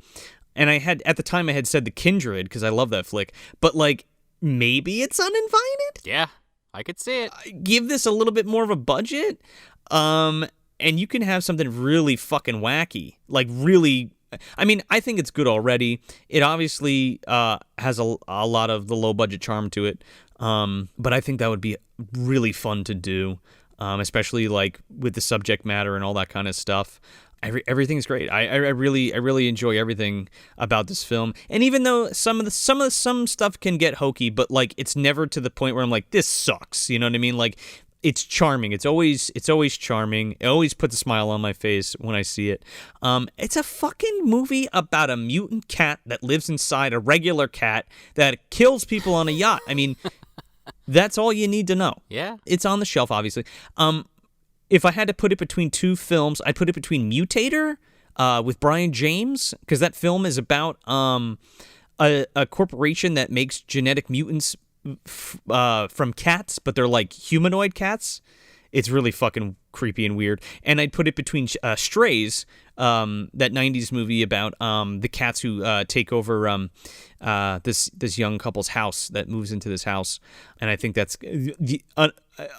And at the time I had said The Kindred, because I love that flick, but like maybe it's Uninvited. Yeah, I could see it. Give this a little bit more of a budget. And you can have something really fucking wacky. Like, really, I mean, I think it's good already. It obviously has a lot of the low-budget charm to it. But I think that would be really fun to do, especially, like, with the subject matter and all that kind of stuff. Everything's great. I really enjoy everything about this film. And even though some stuff can get hokey, but, like, it's never to the point where I'm like, this sucks. You know what I mean? Like, it's charming. It's always charming. It always puts a smile on my face when I see it. It's a fucking movie about a mutant cat that lives inside a regular cat that kills people on a yacht. I mean, that's all you need to know. Yeah. It's on the shelf, obviously. If I had to put it between two films, I'd put it between Mutator with Brian James, because that film is about a corporation that makes genetic mutants from cats, but they're like humanoid cats. It's really fucking creepy and weird. And I'd put it between Strays, that 90s movie about the cats who take over this young couple's house that moves into this house. And I think that's the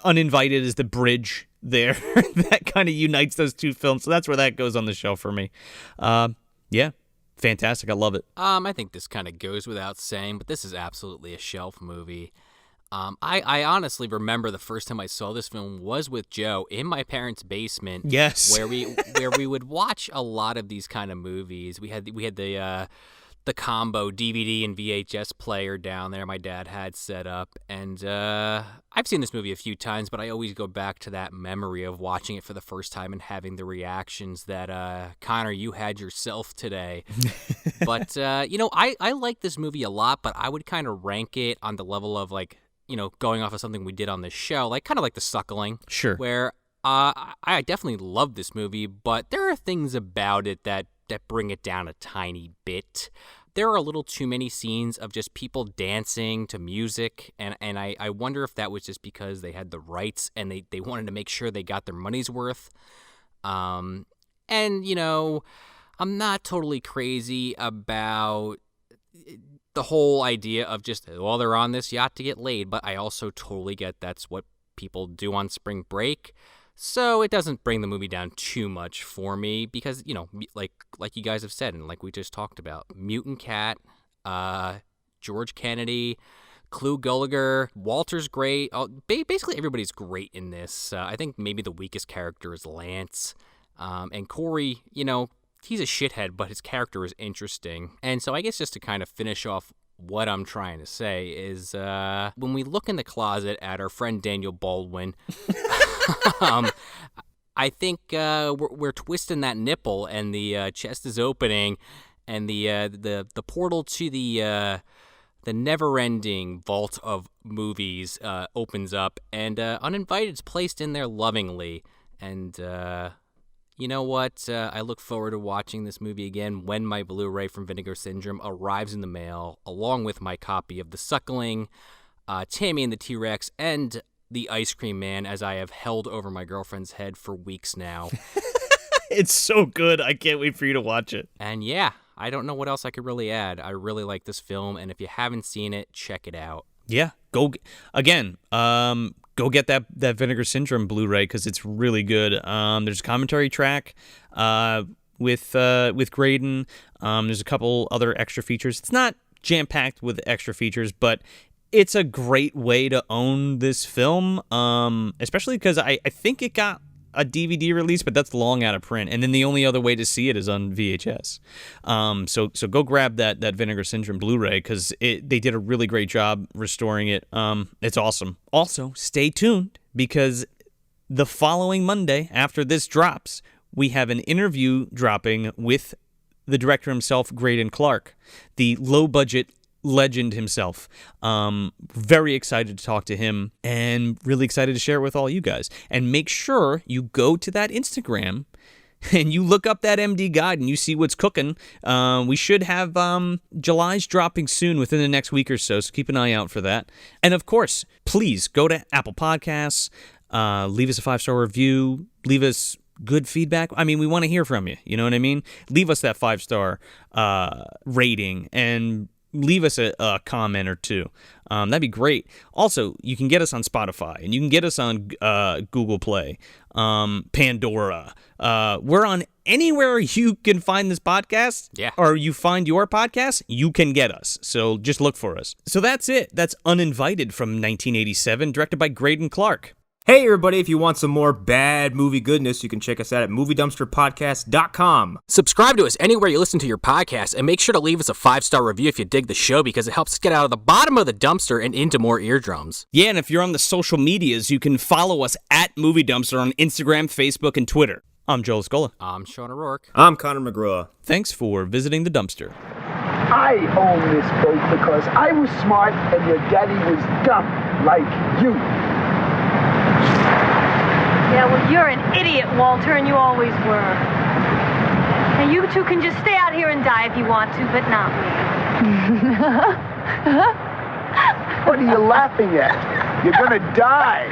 Uninvited is the bridge there that kind of unites those two films. So that's where that goes on the shelf for me. Yeah. Fantastic. I love it. I think this kind of goes without saying, but this is absolutely a shelf movie. I honestly remember the first time I saw this film was with Joe in my parents' basement. Yes. Where we would watch a lot of these kind of movies. We had the the combo DVD and VHS player down there my dad had set up. And I've seen this movie a few times, but I always go back to that memory of watching it for the first time and having the reactions that, Connor, you had yourself today. But, I like this movie a lot, but I would kind of rank it on the level of, like, going off of something we did on this show, like kind of like The Suckling. Sure. Where I definitely love this movie, but there are things about it that bring it down a tiny bit. There are a little too many scenes of just people dancing to music, and I wonder if that was just because they had the rights and they wanted to make sure they got their money's worth. I'm not totally crazy about the whole idea of just, well, they're on this yacht to get laid, but I also totally get that's what people do on spring break. So it doesn't bring the movie down too much for me because, like you guys have said and like we just talked about, Mutant Cat, George Kennedy, Clu Gulager, Walter's great. Basically everybody's great in this. I think maybe the weakest character is Lance. And Corey, he's a shithead, but his character is interesting. And so I guess just to kind of finish off what I'm trying to say is when we look in the closet at our friend Daniel Baldwin, I think we're twisting that nipple and the chest is opening and the portal to the never-ending vault of movies opens up and Uninvited is placed in there lovingly. And you know what? I look forward to watching this movie again when my Blu-ray from Vinegar Syndrome arrives in the mail, along with my copy of The Suckling, Tammy and the T-Rex, and The Ice Cream Man, as I have held over my girlfriend's head for weeks now. It's so good. I can't wait for you to watch it. And yeah, I don't know what else I could really add. I really like this film, and if you haven't seen it, check it out. Yeah, go get that Vinegar Syndrome Blu-ray because it's really good. There's a commentary track with Greydon. There's a couple other extra features. It's not jam-packed with extra features, but it's a great way to own this film, especially because I think it got a DVD release, but that's long out of print. And then the only other way to see it is on VHS. So go grab that Vinegar Syndrome Blu-ray because they did a really great job restoring it. It's awesome. Also, stay tuned because the following Monday after this drops, we have an interview dropping with the director himself, Greydon Clark, the low-budget legend himself. Very excited to talk to him and really excited to share it with all you guys. And make sure you go to that Instagram and you look up that MD guide and you see what's cooking. We should have July's dropping soon within the next week or so keep an eye out for that. And of course, please go to Apple Podcasts, leave us a 5-star review, leave us good feedback. I mean, we want to hear from you. You know what I mean? Leave us that 5-star rating and leave us a comment or two. That'd be great. Also, you can get us on Spotify and you can get us on Google Play, Pandora. We're on anywhere you can find this podcast. Yeah. Or you find your podcast, you can get us. So just look for us. So that's it. That's Uninvited from 1987, directed by Greydon Clark. Hey everybody, if you want some more bad movie goodness, you can check us out at moviedumpsterpodcast.com. Subscribe to us anywhere you listen to your podcast, and make sure to leave us a 5-star review if you dig the show, because it helps us get out of the bottom of the dumpster and into more eardrums. Yeah, and if you're on the social medias, you can follow us at Movie Dumpster on Instagram, Facebook, and Twitter. I'm Joel Scola. I'm Sean O'Rourke. I'm Connor McGraw. Thanks for visiting the dumpster. I own this boat because I was smart and your daddy was dumb, like you. Yeah, well, you're an idiot, Walter, and you always were. And you two can just stay out here and die if you want to, but not me. What are you laughing at? You're gonna die.